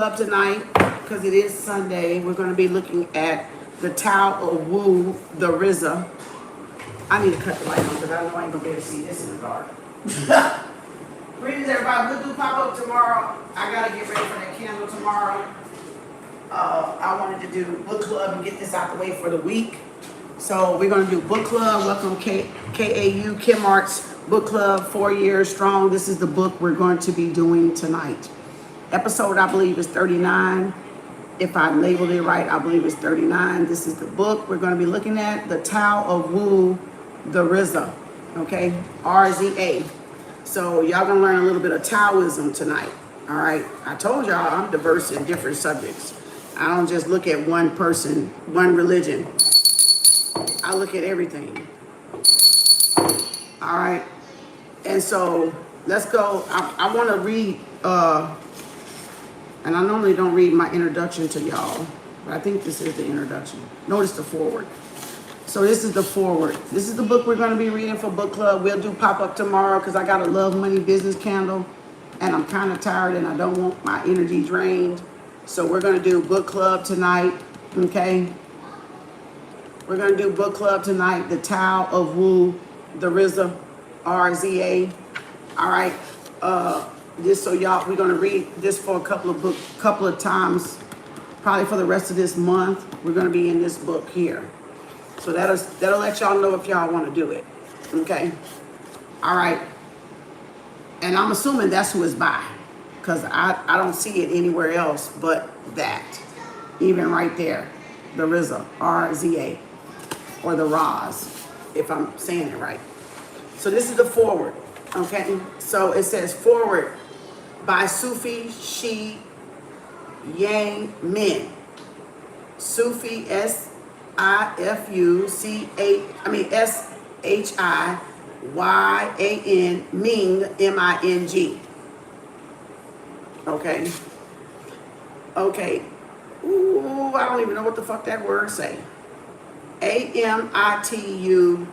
Up tonight, because it is Sunday, we're going to be looking at the Tao of Wu, the RZA. I need to cut the light on because I know I ain't going to be able to see this in the dark. Greetings, everybody. We'll do pop-up tomorrow. I got to get ready for that candle tomorrow. I wanted to do book club and get this out the way for the week. So we're going to do book club. Welcome KAU Kem Arts book club, 4 years strong. This is the book we're going to be doing tonight. Episode, I believe, is 39. If I labeled it right, I believe it's 39. This is the book we're going to be looking at, The Tao of Wu, the RZA, okay? RZA. So y'all going to learn a little bit of Taoism tonight, all right? I told y'all I'm diverse in different subjects. I don't just look at one person, one religion. I look at everything, all right? And so let's go. I want to read... and I normally don't read my introduction to y'all, but I think this is the introduction. Notice the foreword. So this is the foreword. This is the book we're going to be reading for book club. We'll do pop-up tomorrow because I got a Love Money Business candle, and I'm kind of tired and I don't want my energy drained. So we're going to do book club tonight, okay? We're going to do book club tonight, The Tao of Wu, the RZA, RZA, all right? Just so y'all, we're gonna read this for a couple of times, probably for the rest of this month. We're gonna be in this book here, so that'll let y'all know if y'all want to do it. Okay, all right. And I'm assuming that's who it's by, because I don't see it anywhere else but that, even right there, the RZA, RZA, or the Roz, if I'm saying it right. So this is the foreword. Okay, so it says foreword by Sufi Shi Yang Min. Sufi SHIYAN Ming MING. Okay. Okay. Ooh, I don't even know what the fuck that word say. AMITUOFO.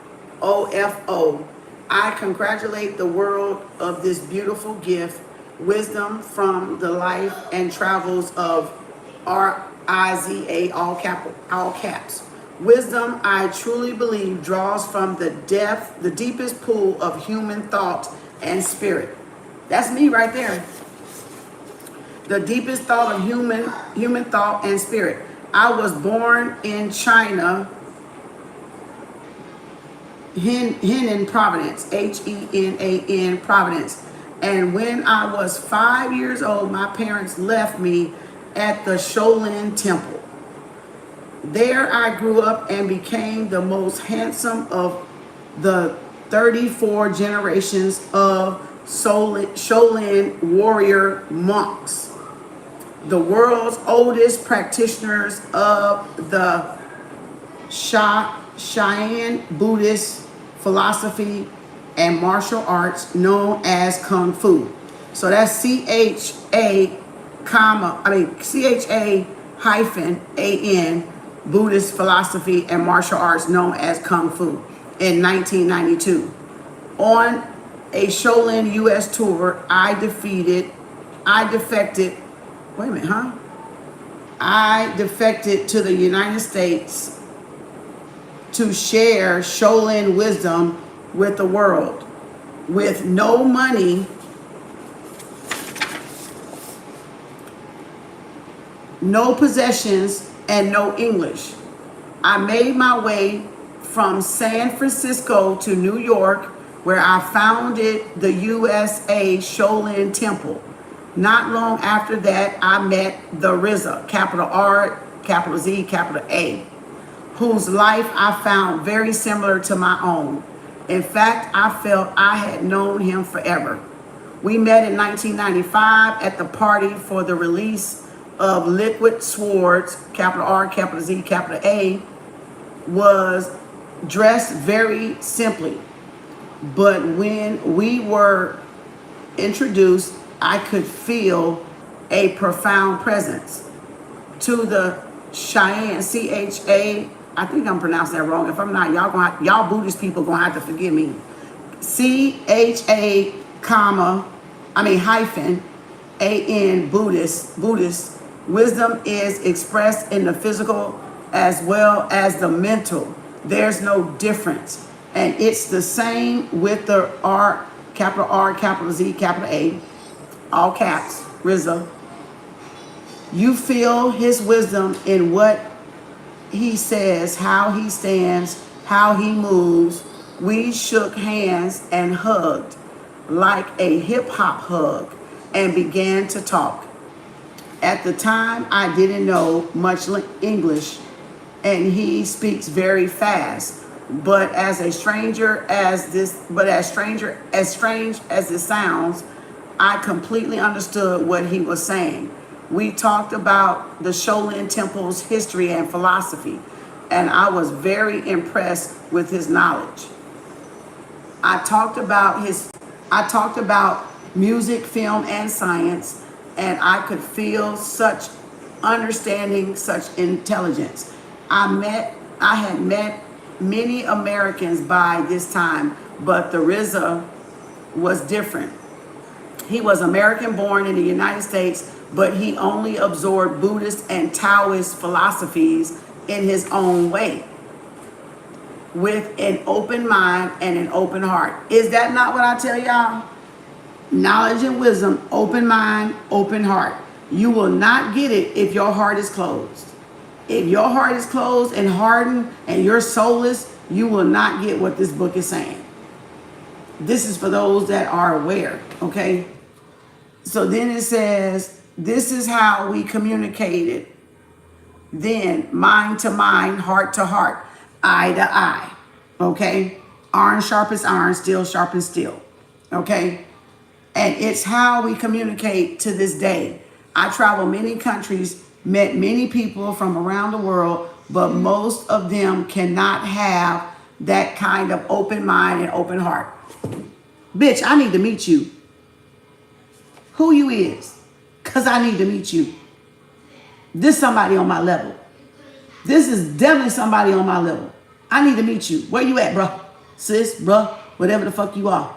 I congratulate the world of this beautiful gift, wisdom from the life and travels of RZA, all caps. Wisdom, I truly believe, draws from the deepest pool of human thought and spirit. That's me right there. The deepest thought of human thought and spirit. I was born in China, Henan Providence, Henan Providence. And when I was 5 years old, my parents left me at the Shaolin Temple. There I grew up and became the most handsome of the 34 generations of Shaolin warrior monks, the world's oldest practitioners of the Cheyenne Buddhist philosophy and martial arts known as Kung Fu. So that's CHA-AN Buddhist philosophy and martial arts known as Kung Fu in 1992. On a Shaolin U.S. tour, I defected to the United States to share Shaolin wisdom with the world. With no money, no possessions, and no English, I made my way from San Francisco to New York, where I founded the USA Shaolin Temple. Not long after that, I met the RZA, capital R, capital Z, capital A, whose life I found very similar to my own. In fact, I felt I had known him forever. We met in 1995 at the party for the release of Liquid Swords, capital R, capital Z, capital A, was dressed very simply. But when we were introduced, I could feel a profound presence. To the Cheyenne, CHA, I think I'm pronouncing that wrong. If I'm not, y'all Buddhist people gonna have to forgive me. CHA, hyphen, AN Buddhist Wisdom is expressed in the physical as well as the mental. There's no difference. And it's the same with the R, capital Z, capital A, all caps, RZA. You feel his wisdom in what he says, how he stands, how he moves. We shook hands and hugged like a hip hop hug and began to talk. At the time, I didn't know much English, and he speaks very fast. But as strange as this sounds, I completely understood what he was saying. We talked about the Shaolin Temple's history and philosophy, and I was very impressed with his knowledge. I talked about music, film, and science, and I could feel such understanding, such intelligence. I had met many Americans by this time, but the RZA was different. He was American born in the United States, but he only absorbed Buddhist and Taoist philosophies in his own way, with an open mind and an open heart. Is that not what I tell y'all? Knowledge and wisdom, open mind, open heart. You will not get it if your heart is closed. If your heart is closed and hardened and you're soulless, you will not get what this book is saying. This is for those that are aware, okay? So then it says, this is how we communicated. Then mind to mind, heart to heart, eye to eye, okay? Iron sharpens iron, steel sharpens steel, okay? And it's how we communicate to this day. I travel many countries, met many people from around the world, but most of them cannot have that kind of open mind and open heart. Bitch, I need to meet you. Who you is? Because I need to meet you. This somebody on my level. This is definitely somebody on my level. I need to meet you. Where you at, bro? Sis, bro, whatever the fuck you are.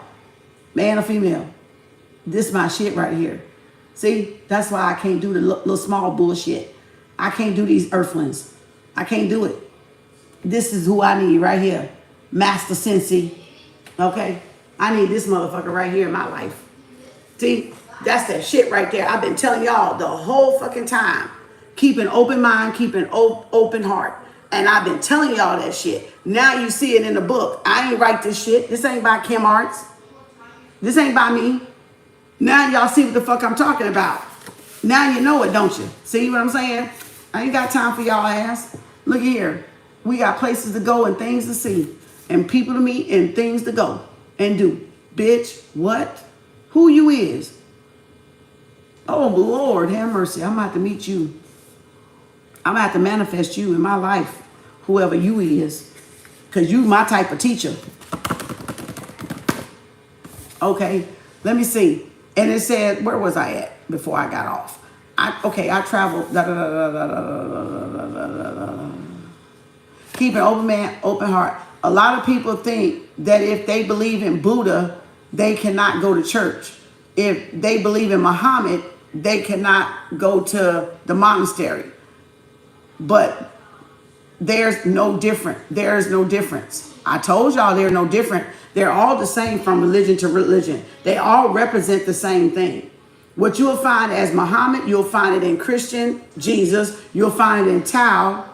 Man or female. This my shit right here. See, that's why I can't do the little small bullshit. I can't do these earthlings. I can't do it. This is who I need right here. Master Sensei. Okay? I need this motherfucker right here in my life. See, that's that shit right there. I've been telling y'all the whole fucking time. Keep an open mind, keep an open heart. And I've been telling y'all that shit. Now you see it in the book. I ain't write this shit. This ain't by Kem Arts. This ain't by me. Now y'all see what the fuck I'm talking about. Now you know it, don't you? See what I'm saying? I ain't got time for y'all ass. Look here. We got places to go and things to see. And people to meet and things to go and do. Bitch, what? Who you is? Oh, Lord, have mercy. I'm about to meet you. I'm about to manifest you in my life. Whoever you is. Because you my type of teacher. Okay, let me see. And it said, where was I at before I got off? I traveled. Keep an open man, open heart. A lot of people think that if they believe in Buddha, they cannot go to church. If they believe in Muhammad, they cannot go to the monastery. But there's no different. There's no difference. I told y'all they're no different. They're all the same from religion to religion. They all represent the same thing. What you'll find as Muhammad, you'll find it in Christian, Jesus. You'll find it in Tao,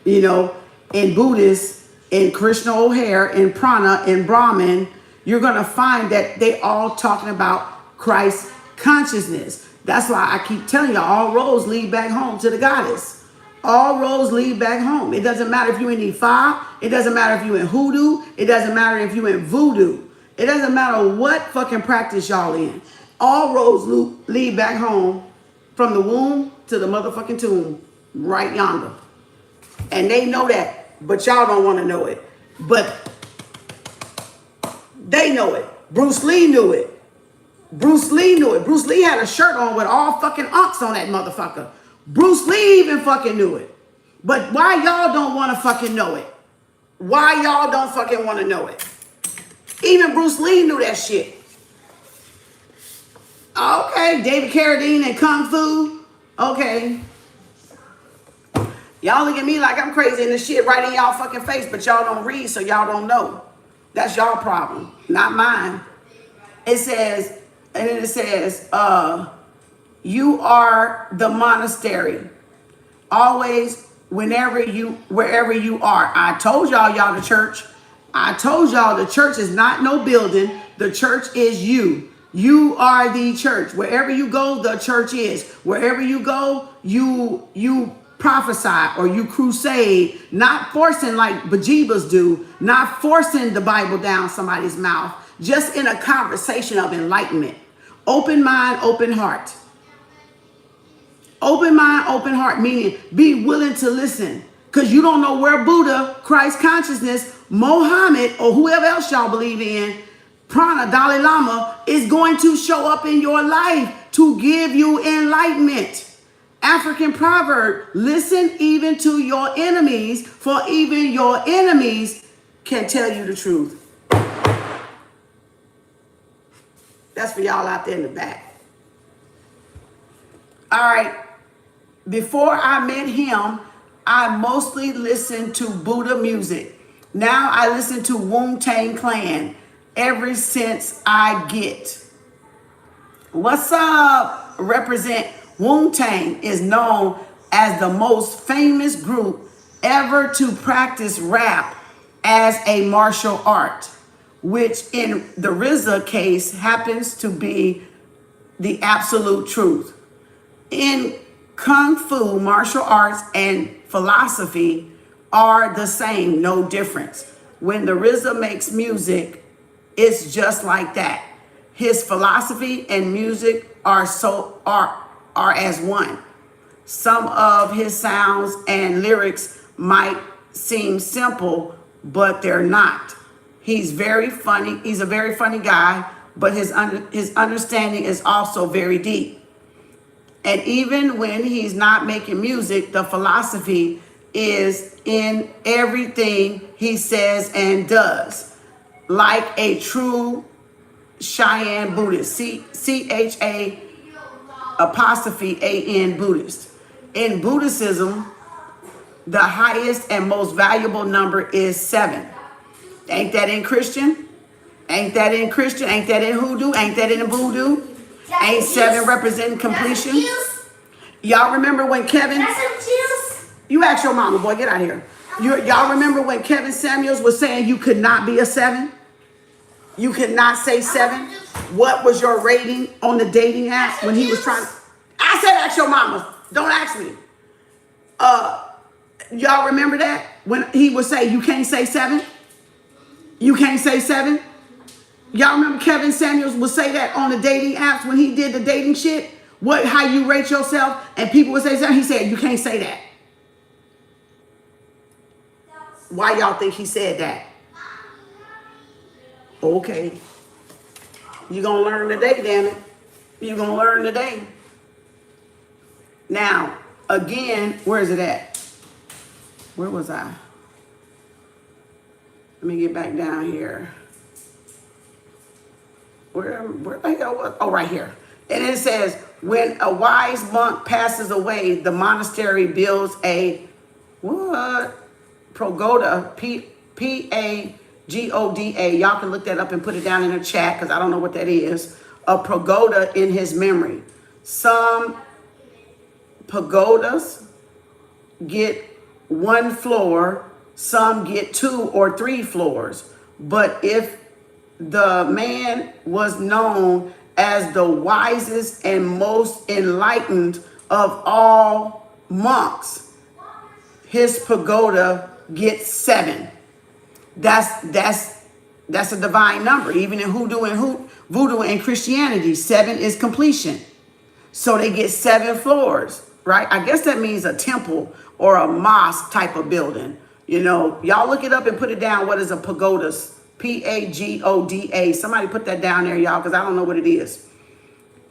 in Buddhist, in Krishna O'Hare, in Prana, in Brahmin. You're going to find that they all talking about Christ consciousness. That's why I keep telling you, all roads lead back home to the goddess. All roads lead back home. It doesn't matter if you're in Ifa. It doesn't matter if you're in hoodoo. It doesn't matter if you're in voodoo. It doesn't matter what fucking practice y'all in. All roads lead back home from the womb to the motherfucking tomb right yonder. And they know that, but y'all don't want to know it. But they know it. Bruce Lee knew it. Bruce Lee knew it. Bruce Lee had a shirt on with all fucking unks on that motherfucker. Bruce Lee even fucking knew it. But why y'all don't want to fucking know it? Why y'all don't fucking want to know it? Even Bruce Lee knew that shit. Okay, David Carradine and Kung Fu. Okay, Y'all look at me like I'm crazy and this shit right in y'all fucking face, but y'all don't read, so y'all don't know. That's y'all problem, not mine. It says, and then it says, you are the monastery. Always, wherever you are. I told y'all the church. I told y'all the church is not no building. The church is you. You are the church. Wherever you go, the church is. Wherever you go, you prophesy or you crusade, not forcing like bejeebas do, not forcing the Bible down somebody's mouth, just in a conversation of enlightenment. Open mind, open heart. Open mind, open heart, meaning be willing to listen. Because you don't know where Buddha, Christ consciousness, Mohammed, or whoever else y'all believe in, Prana, Dalai Lama, is going to show up in your life to give you enlightenment. African proverb, listen even to your enemies, for even your enemies can tell you the truth. That's for y'all out there in the back. All right. Before I met him, I mostly listened to Buddha music. Now I listen to Wu-Tang Clan ever since I get. What's up? Represent Wu-Tang is known as the most famous group ever to practice rap as a martial art, which in the RZA case happens to be the absolute truth. In Kung Fu, martial arts and philosophy are the same, no difference. When the RZA makes music, it's just like that. His philosophy and music are as one. Some of his sounds and lyrics might seem simple, but they're not. He's very funny. He's a very funny guy, but his understanding is also very deep. And even when he's not making music, the philosophy is in everything he says and does, like a true Cheyenne Buddhist, C-H-A apostrophe A-N Buddhist. In Buddhism, the highest and most valuable number is 7. Ain't that in Christian? Ain't that in Christian? Ain't that in hoodoo? Ain't that in voodoo? Ain't 7 representing completion? Y'all remember when Kevin... You ask your mama, boy, get out of here. Y'all remember when Kevin Samuels was saying you could not be a 7? You could not say 7? What was your rating on the dating app when he was trying to... I said ask your mama. Don't ask me. Y'all remember that? When he would say you can't say 7? You can't say 7? Y'all remember Kevin Samuels would say that on the dating apps when he did the dating shit? How you rate yourself? And people would say 7. He said, you can't say that. Why y'all think he said that? Okay. You're going to learn today, damn it. You're going to learn today. Now, again, where is it at? Where was I? Let me get back down here. Where the hell was? Oh, right here. And it says, when a wise monk passes away, the monastery builds a what? Pagoda, Pagoda. Y'all can look that up and put it down in the chat because I don't know what that is. A pagoda in his memory. Some pagodas get 1 floor, some get 2 or 3 floors. But if the man was known as the wisest and most enlightened of all monks, his pagoda gets 7. That's a divine number. Even in voodoo and Christianity, 7 is completion. So they get 7 floors, right? I guess that means a temple or a mosque type of building. You know, y'all look it up and put it down. What is a pagoda? Pagoda. Somebody put that down there, y'all, because I don't know what it is.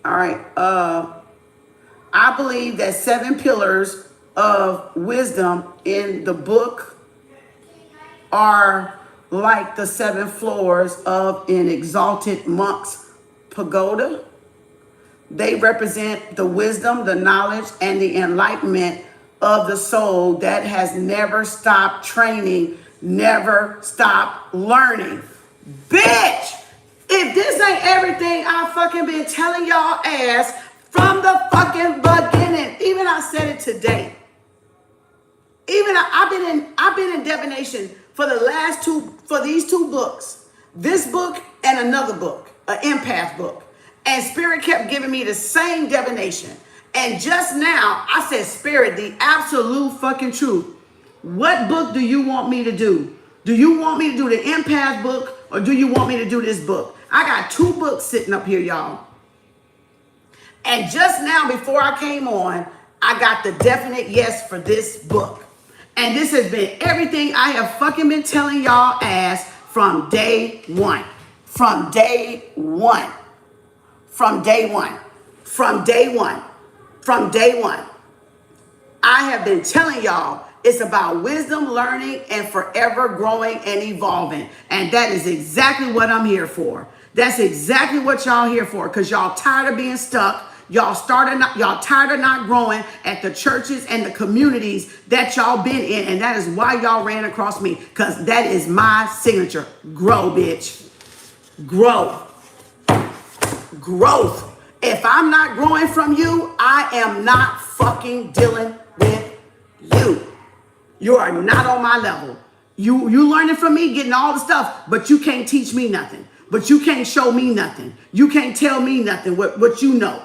All right. I believe that 7 pillars of wisdom in the book are like the 7 floors of an exalted monk's pagoda. They represent the wisdom, the knowledge, and the enlightenment of the soul that has never stopped training, never stopped learning. Bitch, if this ain't everything I fucking been telling y'all ass from the fucking beginning, even I said it today. Even I've been in divination for these two books, this book and another book, an empath book. And Spirit kept giving me the same divination. And just now, I said, Spirit, the absolute fucking truth. What book do you want me to do? Do you want me to do the empath book or do you want me to do this book? I got two books sitting up here, y'all. And just now, before I came on, I got the definite yes for this book. And this has been everything I have fucking been telling y'all ass from day one. From day one. From day one. From day one. From day one. I have been telling y'all it's about wisdom, learning, and forever growing and evolving. And that is exactly what I'm here for. That's exactly what y'all here for. Because y'all tired of being stuck. Y'all tired of not growing at the churches and the communities that y'all been in. And that is why y'all ran across me. Because that is my signature. Grow, bitch. Grow. Growth. If I'm not growing from you, I am not fucking dealing with you. You are not on my level. You learning from me, getting all the stuff, but you can't teach me nothing. But you can't show me nothing. You can't tell me nothing what you know.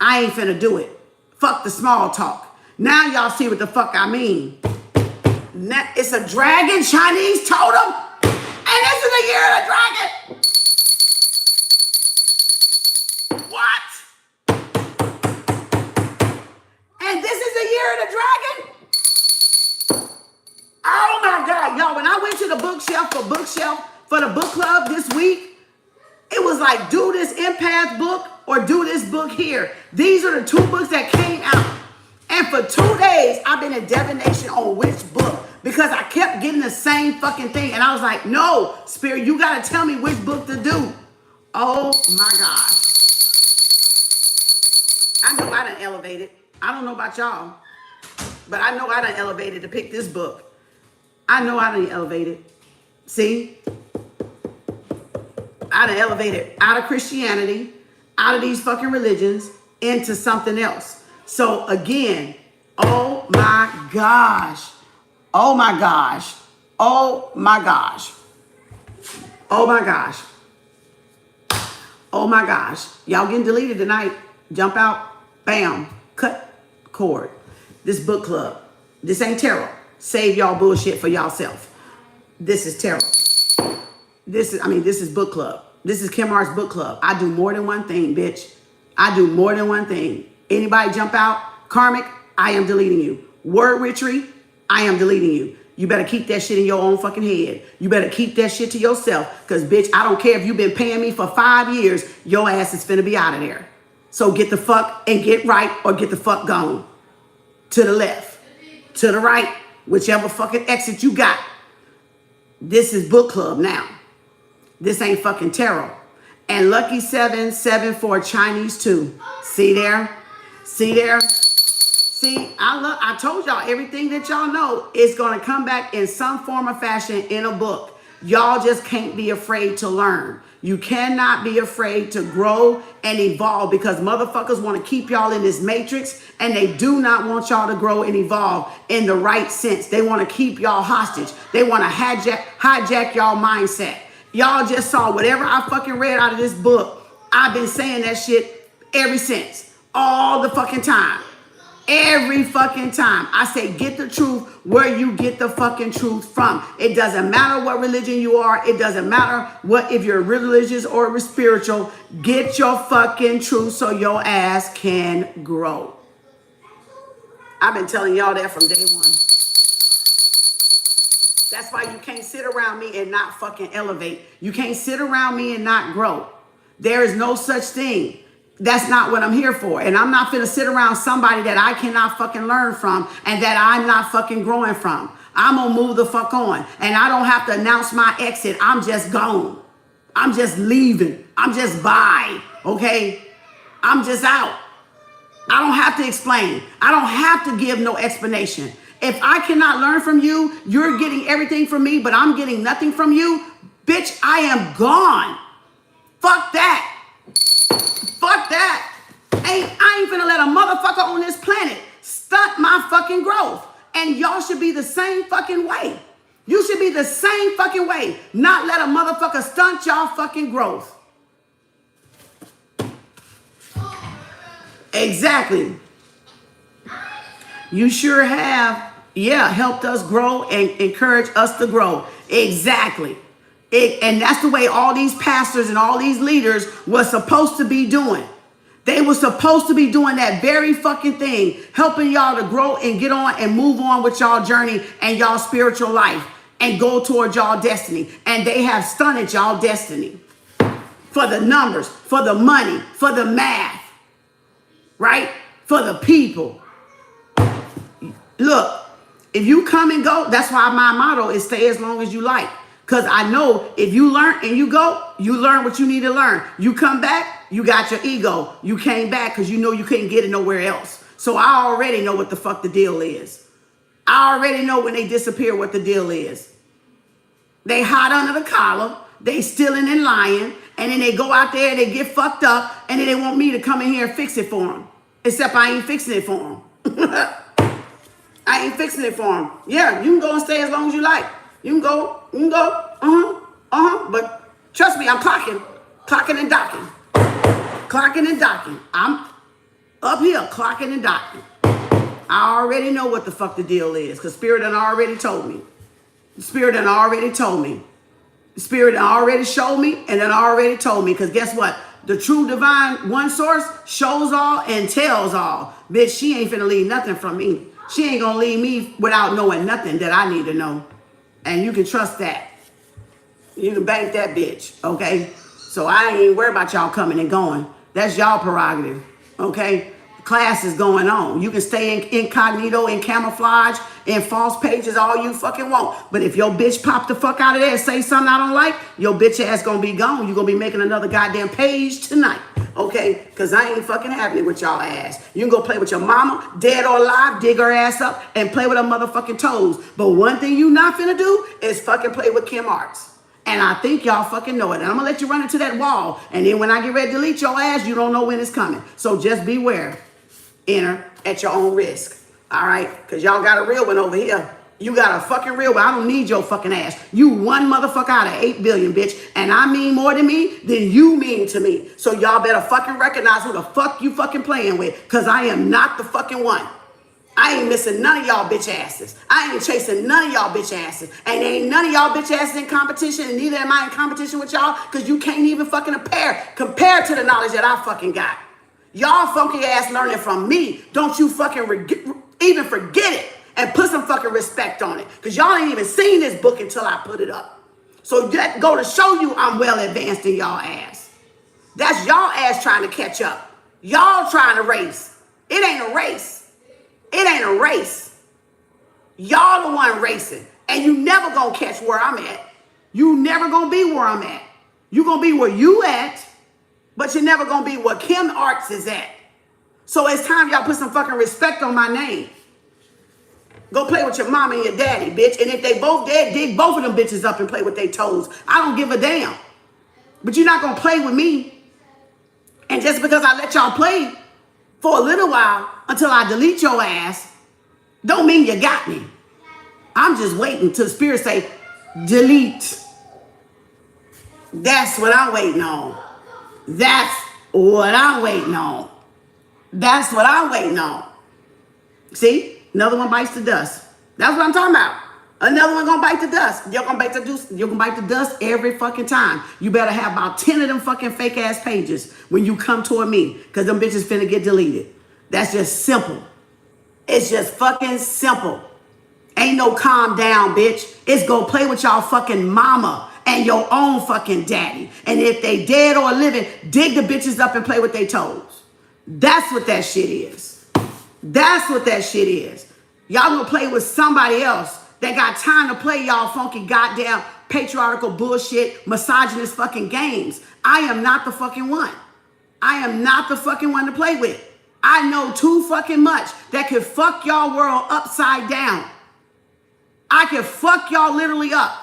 I ain't finna do it. Fuck the small talk. Now y'all see what the fuck I mean. It's a dragon Chinese totem. And this is the year of the dragon. What? And this is the year of the dragon? Oh my God, y'all, when I went to the bookshelf for the book club this week, it was like, do this empath book or do this book here. These are the two books that came out. And for 2 days, I've been in divination on which book because I kept getting the same fucking thing. And I was like, no, Spirit, you got to tell me which book to do. Oh my gosh. I know I done elevated. I don't know about y'all, but I know I done elevated to pick this book. I know I done elevated. See? I done elevated out of Christianity, out of these fucking religions, into something else. So again, oh my gosh. Oh my gosh. Oh my gosh. Oh my gosh. Oh my gosh. Y'all getting deleted tonight. Jump out. Bam. Cut cord. This book club. This ain't tarot. Save y'all bullshit for y'allself. This is tarot. This is book club. This is Kem Arts book club. I do more than one thing, bitch. I do more than one thing. Anybody jump out? Karmic, I am deleting you. Word witchery, I am deleting you. You better keep that shit in your own fucking head. You better keep that shit to yourself. Because, bitch, I don't care if you've been paying me for 5 years. Your ass is finna be out of there. So get the fuck and get right or get the fuck gone. To the left. To the right. Whichever fucking exit you got. This is book club now. This ain't fucking tarot. And lucky 774 Chinese 2. See there? See there? See, I told y'all everything that y'all know is going to come back in some form or fashion in a book. Y'all just can't be afraid to learn. You cannot be afraid to grow and evolve because motherfuckers want to keep y'all in this matrix and they do not want y'all to grow and evolve in the right sense. They want to keep y'all hostage. They want to hijack y'all mindset. Y'all just saw whatever I fucking read out of this book. I've been saying that shit ever since. All the fucking time. Every fucking time. I say get the truth where you get the fucking truth from. It doesn't matter what religion you are. It doesn't matter what if you're religious or spiritual. Get your fucking truth so your ass can grow. I've been telling y'all that from day one. That's why you can't sit around me and not fucking elevate. You can't sit around me and not grow. There is no such thing. That's not what I'm here for. And I'm not finna sit around somebody that I cannot fucking learn from and that I'm not fucking growing from. I'm gonna move the fuck on. And I don't have to announce my exit. I'm just gone. I'm just leaving. I'm just by, okay? I'm just out. I don't have to explain. I don't have to give no explanation. If I cannot learn from you, you're getting everything from me, but I'm getting nothing from you, bitch, I am gone. Fuck that. Fuck that. I ain't finna let a motherfucker on this planet stunt my fucking growth. And y'all should be the same fucking way. You should be the same fucking way. Not let a motherfucker stunt y'all fucking growth. Exactly. You sure have, helped us grow and encouraged us to grow. Exactly. And that's the way all these pastors and all these leaders were supposed to be doing. They were supposed to be doing that very fucking thing, helping y'all to grow and get on and move on with y'all journey and y'all spiritual life and go towards y'all destiny. And they have stunted y'all destiny for the numbers, for the money, for the math, right? For the people. Look, if you come and go, that's why my motto is stay as long as you like. Because I know if you learn and you go, you learn what you need to learn. You come back, you got your ego. You came back because you know you couldn't get it nowhere else. So I already know what the fuck the deal is. I already know when they disappear what the deal is. They hot under the collar, they stealing and lying, and then they go out there and they get fucked up, and then they want me to come in here and fix it for them. Except I ain't fixing it for them. I ain't fixing it for them. Yeah, you can go and stay as long as you like. You can go, but trust me, I'm clocking and docking. Clocking and docking. I'm up here clocking and docking. I already know what the fuck the deal is because Spirit done already told me. Spirit done already told me. Spirit done already showed me and then already told me because guess what? The true divine one source shows all and tells all. Bitch, she ain't finna leave nothing from me. She ain't gonna leave me without knowing nothing that I need to know. And you can trust that. You can bank that bitch, okay? So I ain't worried about y'all coming and going. That's y'all prerogative, okay? Class is going on. You can stay in incognito, in camouflage, in false pages all you fucking want. But if your bitch pop the fuck out of there and say something I don't like, your bitch ass gonna be gone. You're gonna be making another goddamn page tonight, okay? Because I ain't fucking having it with y'all ass. You can go play with your mama, dead or alive, dig her ass up, and play with her motherfucking toes. But one thing you not finna do is fucking play with Kem Arts. And I think y'all fucking know it. And I'm gonna let you run into that wall. And then when I get ready to delete your ass, you don't know when it's coming. So just beware. Enter at your own risk. All right? Because y'all got a real one over here. You got a fucking real one. I don't need your fucking ass. You one motherfucker out of 8 billion, bitch. And I mean more to me than you mean to me. So y'all better fucking recognize who the fuck you fucking playing with. Because I am not the fucking one. I ain't missing none of y'all bitch asses. I ain't chasing none of y'all bitch asses. And ain't none of y'all bitch asses in competition. And neither am I in competition with y'all. Because you can't even fucking compare to the knowledge that I fucking got. Y'all funky ass learning from me. Don't you fucking even forget it and put some fucking respect on it. Because y'all ain't even seen this book until I put it up. So that go to show you I'm well advanced in y'all ass. That's y'all ass trying to catch up. Y'all trying to race. It ain't a race. It ain't a race. Y'all the one racing. And you never gonna catch where I'm at. You never gonna be where I'm at. You gonna be where you at. But you're never going to be where Kem Arts is at. So it's time y'all put some fucking respect on my name. Go play with your mama and your daddy, bitch. And if they both dead, dig both of them bitches up and play with their toes. I don't give a damn. But you're not going to play with me. And just because I let y'all play for a little while until I delete your ass, don't mean you got me. I'm just waiting till the Spirit say, delete. That's what I'm waiting on. That's what I'm waiting on. That's what I'm waiting on. See? Another one bites the dust. That's what I'm talking about. Another one gonna bite the dust. You're gonna bite the dust every fucking time. You better have about 10 of them fucking fake ass pages when you come toward me. Because them bitches finna get deleted. That's just simple. It's just fucking simple. Ain't no calm down, bitch. It's go play with y'all fucking mama and your own fucking daddy. And if they dead or living, dig the bitches up and play with their toes. That's what that shit is. That's what that shit is. Y'all gonna play with somebody else that got time to play y'all funky goddamn patriarchal bullshit, misogynist fucking games. I am not the fucking one. I am not the fucking one to play with. I know too fucking much that could fuck y'all world upside down. I can fuck y'all literally up.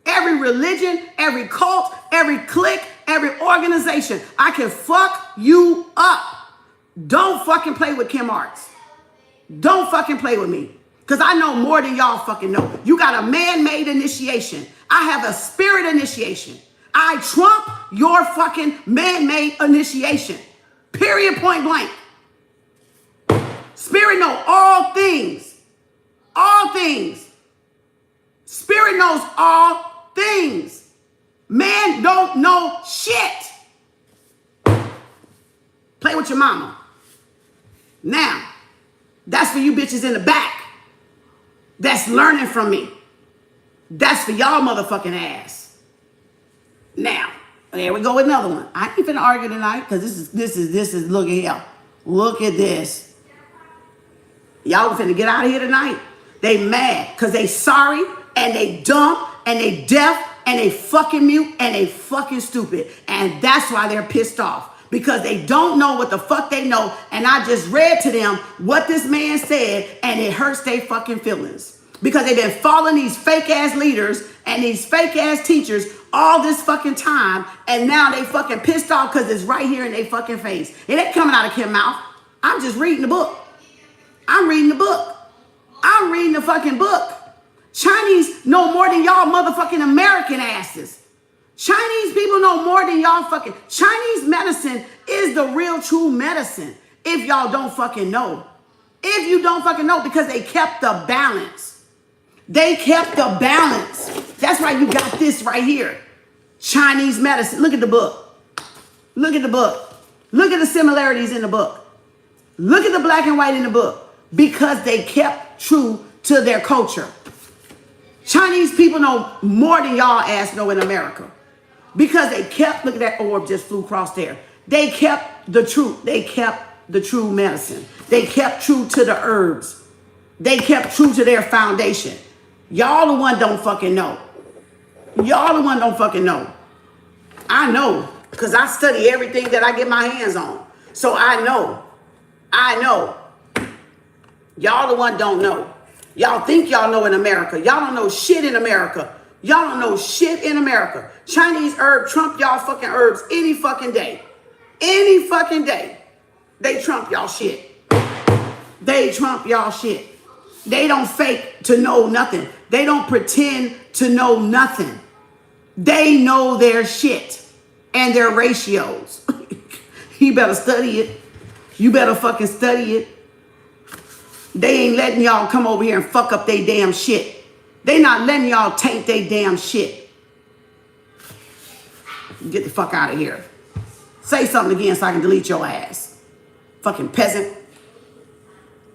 Every religion, every cult, every clique, every organization, I can fuck you up. Don't fucking play with Kem Arts. Don't fucking play with me. Because I know more than y'all fucking know. You got a man-made initiation. I have a spirit initiation. I trump your fucking man-made initiation. Period, point blank. Spirit know all things. All things. Spirit knows all things. Man don't know shit. Play with your mama. Now, that's for you bitches in the back. That's learning from me. That's for y'all motherfucking ass. Now, there we go with another one. I ain't finna argue tonight because this is look at here. Look at this. Y'all finna get out of here tonight. They mad because they sorry and they dumb and they deaf and they fucking mute and they fucking stupid. And that's why they're pissed off. Because they don't know what the fuck they know. And I just read to them what this man said and it hurts their fucking feelings. Because they've been following these fake ass leaders and these fake ass teachers all this fucking time. And now they fucking pissed off because it's right here in their fucking face. It ain't coming out of Kim's mouth. I'm just reading the book. I'm reading the book. I'm reading the fucking book. Chinese know more than y'all motherfucking American asses. Chinese people know more than y'all fucking. Chinese medicine is the real true medicine. If y'all don't fucking know. If you don't fucking know, because they kept the balance. They kept the balance. That's why you got this right here. Chinese medicine. Look at the book. Look at the book. Look at the similarities in the book. Look at the black and white in the book. Because they kept true to their culture. Chinese people know more than y'all ass know in America. Because they kept, look at that orb just flew across there. They kept the truth. They kept the true medicine. They kept true to the herbs. They kept true to their foundation. Y'all the one don't fucking know. Y'all the one don't fucking know. I know. Because I study everything that I get my hands on. So I know. I know. Y'all the one don't know. Y'all think y'all know in America. Y'all don't know shit in America. Y'all don't know shit in America. Chinese herb trump y'all fucking herbs any fucking day. Any fucking day. They trump y'all shit. They trump y'all shit. They don't fake to know nothing. They don't pretend to know nothing. They know their shit and their ratios. You better study it. You better fucking study it. They ain't letting y'all come over here and fuck up they damn shit. They not letting y'all taint they damn shit. Get the fuck out of here. Say something again so I can delete your ass. Fucking peasant.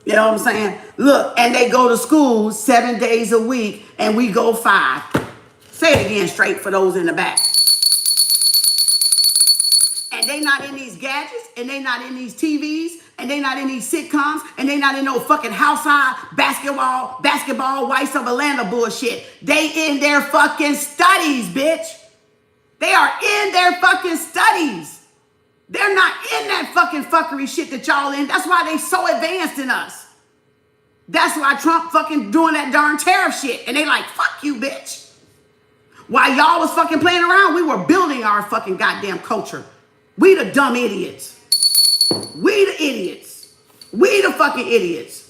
You know what I'm saying? Look, and they go to school 7 days a week and we go 5. Say it again straight for those in the back. And they not in these gadgets, and they not in these TVs, and they not in these sitcoms, and they not in no fucking House High basketball Whites of Atlanta bullshit. They in their fucking studies, bitch. They are in their fucking studies. They're not in that fucking fuckery shit that y'all in. That's why they so advanced in us. That's why Trump fucking doing that darn tariff shit. And they like, fuck you, bitch. While y'all was fucking playing around, we were building our fucking goddamn culture. We the dumb idiots. We the idiots. We the fucking idiots.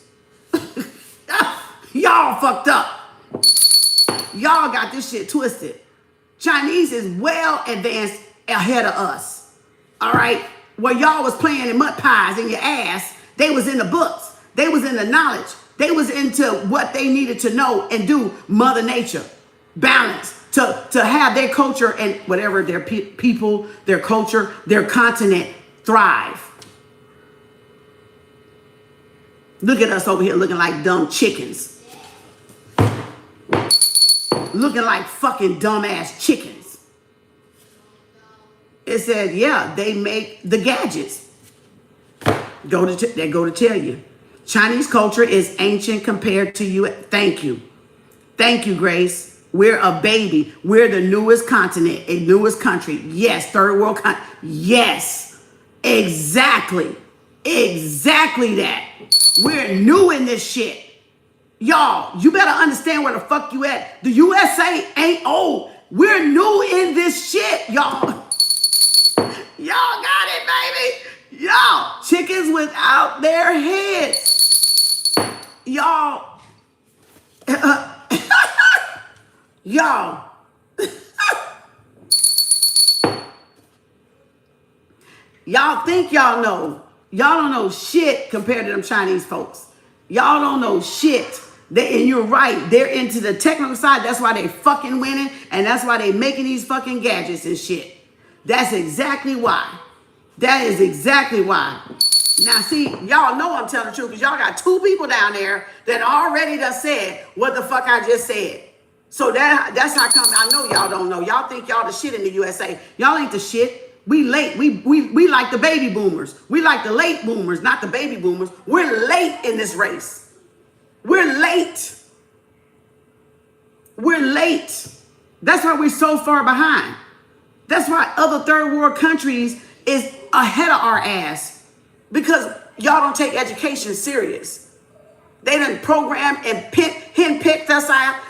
Y'all fucked up. Y'all got this shit twisted. Chinese is well advanced ahead of us. All right? Where y'all was playing in mud pies in your ass, they was in the books. They was in the knowledge. They was into what they needed to know and do. Mother Nature. Balance. To have their culture and whatever their people, their culture, their continent thrive. Look at us over here looking like dumb chickens. Looking like fucking dumbass chickens. It said, yeah, they make the gadgets. They go to tell you. Chinese culture is ancient compared to you. Thank you. Thank you, Grace. We're a baby. We're the newest continent, a newest country. Yes, third world country. Yes, exactly. Exactly that. We're new in this shit. Y'all, you better understand where the fuck you at. The USA ain't old. We're new in this shit, y'all. Y'all got it, baby. Y'all, chickens without their heads. Y'all. Y'all. Y'all think y'all know. Y'all don't know shit compared to them Chinese folks. Y'all don't know shit. And you're right. They're into the technical side. That's why they fucking winning. And that's why they making these fucking gadgets and shit. That's exactly why. That is exactly why. Now, see, y'all know I'm telling the truth because y'all got two people down there that already done said what the fuck I just said. So that's how come I know y'all don't know. Y'all think y'all the shit in the USA. Y'all ain't the shit. We late. We like the baby boomers. We like the late boomers, not the baby boomers. We're late in this race. We're late. We're late. That's why we're so far behind. That's why other third world countries is ahead of our ass. Because y'all don't take education serious. They done program and picked us out,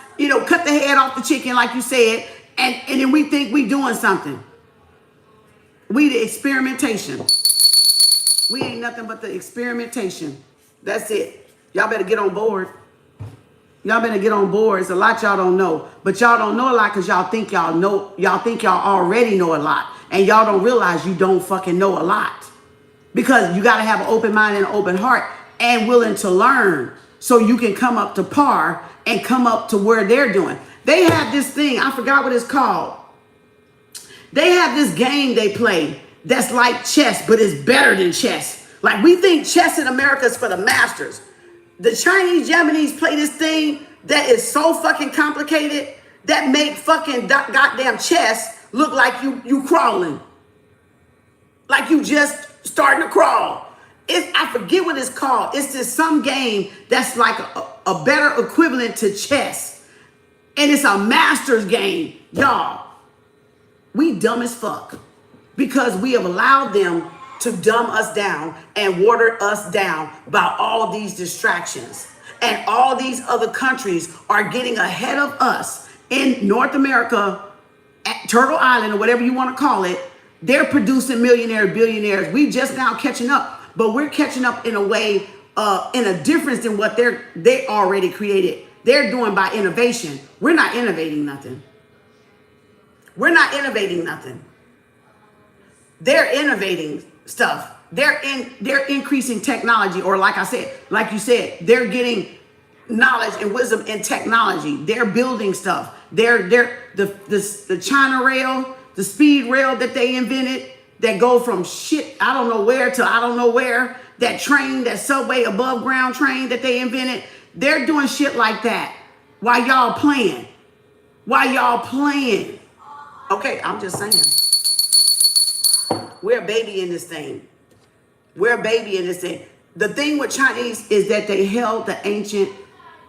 cut the head off the chicken like you said, and then we think we doing something. We the experimentation. We ain't nothing but the experimentation. That's it. Y'all better get on board. Y'all better get on board. It's a lot y'all don't know. But y'all don't know a lot because y'all think y'all know. Y'all think y'all already know a lot. And y'all don't realize you don't fucking know a lot. Because you got to have an open mind and an open heart and willing to learn so you can come up to par and come up to where they're doing. They have this thing. I forgot what it's called. They have this game they play that's like chess, but it's better than chess. Like we think chess in America is for the masters. The Chinese, Japanese play this thing that is so fucking complicated that make fucking goddamn chess look like you crawling. Like you just starting to crawl. I forget what it's called. It's just some game that's like a better equivalent to chess. And it's a master's game. Y'all, we dumb as fuck because we have allowed them to dumb us down and water us down by all these distractions. And all these other countries are getting ahead of us in North America, at Turtle Island or whatever you want to call it. They're producing millionaires, billionaires. We just now catching up, but we're catching up in a way, in a difference than what they already created. They're doing by innovation. We're not innovating nothing. We're not innovating nothing. They're innovating stuff. They're increasing technology, or like you said, they're getting knowledge and wisdom in technology. They're building stuff. The China rail, the speed rail that they invented that go from shit I don't know where to I don't know where, that train, that subway above ground train that they invented, they're doing shit like that while y'all playing. While y'all playing. Okay, I'm just saying. We're a baby in this thing. We're a baby in this thing. The thing with Chinese is that they held the ancient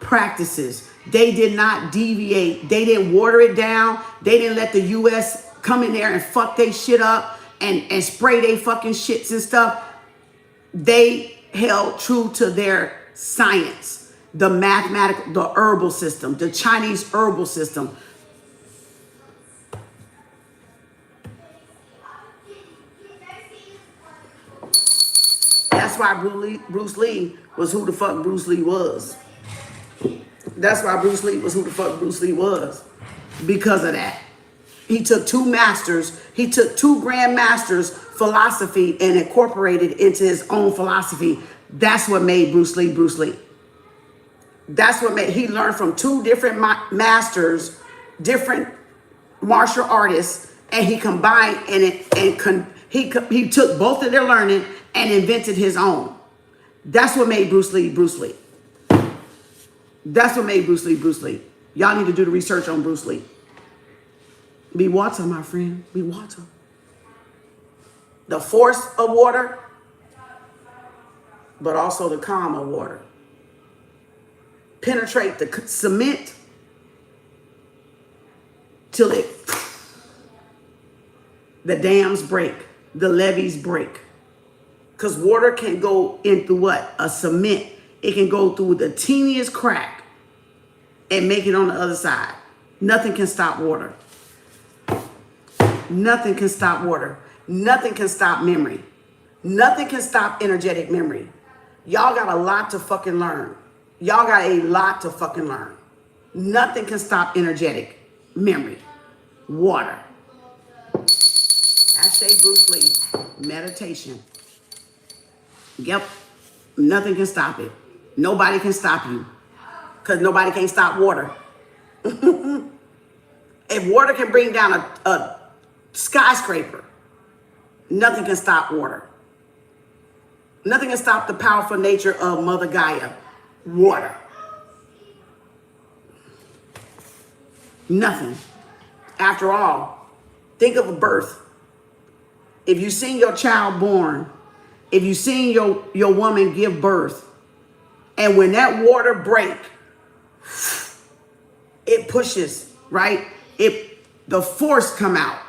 practices. They did not deviate. They didn't water it down. They didn't let the U.S. come in there and fuck they shit up and spray they fucking shits and stuff. They held true to their science, the mathematical, the herbal system, the Chinese herbal system. That's why Bruce Lee was who the fuck Bruce Lee was. That's why Bruce Lee was who the fuck Bruce Lee was. Because of that. He took two masters. He took two grandmasters' philosophy and incorporated it into his own philosophy. That's what made Bruce Lee Bruce Lee. That's what made, he learned from two different masters, different martial artists, and he combined he took both of their learning and invented his own. That's what made Bruce Lee Bruce Lee. That's what made Bruce Lee Bruce Lee. Y'all need to do the research on Bruce Lee. Be water, my friend. Be water. The force of water, but also the calm of water. Penetrate the cement till the dams break, the levees break. Because water can go in through what? A cement. It can go through the teeniest crack and make it on the other side. Nothing can stop water. Nothing can stop water. Nothing can stop memory. Nothing can stop energetic memory. Y'all got a lot to fucking learn. Y'all got a lot to fucking learn. Nothing can stop energetic memory. Water. Hashtag Bruce Lee. Meditation. Yep. Nothing can stop it. Nobody can stop you. Because nobody can stop water. If water can bring down a skyscraper, nothing can stop water. Nothing can stop the powerful nature of Mother Gaia. Water. Nothing. After all, think of a birth. If you seen your child born, if you seen your woman give birth, and when that water break, it pushes, right? The force come out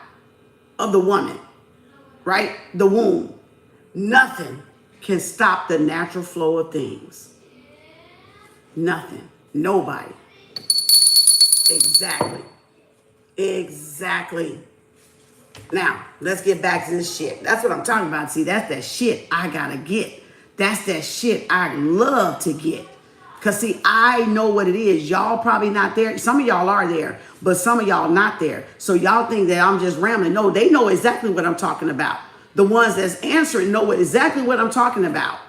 of the woman, right? The womb. Nothing can stop the natural flow of things. Nothing. Nobody. Exactly. Exactly. Now, let's get back to this shit. That's what I'm talking about. See, that's that shit I gotta get. That's that shit I love to get. Because, see, I know what it is. Y'all probably not there. Some of y'all are there, but some of y'all not there. So y'all think that I'm just rambling. No, they know exactly what I'm talking about. The ones that's answering know exactly what I'm talking about.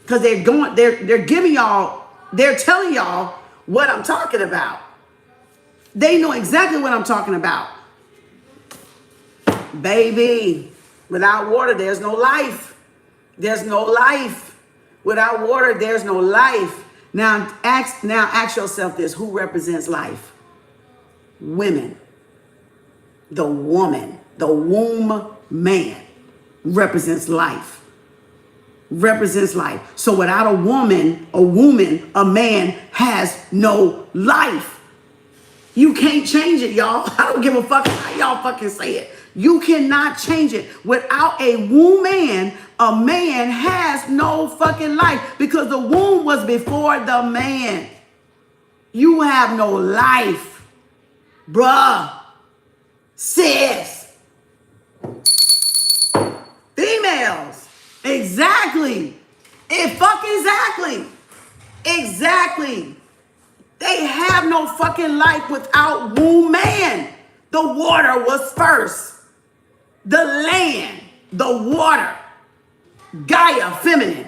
Because they're giving y'all, they're telling y'all what I'm talking about. They know exactly what I'm talking about. Baby, without water, there's no life. There's no life. Without water, there's no life. Now ask yourself this: who represents life? Women. The woman, the womb man represents life. Represents life. So without a woman, a man has no life. You can't change it, y'all. I don't give a fuck how y'all fucking say it. You cannot change it. Without a womb man, a man has no fucking life, because the womb was before the man. You have no life, bruh, sis, females. Exactly. Exactly. They have no fucking life without womb man. The water was first. The land, the water. Gaia, feminine.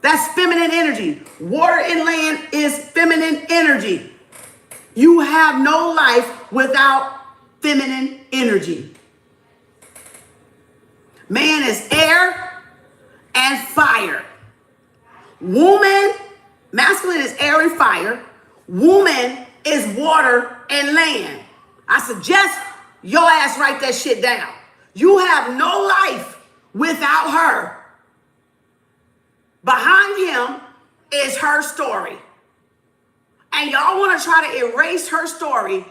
That's feminine energy. Water and land is feminine energy. You have no life without feminine energy. Man is air and fire. Woman, masculine is air and fire. Woman is water and land. I suggest your ass write that shit down. You have no life without her. Behind him is her story. And y'all want to try to erase her story.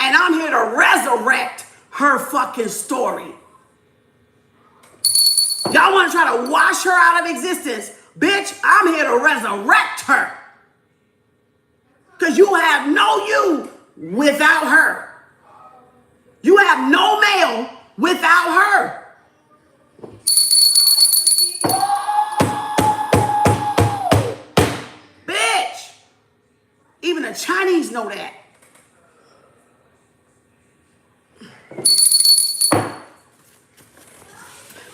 And I'm here to resurrect her fucking story. Y'all want to try to wash her out of existence. Bitch, I'm here to resurrect her. Because you have no you without her. You have no male without her. Bitch. Even the Chinese know that.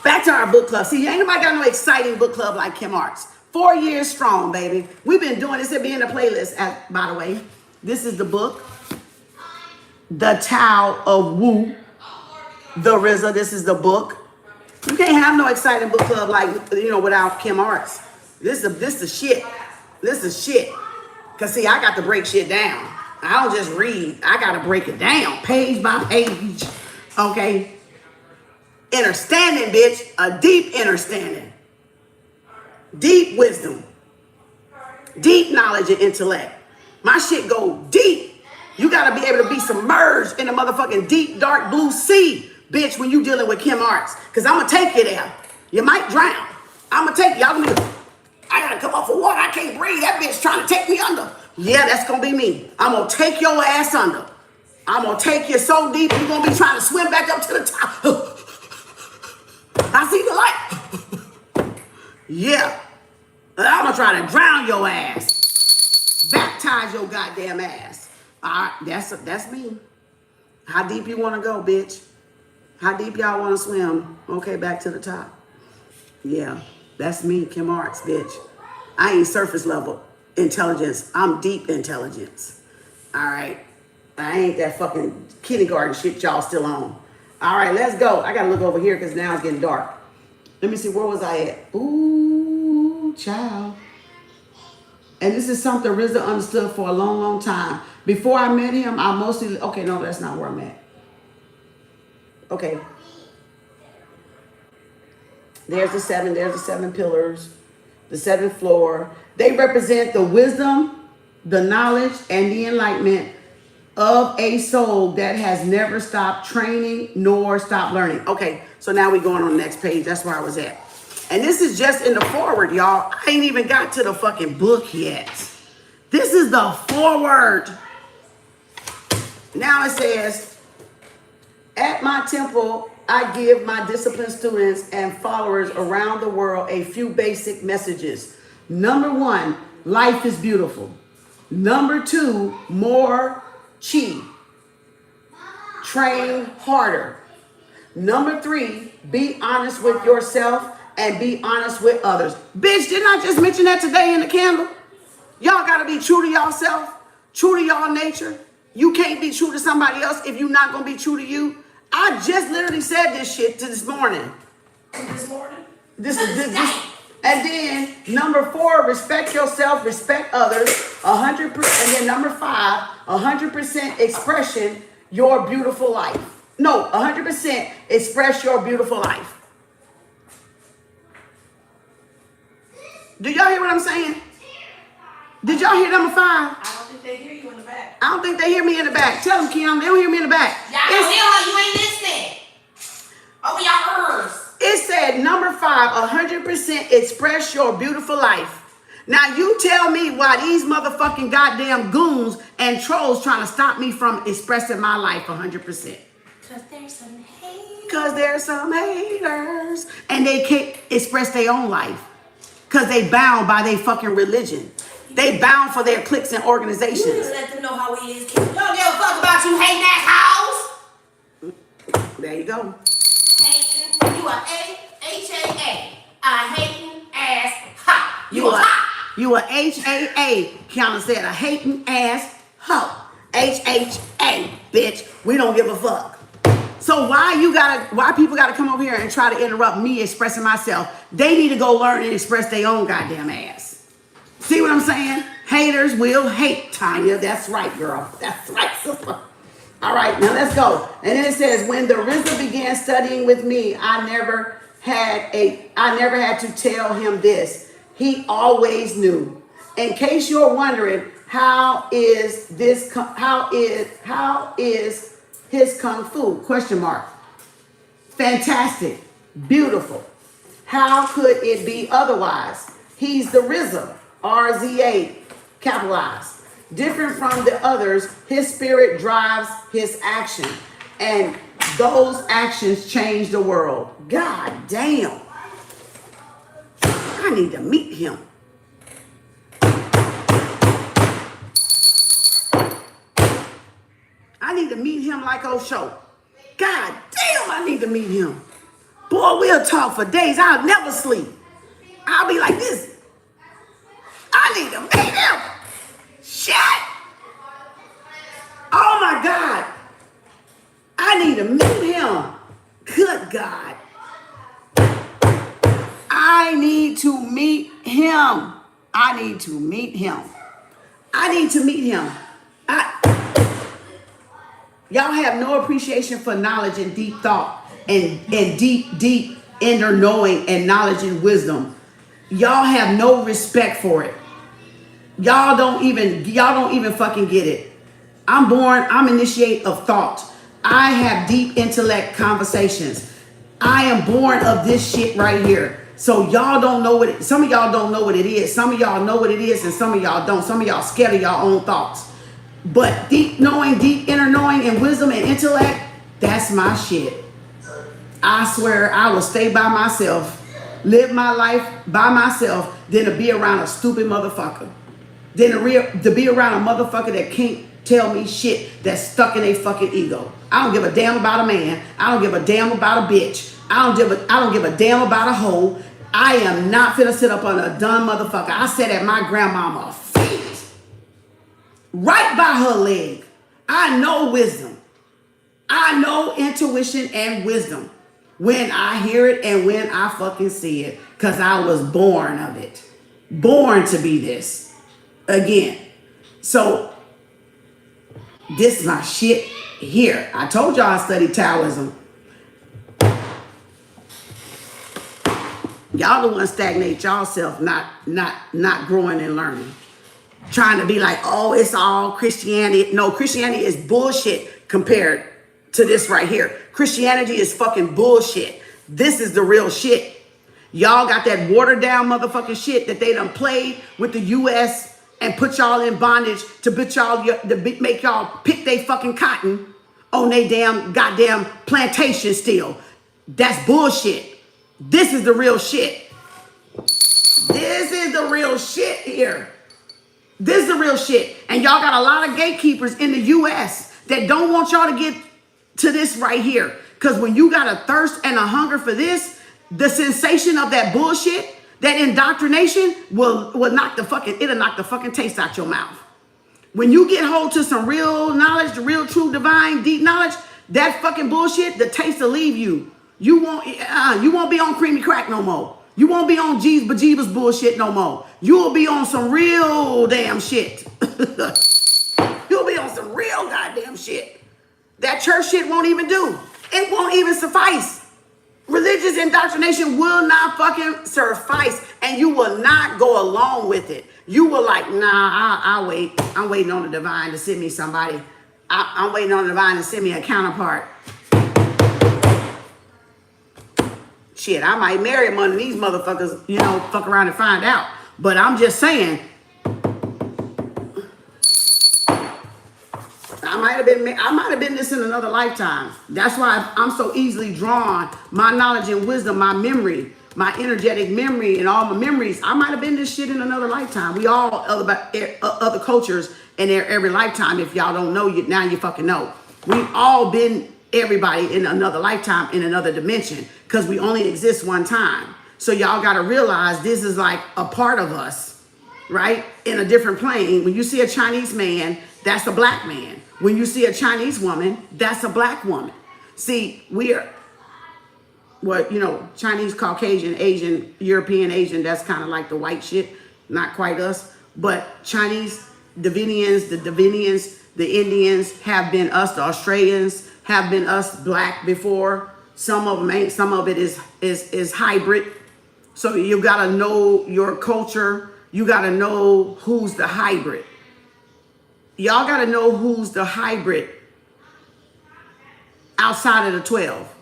Back to our book club. See, ain't nobody got no exciting book club like Kem Arts. 4 years strong, baby. We've been doing this. It'll be in the playlist, by the way. This is the book. The Tao of Wu. The RZA. This is the book. You can't have no exciting book club like, without Kem Arts. This is shit. This is shit. Because, see, I got to break shit down. I don't just read. I got to break it down page by page. Okay? Understanding, bitch. A deep understanding. Deep wisdom. Deep knowledge and intellect. My shit go deep. You got to be able to be submerged in the motherfucking deep, dark blue sea, bitch, when you dealing with Kem Arts. Because I'm going to take you there. You might drown. I'm gonna take y'all. I gotta come off of water. I can't breathe. That bitch trying to take me under. Yeah, that's gonna be me. I'm gonna take your ass under. I'm gonna take you so deep you're gonna be trying to swim back up to the top. I see the light. Yeah. I'm gonna try to drown your ass. Baptize your goddamn ass. All right, that's me. How deep you wanna go, bitch? How deep y'all wanna swim? Okay, back to the top. Yeah, that's me, Kem Arts, bitch. I ain't surface level intelligence. I'm deep intelligence. All right. I ain't that fucking kindergarten shit y'all still on. All right, let's go. I gotta look over here because now it's getting dark. Let me see, where was I at? Ooh, child. And this is something RZA understood for a long, long time. Before I met him, I mostly, okay, no, that's not where I'm at. Okay. There's the seven pillars, the seventh floor. They represent the wisdom, the knowledge, and the enlightenment of a soul that has never stopped training nor stopped learning. Okay, so now we're going on the next page. That's where I was at. And this is just in the foreword, y'all. I ain't even got to the fucking book yet. This is the foreword. Now it says, at my temple, I give my disciplined students and followers around the world a few basic messages. Number one, life is beautiful. Number two, more chi. Train harder. Number three, be honest with yourself and be honest with others. Bitch, didn't I just mention that today in the candle? Y'all gotta be true to yourself, true to y'all nature. You can't be true to somebody else if you're not gonna be true to you. I just literally said this shit to this morning. This morning? This. And then number four, respect yourself, respect others, 100%. And then number five, 100% expression, your beautiful life. No, 100% express your beautiful life. Do y'all hear what I'm saying? Did y'all hear number five? I don't think they hear you in the back. I don't think they hear me in the back. Tell them, Kim, they don't hear me in the back. Y'all don't hear how you ain't listening. Open your ears. It said number five, 100% express your beautiful life. Now you tell me why these motherfucking goddamn goons and trolls trying to stop me from expressing my life 100%. Because there's some haters. Because there's some haters. And they can't express their own life. Because they bound by their fucking religion. They bound for their cliques and organizations. You need to let them know how it is. You don't give a fuck about you hating that house. There you go. Hating. You are H-A-A. A hating ass hoe. You a hoe. You a H-A-A. Kiana said a hating ass hoe. H-H-A, bitch. We don't give a fuck. So why people gotta come over here and try to interrupt me expressing myself? They need to go learn and express their own goddamn ass. See what I'm saying? Haters will hate, Tanya. That's right, girl. That's right, sister. All right, now let's go. And then it says, when the RZA began studying with me, I never had to tell him this. He always knew. In case you're wondering, how is his kung fu? Question mark. Fantastic. Beautiful. How could it be otherwise? He's the RZA. RZA, capitalized. Different from the others, his spirit drives his action. And those actions change the world. God damn. I need to meet him. I need to meet him like Osho. God damn, I need to meet him. Boy, we'll talk for days. I'll never sleep. I'll be like this. I need to meet him. Shit. Oh my God. I need to meet him. Good God. I need to meet him. I need to meet him. I need to meet him. Y'all have no appreciation for knowledge and deep thought and deep inner knowing and knowledge and wisdom. Y'all have no respect for it. Y'all don't even fucking get it. I'm initiate of thought. I have deep intellect conversations. I am born of this shit right here. So y'all don't know what some of y'all don't know what it is. Some of y'all know what it is and some of y'all don't. Some of y'all scared of y'all own thoughts. But deep knowing, deep inner knowing and wisdom and intellect, that's my shit. I swear I will stay by myself, live my life by myself, than to be around a stupid motherfucker. Than to be around a motherfucker that can't tell me shit that's stuck in a fucking ego. I don't give a damn about a man. I don't give a damn about a bitch. I don't give a damn about a hoe. I am not finna sit up on a dumb motherfucker. I sat at my grandmama's feet, right by her leg. I know wisdom. I know intuition and wisdom when I hear it and when I fucking see it, because I was born of it. Born to be this. Again. So, this is my shit here. I told y'all I studied Taoism. Y'all the ones stagnate y'allself, not growing and learning. Trying to be like, oh, it's all Christianity. No, Christianity is bullshit compared to this right here. Christianity is fucking bullshit. This is the real shit. Y'all got that watered down motherfucking shit that they done played with the U.S. and put y'all in bondage to make y'all pick they fucking cotton on they damn goddamn plantation still. That's bullshit. This is the real shit. This is the real shit here. This is the real shit. And y'all got a lot of gatekeepers in the U.S. that don't want y'all to get to this right here. Because when you got a thirst and a hunger for this, the sensation of that bullshit, that indoctrination will knock the fucking taste out your mouth. When you get hold to some real knowledge, the real true divine deep knowledge, that fucking bullshit, the taste will leave you. You won't be on creamy crack no more. You won't be on G's bejeebus bullshit no more. You'll be on some real damn shit. You'll be on some real goddamn shit. That church shit won't even do. It won't even suffice. Religious indoctrination will not fucking suffice, and you will not go along with it. You will like, nah, I'll wait. I'm waiting on the divine to send me somebody. I'm waiting on the divine to send me a counterpart. Shit, I might marry one of these motherfuckers, fuck around and find out. But I'm just saying, I might have been this in another lifetime. That's why I'm so easily drawn. My knowledge and wisdom, my memory, my energetic memory, and all my memories. I might have been this shit in another lifetime. We all other cultures in every lifetime. If y'all don't know, now you fucking know. We've all been everybody in another lifetime, in another dimension, because we only exist one time. So y'all got to realize this is like a part of us, right? In a different plane. When you see a Chinese man, that's a black man. When you see a Chinese woman, that's a black woman. See, Chinese, Caucasian, Asian, European, Asian, that's kind of like the white shit. Not quite us. But Chinese, the Davinians, the Indians have been us, the Australians have been us black before. Some of them ain't. Some of it is hybrid. So you gotta know your culture. You gotta know who's the hybrid. Y'all gotta know who's the hybrid outside of the 12.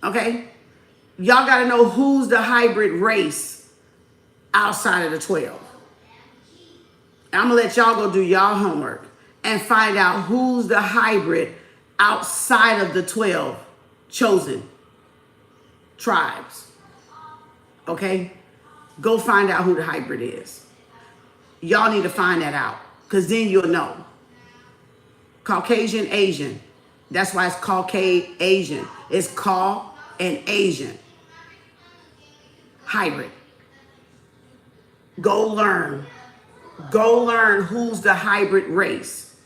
Okay? Y'all gotta know who's the hybrid race outside of the 12. I'm gonna let y'all go do y'all homework and find out who's the hybrid outside of the 12 chosen tribes. Okay? Go find out who the hybrid is. Y'all need to find that out, because then you'll know. Caucasian, Asian. That's why it's Caucasian. It's Cau and Asian. Hybrid. Go learn. Go learn who's the hybrid race.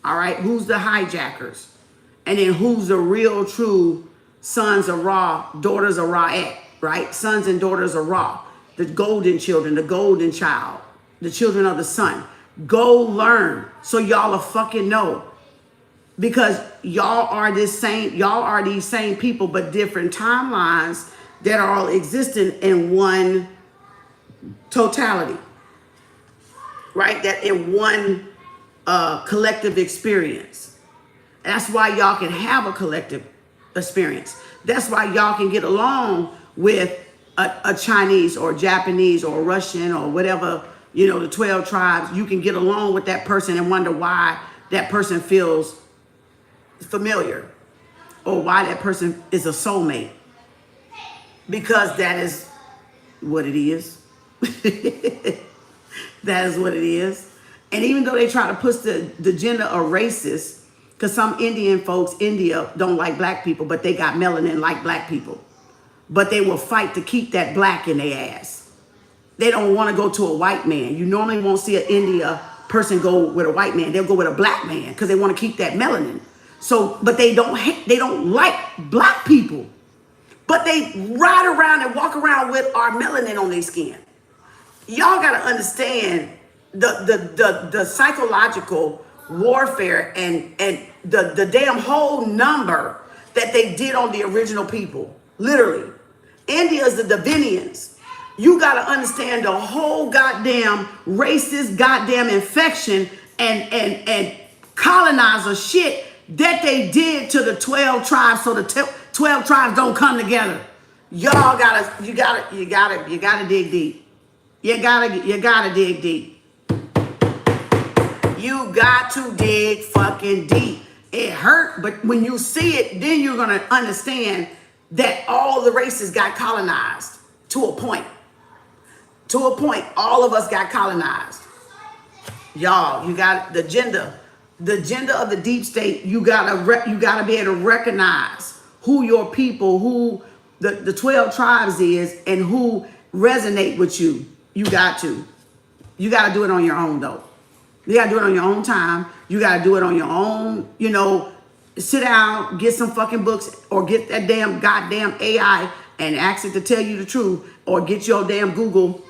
All right? Who's the hijackers? And then who's the real, true sons of Ra, daughters of Ra'et, right? Sons and daughters of Ra. The golden children, the golden child, the children of the sun. Go learn so y'all will fucking know. Because y'all are these same people, but different timelines that are all existent in one totality. Right? That in one collective experience. That's why y'all can have a collective experience. That's why y'all can get along with a Chinese or Japanese or Russian or whatever, you know, the 12 tribes. You can get along with that person and wonder why that person feels familiar or why that person is a soulmate. Because that is what it is. That is what it is. And even though they try to push the gender of racist, because some Indian folks, India, don't like black people, but they got melanin like black people. But they will fight to keep that black in their ass. They don't want to go to a white man. You normally won't see an India person go with a white man. They'll go with a black man because they want to keep that melanin. So, but they don't like black people. But they ride around and walk around with our melanin on their skin. Y'all got to understand the psychological warfare and the damn whole number that they did on the original people. Literally. India's the Davinians. You got to understand the whole goddamn racist goddamn infection and colonizer shit that they did to the 12 tribes so the 12 tribes don't come together. Y'all you gotta dig deep. You gotta dig deep. You got to dig fucking deep. It hurt, but when you see it, then you're gonna understand that all the races got colonized to a point. To a point, all of us got colonized. Y'all, you got the gender of the deep state. You gotta be able to recognize who your people, who the 12 tribes is, and who resonate with you. You got to do it on your own though. You gotta do it on your own time. You gotta do it on your own, you know, sit down, get some fucking books, or get that damn goddamn AI and ask it to tell you the truth, or get your damn Google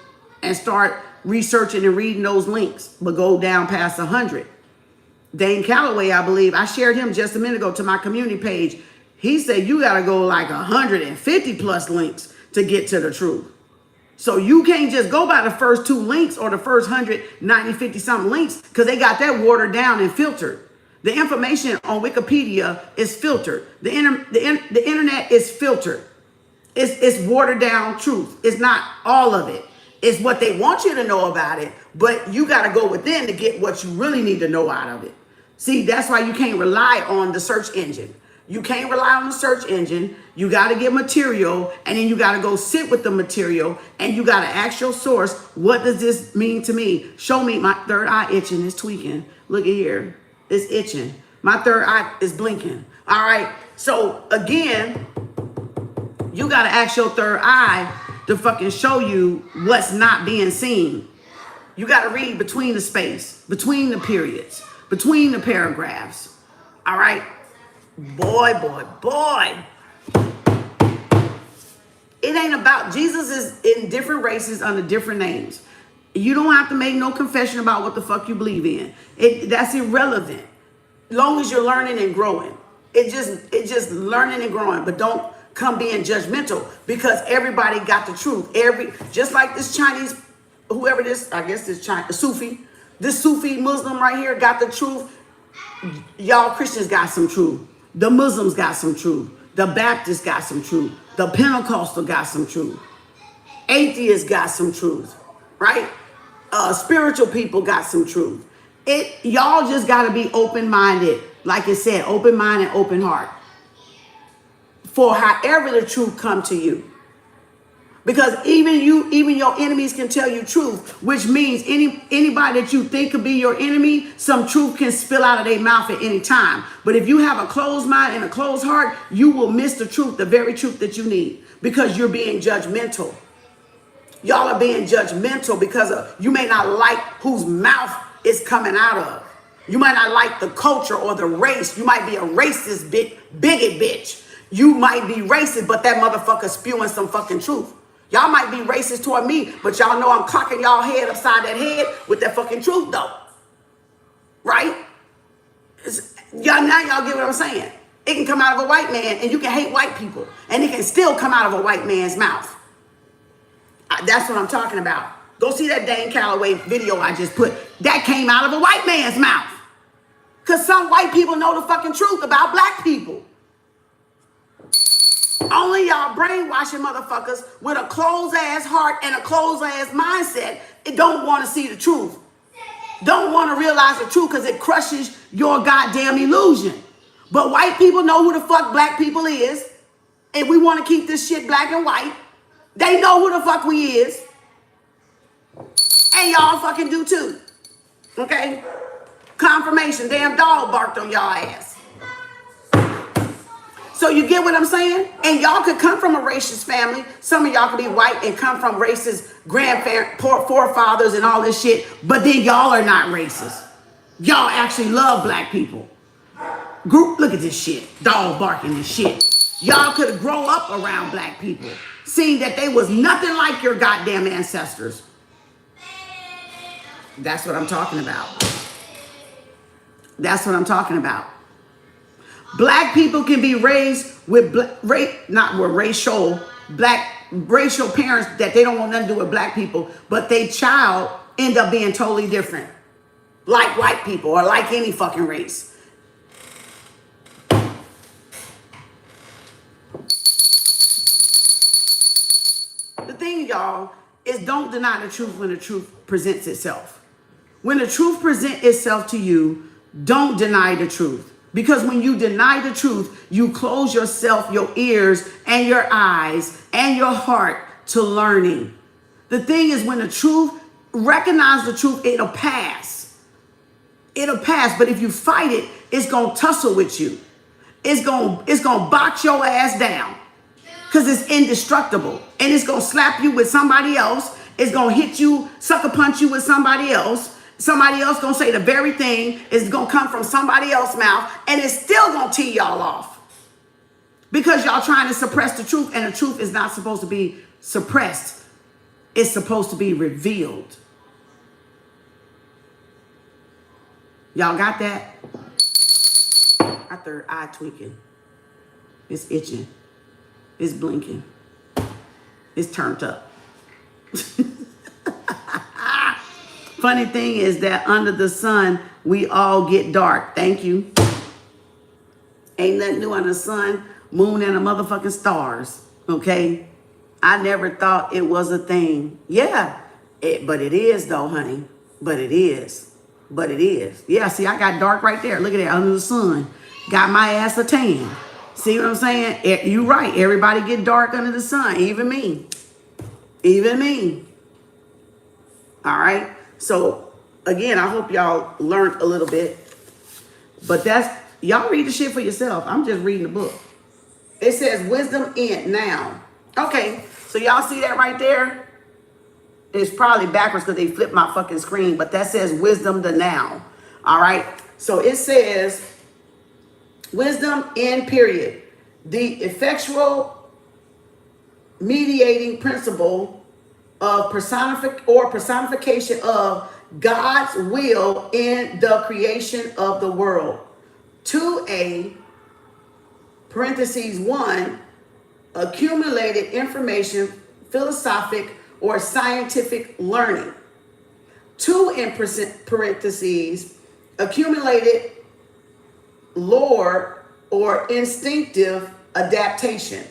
and start researching and reading those links, but go down past 100. Dane Calloway, I believe, I shared him just a minute ago to my community page. He said you gotta go like 150 plus links to get to the truth. So you can't just go by the first 2 links or the first 190, 50 something links, because they got that watered down and filtered. The information on Wikipedia is filtered. The internet is filtered. It's watered down truth. It's not all of it. It's what they want you to know about it, but you got to go within to get what you really need to know out of it. See, that's why you can't rely on the search engine. You can't rely on the search engine. You got to get material, and then you got to go sit with the material, and you got to ask your source, what does this mean to me? Show me. My third eye itching, is tweaking. Look at here. It's itching. My third eye is blinking. All right. So again, you got to ask your third eye to fucking show you what's not being seen. You got to read between the space, between the periods, between the paragraphs. All right. Boy. It ain't about, Jesus is in different races under different names. You don't have to make no confession about what the fuck you believe in. That's irrelevant. Long as you're learning and growing. It just learning and growing, but don't come being judgmental, because everybody got the truth. Just like this Chinese, whoever this, I guess this Sufi, this Sufi Muslim right here got the truth. Y'all Christians got some truth. The Muslims got some truth. The Baptists got some truth. The Pentecostal got some truth. Atheists got some truth, right? Spiritual people got some truth. Y'all just got to be open-minded. Like it said, open mind and open heart. For however the truth come to you. Because even your enemies can tell you truth, which means anybody that you think could be your enemy, some truth can spill out of their mouth at any time. But if you have a closed mind and a closed heart, you will miss the truth, the very truth that you need, because you're being judgmental. Y'all are being judgmental because you may not like whose mouth it's coming out of. You might not like the culture or the race. You might be a racist bigot bitch. You might be racist, but that motherfucker spewing some fucking truth. Y'all might be racist toward me, but y'all know I'm clocking y'all head upside that head with that fucking truth though. Right? Y'all get what I'm saying? It can come out of a white man, and you can hate white people, and it can still come out of a white man's mouth. That's what I'm talking about. Go see that Dane Calloway video I just put. That came out of a white man's mouth. Because some white people know the fucking truth about black people. Only y'all brainwashing motherfuckers with a closed-ass heart and a closed-ass mindset. It don't want to see the truth. Don't want to realize the truth because it crushes your goddamn illusion. But white people know who the fuck black people is. And we want to keep this shit black and white. They know who the fuck we is. And y'all fucking do too. Okay? Confirmation. Damn dog barked on y'all ass. So you get what I'm saying? And y'all could come from a racist family. Some of y'all could be white and come from racist forefathers and all this shit. But then y'all are not racist. Y'all actually love black people. Group, look at this shit. Dog barking and shit. Y'all could grow up around black people, seeing that they was nothing like your goddamn ancestors. That's what I'm talking about. That's what I'm talking about. Black people can be raised with racial parents that they don't want nothing to do with black people, but their child end up being totally different, like white people or like any fucking race. The thing, y'all, is don't deny the truth when the truth presents itself. When the truth presents itself to you, don't deny the truth. Because when you deny the truth, you close yourself, your ears and your eyes and your heart to learning. The thing is, when the truth, recognize the truth, it'll pass. It'll pass. But if you fight it, it's going to tussle with you. It's going to box your ass down. Because it's indestructible. And it's going to slap you with somebody else. It's going to hit you, sucker punch you with somebody else. Somebody else going to say the very thing. It's going to come from somebody else's mouth. And it's still going to tee y'all off. Because y'all trying to suppress the truth. And the truth is not supposed to be suppressed. It's supposed to be revealed. Y'all got that? My third eye tweaking. It's itching. It's blinking. It's turned up. Funny thing is that under the sun, we all get dark. Thank you. Ain't nothing new under the sun, moon, and the motherfucking stars. Okay? I never thought it was a thing. Yeah. But it is though, honey. But it is. But it is. Yeah, see, I got dark right there. Look at that, under the sun. Got my ass a tan. See what I'm saying? You right. Everybody get dark under the sun. Even me. Even me. All right? So, again, I hope y'all learned a little bit. But y'all read the shit for yourself. I'm just reading the book. It says wisdom in now. Okay, so y'all see that right there? It's probably backwards because they flipped my fucking screen. But that says wisdom the now. All right? So it says wisdom in period. The effectual mediating principle of personification of God's will in the creation of the world. 2A, parentheses 1, accumulated information, philosophic or scientific learning. 2 in parentheses, accumulated lore or instinctive adaptation.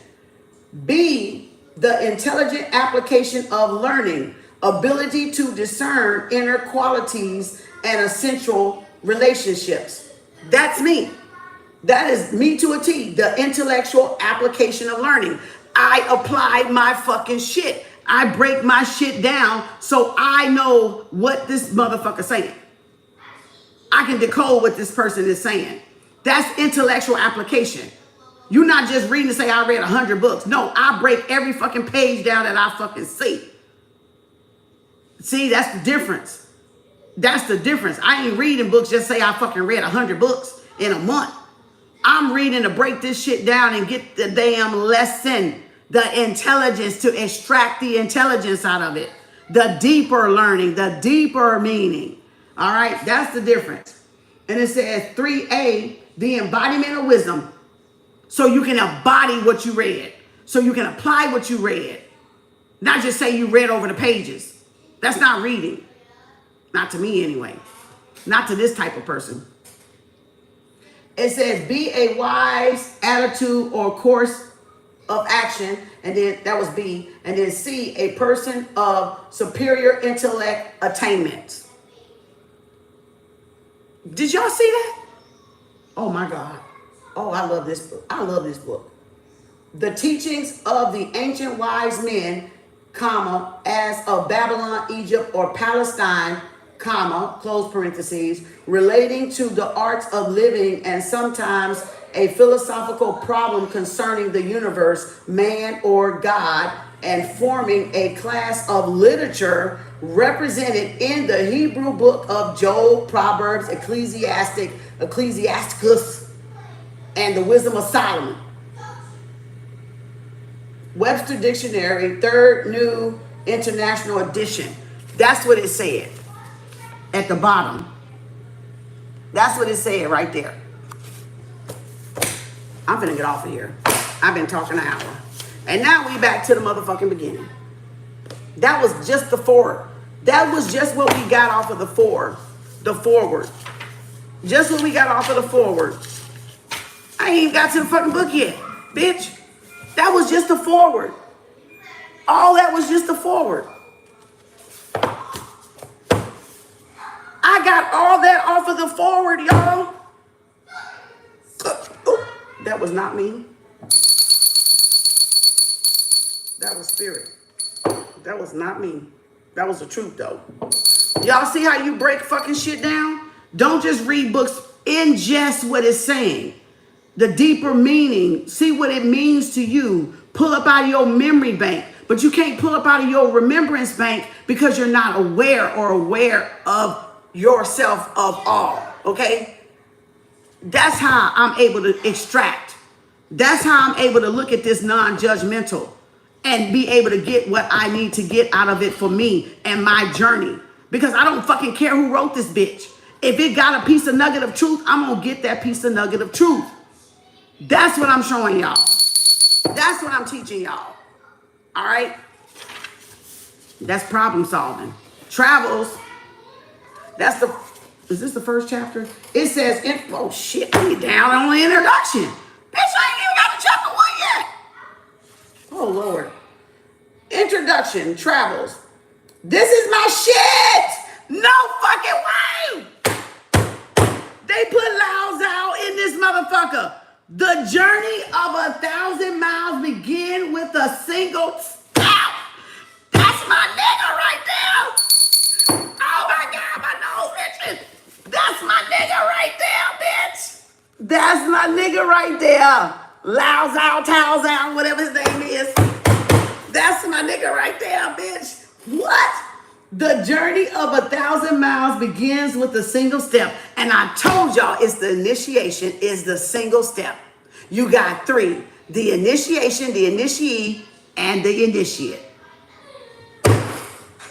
B, the intelligent application of learning, ability to discern inner qualities and essential relationships. That's me. That is me to a T, the intellectual application of learning. I apply my fucking shit. I break my shit down so I know what this motherfucker's saying. I can decode what this person is saying. That's intellectual application. You're not just reading to say I read 100 books. No, I break every fucking page down that I fucking see. See, that's the difference. That's the difference. I ain't reading books just say I fucking read 100 books in a month. I'm reading to break this shit down and get the damn lesson, the intelligence, to extract the intelligence out of it. The deeper learning, the deeper meaning. All right, that's the difference. And it says 3A, the embodiment of wisdom. So you can embody what you read. So you can apply what you read. Not just say you read over the pages. That's not reading. Not to me anyway. Not to this type of person. It says be a wise attitude or course of action, and then that was B, and then C, a person of superior intellect attainment. Did y'all see that? Oh my God. Oh, I love this book. I love this book. The teachings of the ancient wise men, comma, as of Babylon, Egypt, or Palestine, comma, close parentheses, relating to the arts of living and sometimes a philosophical problem concerning the universe, man or God, and forming a class of literature represented in the Hebrew book of Job, Proverbs, Ecclesiasticus, and the Wisdom of Solomon. Webster Dictionary, Third New International Edition. That's what it said at the bottom. That's what it said right there. I'm finna get off of here. I've been talking an hour. And now we back to the motherfucking beginning. That was just the foreword. That was just what we got off of the foreword. Just what we got off of the foreword. I ain't even got to the fucking book yet, bitch. That was just the foreword. All that was just the foreword. I got all that off of the foreword, y'all. That was not me. That was spirit. That was not me. That was the truth, though. Y'all see how you break fucking shit down? Don't just read books. Ingest what it's saying. The deeper meaning. See what it means to you. Pull up out of your memory bank. But you can't pull up out of your remembrance bank because you're not aware of yourself of all. Okay? That's how I'm able to extract. That's how I'm able to look at this non-judgmental and be able to get what I need to get out of it for me and my journey. Because I don't fucking care who wrote this bitch. If it got a piece of nugget of truth, I'm going to get that piece of nugget of truth. That's what I'm showing y'all. That's what I'm teaching y'all. All right? That's problem solving. Travels. Is this the first chapter? It says, oh shit, we down on the introduction. Bitch, I ain't even got to chapter 1 yet. Oh Lord. Introduction, travels. This is my shit. No fucking way. They put Lao Zao in this motherfucker. The journey of 1,000 miles begin with a single step. That's my nigga right there. Oh my God, my nose itching. That's my nigga right there, bitch. That's my nigga right there. Lao Zao, Tao Zao, whatever his name is. That's my nigga right there, bitch. What? The journey of 1,000 miles begins with a single step. And I told y'all it's the initiation, is the single step. You got 3. The initiation, the initiee, and the initiate.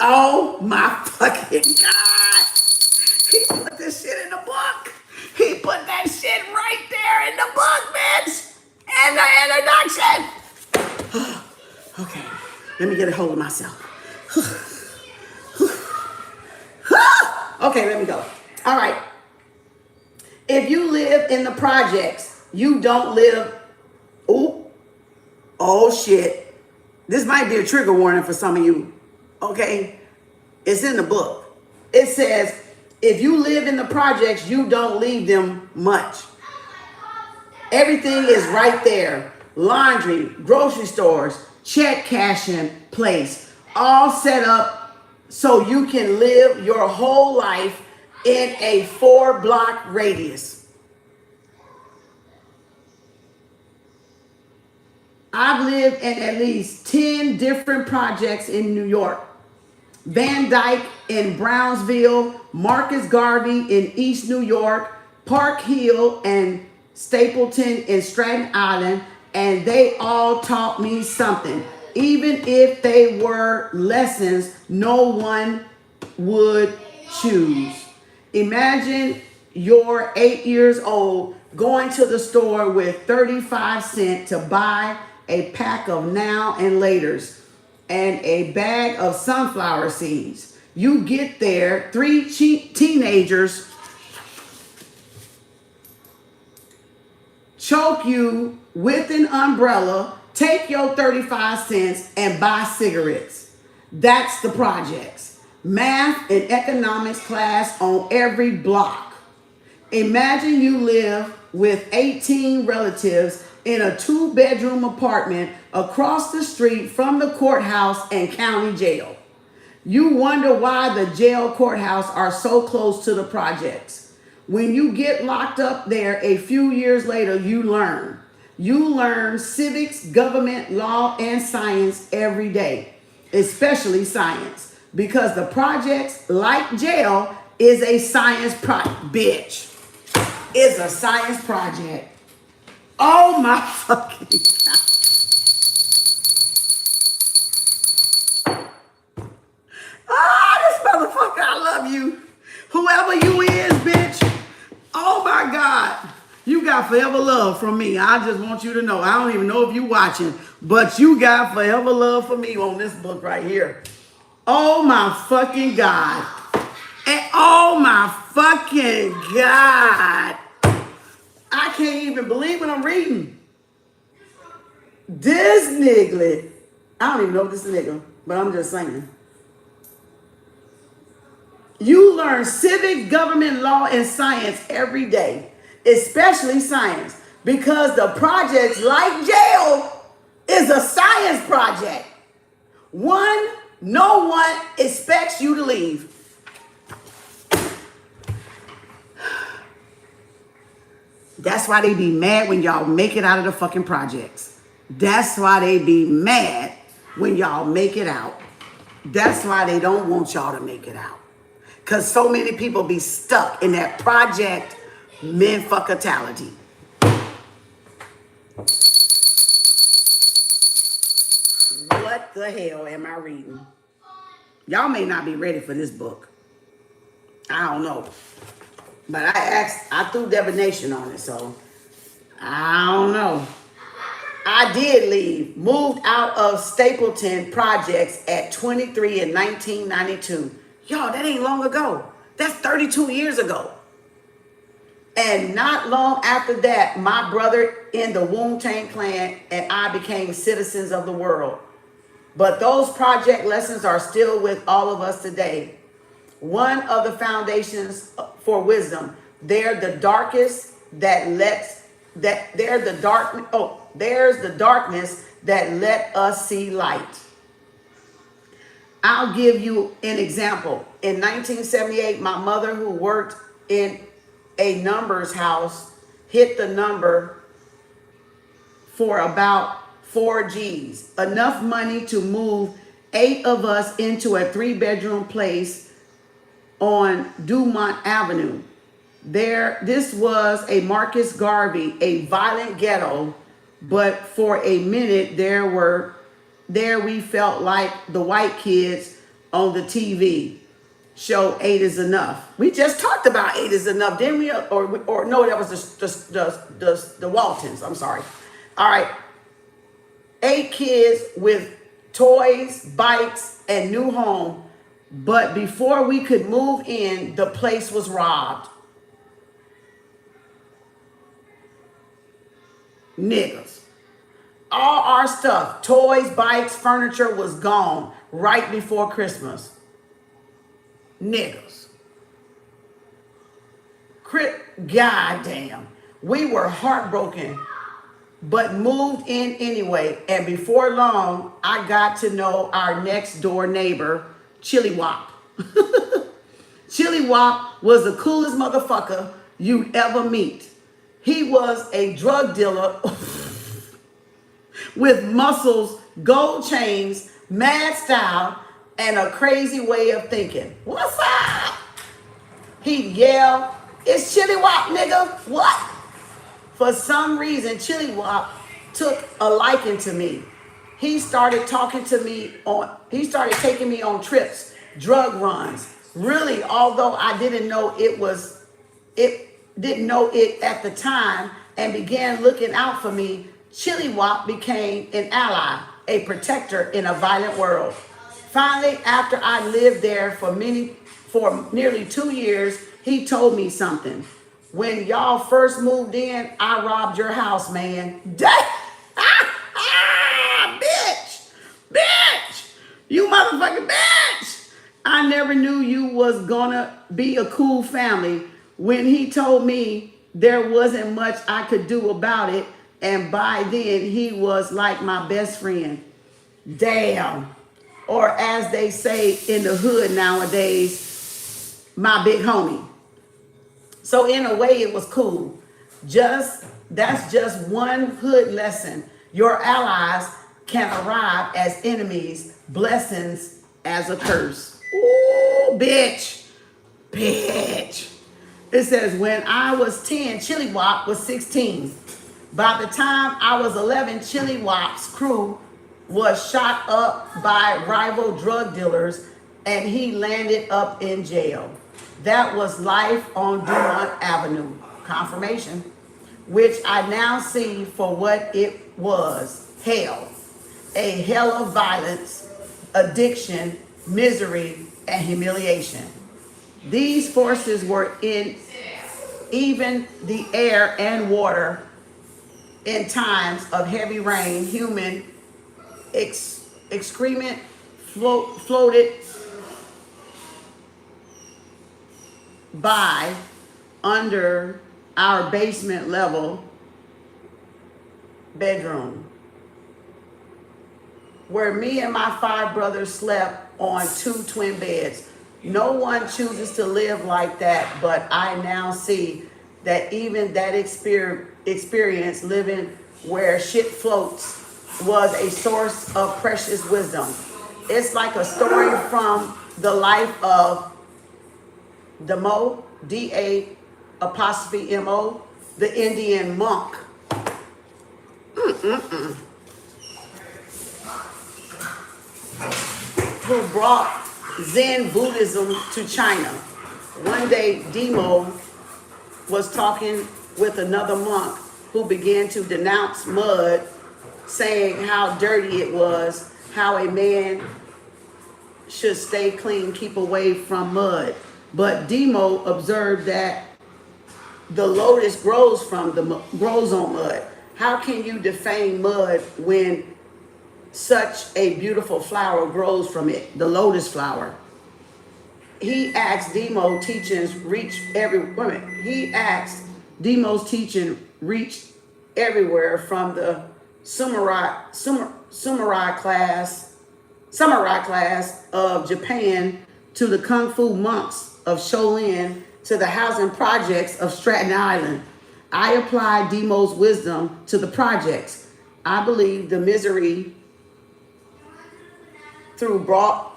Oh my fucking God. He put this shit in the book. He put that shit right there in the book, bitch. And the introduction. Okay, let me get a hold of myself. Okay, let me go. All right. If you live in the projects, you don't live. Oh shit. This might be a trigger warning for some of you. Okay? It's in the book. It says, if you live in the projects, you don't leave them much. Everything is right there. Laundry, grocery stores, check cashing place, all set up so you can live your whole life in a 4-block radius. I've lived in at least 10 different projects in New York. Van Dyke in Brownsville, Marcus Garvey in East New York, Park Hill and Stapleton in Staten Island, and they all taught me something. Even if they were lessons no one would choose. Imagine you're 8 years old going to the store with 35 cents to buy a pack of now and laters and a bag of sunflower seeds. You get there, 3 teenagers choke you with an umbrella Take your 35 cents and buy cigarettes. That's the projects. Math and economics class on every block. Imagine you live with 18 relatives in a 2-bedroom apartment across the street from the courthouse and county jail. You wonder why the jail courthouse are so close to the projects. When you get locked up there a few years later, you learn. You learn civics, government, law, and science every day, especially science, because the projects, like jail, is a science bitch. Is a science project. Oh my fucking God. This motherfucker, I love you. Whoever you is, bitch. Oh my God. You got forever love from me. I just want you to know. I don't even know if you watching, but you got forever love for me on this book right here. Oh my fucking God. And oh my fucking God. I can't even believe what I'm reading. This nigga, I don't even know this nigga, but I'm just saying. You learn civics, government, law, and science every day, especially science, because the projects like jail is a science project. No one expects you to leave. That's why they be mad when y'all make it out of the fucking projects. That's why they be mad when y'all make it out. That's why they don't want y'all to make it out. Because so many people be stuck in that project men-fuckatality. What the hell am I reading? Y'all may not be ready for this book. I don't know. But I threw divination on it, so I don't know. I did leave, moved out of Stapleton Projects at 23 in 1992. Y'all, that ain't long ago. That's 32 years ago. And not long after that, my brother in the Wu-Tang Clan and I became citizens of the world. But those project lessons are still with all of us today. One of the foundations for wisdom. They're the darkest there's the darkness that let us see light. I'll give you an example. In 1978, my mother, who worked in a numbers house, hit the number for about 4 G's. Enough money to move 8 of us into a 3-bedroom place on Dumont Avenue. This was a Marcus Garvey, a violent ghetto, but for a minute there we felt like the white kids on the TV show 8 is enough. We just talked about 8 is enough, didn't we? Or no, that was the Waltons. I'm sorry. All right, 8 kids with toys, bikes, and new home. But before we could move in, the place was robbed. Niggas. All our stuff, toys, bikes, furniture was gone right before Christmas. Niggas. Goddamn. We were heartbroken, but moved in anyway. And before long, I got to know our next door neighbor, Chili Wop. Chili Wop was the coolest motherfucker you'd ever meet. He was a drug dealer with muscles, gold chains, mad style, and a crazy way of thinking. What's up? He'd yell, "It's Chili Wop, nigga." What? For some reason, Chili Wop took a liking to me. He started taking me on trips, drug runs. Really, although I didn't know it at the time, and began looking out for me, Chili Wop became an ally, a protector in a violent world. Finally, after I lived there for nearly 2 years, he told me something. When y'all first moved in, I robbed your house, man. I never knew you was gonna be a cool family. When he told me there wasn't much I could do about it, and by then he was like my best friend. Damn. Or as they say in the hood nowadays, my big homie. So in a way, it was cool. That's just one hood lesson. Your allies can arrive as enemies, blessings as a curse. Ooh, bitch, bitch. It says when I was 10, Chili Wop was 16. By the time I was 11, Chili Wop's crew was shot up by rival drug dealers and he landed up in jail. That was life on Dumont Avenue. Confirmation. Which I now see for what it was. Hell. A hell of violence, addiction, misery, and humiliation. These forces were in even the air and water in times of heavy rain. Human excrement floated by under our basement level bedroom, where me and my 5 brothers slept on 2 twin beds. No one chooses to live like that, but I now see that even that experience living where shit floats was a source of precious wisdom. It's like a story from the life of Damo, D-A''M-O, the Indian monk. Who brought Zen Buddhism to China. One day, Demo was talking with another monk who began to denounce mud, saying how dirty it was, how a man should stay clean, keep away from mud. But Demo observed that the lotus grows on mud. How can you defame mud when such a beautiful flower grows from it, the lotus flower? He asked Demo's teachings reach everywhere from the samurai class of Japan to the kung fu monks of Shaolin to the housing projects of Staten Island. I applied Demo's wisdom to the projects. I believe the misery brought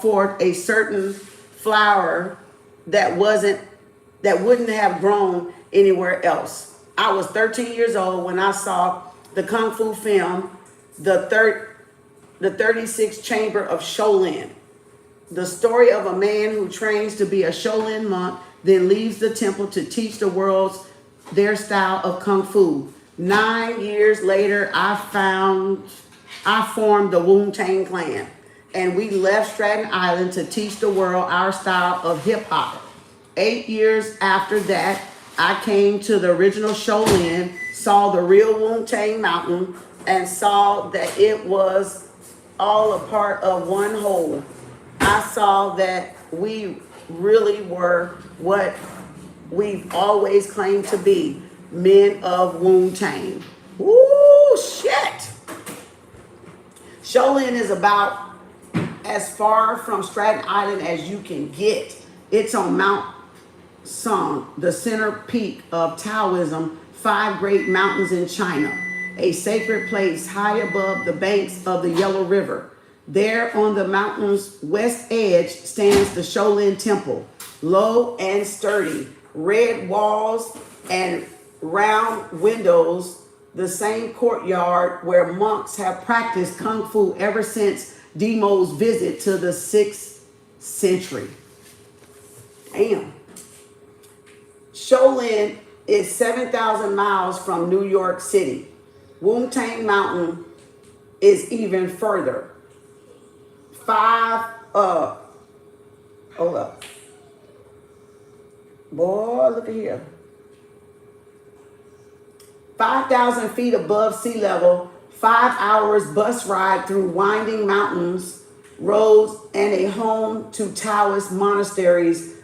forth a certain flower that wouldn't have grown anywhere else. I was 13 years old when I saw the kung fu film, the 36th Chamber of Shaolin. The story of a man who trains to be a Shaolin monk, then leaves the temple to teach the world their style of kung fu. 9 years later, I formed the Wu-Tang Clan, and we left Staten Island to teach the world our style of hip hop. 8 years after that, I came to the original Shaolin, saw the real Wu-Tang Mountain, and saw that it was all a part of one whole. I saw that we really were what we've always claimed to be, men of Wu-Tang. Woo, shit! Shaolin is about as far from Staten Island as you can get. It's on Mount Song, the center peak of Taoism, 5 great mountains in China, a sacred place high above the banks of the Yellow River. There on the mountain's west edge stands the Shaolin Temple, low and sturdy, red walls and round windows, the same courtyard where monks have practiced kung fu ever since Demo's visit to the 6th century. Damn. Shaolin is 7,000 miles from New York City. Wu-Tang Mountain is even further. Hold up. Boy, look at here. 5,000 feet above sea level, 5 hours bus ride through winding mountains roads, and a home to Taoist monasteries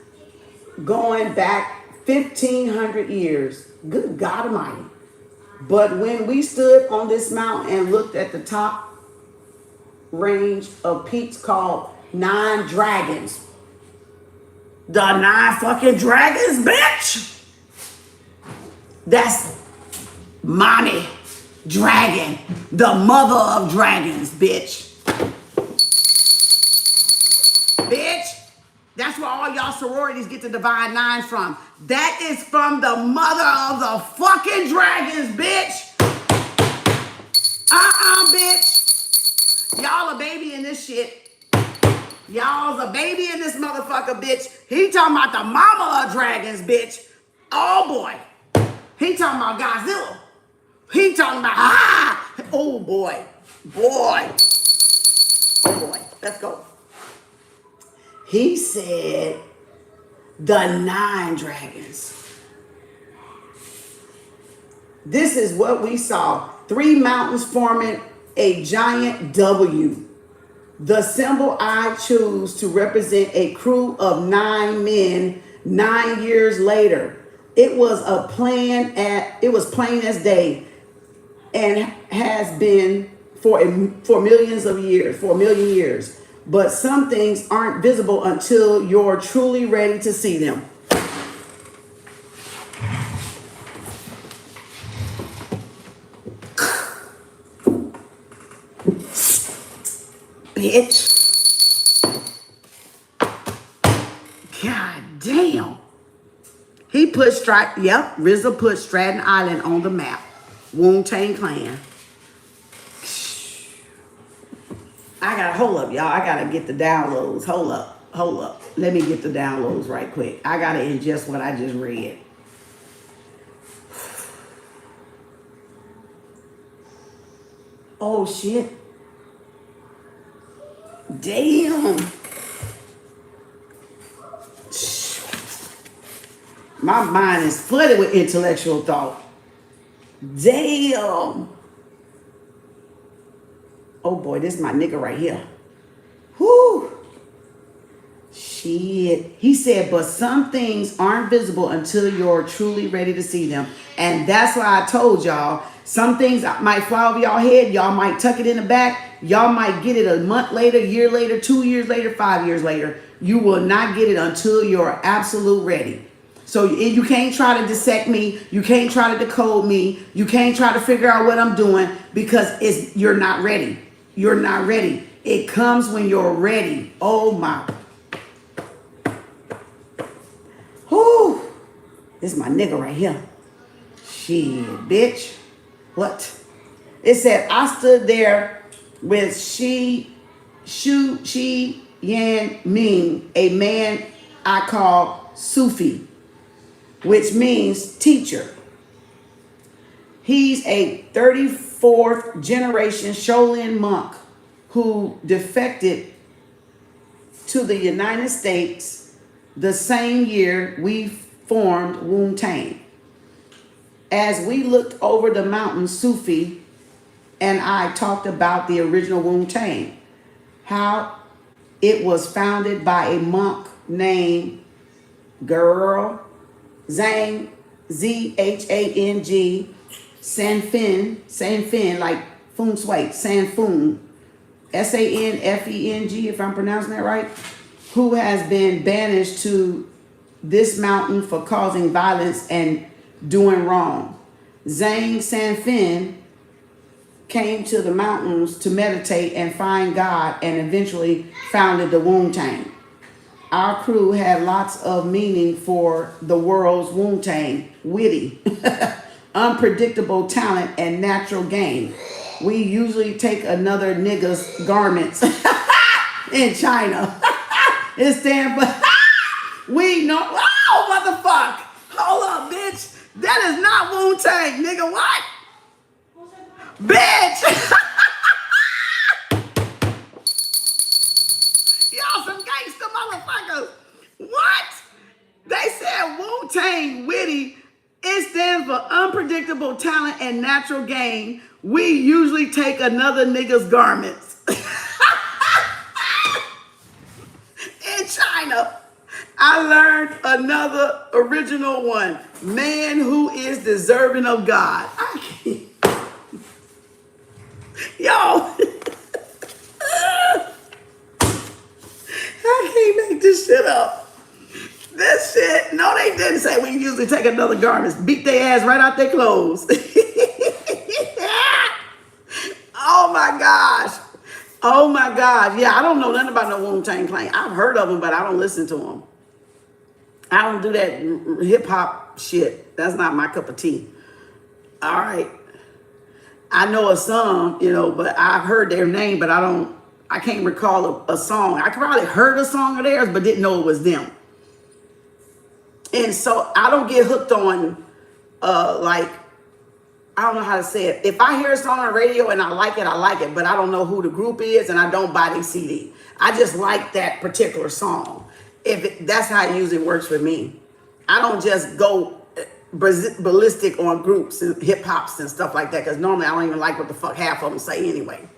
going back 1,500 years. Good God Almighty. But when we stood on this mountain and looked at the top range of peaks called Nine Dragons, the 9 fucking dragons, bitch! That's Mommy Dragon, the mother of dragons, bitch. Bitch, that's where all y'all sororities get the divine 9 from. That is from the mother of the fucking dragons, bitch. Bitch. Y'all a baby in this shit. Y'all's a baby in this motherfucker, bitch. He talking about the mama of dragons, bitch. Oh boy. He talking about Godzilla. He talking about, oh boy. Boy. Oh boy. Let's go. He said the 9 dragons. This is what we saw. 3 mountains forming a giant W. The symbol I choose to represent a crew of 9 men 9 years later. It was plain as day and has been for millions of years, for a million years. But some things aren't visible until you're truly ready to see them. Bitch. God damn. He put RZA put Stratton Island on the map. Wu-Tang Clan. I gotta hold up, y'all. I gotta get the downloads. Hold up. Let me get the downloads right quick. I gotta ingest what I just read. Oh shit. Damn. My mind is flooded with intellectual thought. Damn. Oh boy, this is my nigga right here. Whoo. Shit. He said, but some things aren't visible until you're truly ready to see them. And that's why I told y'all, some things might fly over y'all head. Y'all might tuck it in the back. Y'all might get it a month later, year later, 2 years later, 5 years later. You will not get it until you're absolute ready. So you can't try to dissect me. You can't try to decode me. You can't try to figure out what I'm doing because you're not ready. You're not ready. It comes when you're ready. Oh my. Whoo. This is my nigga right here. Shit, bitch. What? It said, I stood there with Shu Yan Ming, a man I call Sufi, which means teacher. He's a 34th generation Shaolin monk who defected to the United States the same year we formed Wu-Tang. As we looked over the mountain, Sufi and I talked about the original Wu-Tang, how it was founded by a monk named Zhang, Z-H-A-N-G, Sanfeng, like feng shui, Sanfeng, S-A-N-F-E-N-G, if I'm pronouncing that right, who has been banished to this mountain for causing violence and doing wrong. Zhang Sanfeng came to the mountains to meditate and find God and eventually founded the Wu-Tang. Our crew had lots of meaning for the world's Wu-Tang, witty, unpredictable talent, and natural gain. We usually take another nigga's garments in China. It stands for, we know, oh, motherfucker. Hold up, bitch. That is not Wu-Tang, nigga, what? Bitch. Y'all some gangster motherfuckers. What? They said Wu-Tang witty. It stands for unpredictable talent and natural gain. We usually take another nigga's garments. learned another original one. Man who is deserving of God. I can't. Yo. I can't make this shit up. This shit, no, they didn't say we usually take another garment, beat their ass right out their clothes. Oh my gosh. Oh my gosh. Yeah, I don't know nothing about no Wu-Tang Clan. I've heard of them, but I don't listen to them. I don't do that hip hop shit. That's not my cup of tea. All right. I know a song, you know, but I've heard their name, but I can't recall a song. I probably heard a song of theirs, but didn't know it was them. And so I don't get hooked on, like, I don't know how to say it. If I hear a song on the radio and I like it, but I don't know who the group is and I don't buy the CD. I just like that particular song. That's how it usually works for me. I don't just go ballistic on groups and hip hops and stuff like that, because normally I don't even like what the fuck half of them say anyway.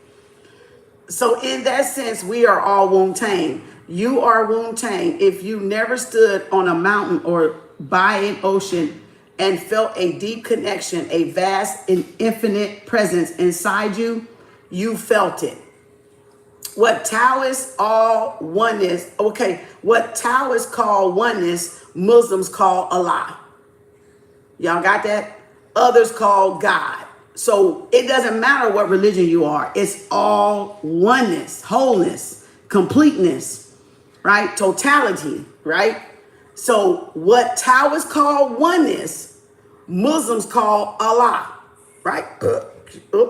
So in that sense, we are all Wu-Tang. You are Wu-Tang. If you never stood on a mountain or by an ocean and felt a deep connection, a vast and infinite presence inside you, you felt it. What Taoists all oneness, okay, what Taoists call oneness, Muslims call Allah. Y'all got that? Others call God. So it doesn't matter what religion you are. It's all oneness, wholeness, completeness, right? Totality, right? So what Taoists call oneness, Muslims call Allah, right?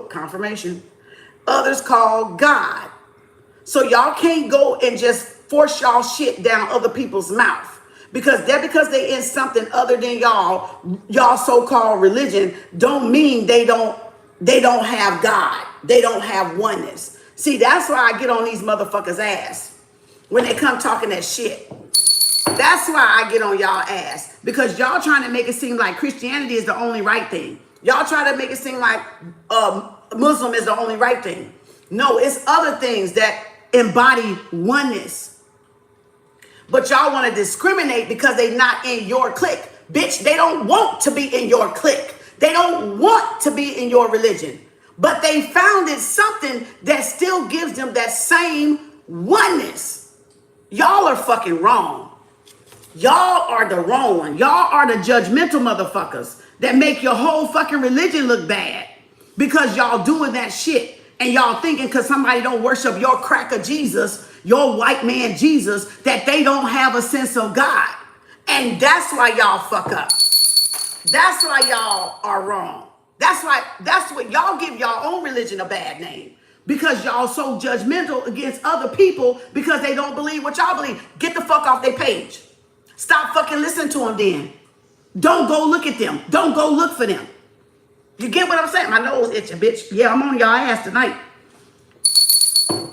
Confirmation. Others call God. So y'all can't go and just force y'all shit down other people's mouth. Because they in something other than y'all so-called religion, don't mean they don't have God. They don't have oneness. See, that's why I get on these motherfuckers' ass when they come talking that shit. That's why I get on y'all ass. Because y'all trying to make it seem like Christianity is the only right thing. Y'all try to make it seem like Muslim is the only right thing. No, it's other things that embody oneness. But y'all want to discriminate because they not in your clique. Bitch, they don't want to be in your clique. They don't want to be in your religion. But they found it something that still gives them that same oneness. Y'all are fucking wrong. Y'all are the wrong one. Y'all are the judgmental motherfuckers that make your whole fucking religion look bad. Because y'all doing that shit. And y'all thinking because somebody don't worship your cracker Jesus, your white man Jesus, that they don't have a sense of God. And that's why y'all fuck up. That's why y'all are wrong. That's what y'all give y'all own religion a bad name. Because y'all so judgmental against other people because they don't believe what y'all believe. Get the fuck off their page. Stop fucking listening to them then. Don't go look at them. Don't go look for them. You get what I'm saying? My nose itching, bitch. Yeah, I'm on y'all ass tonight.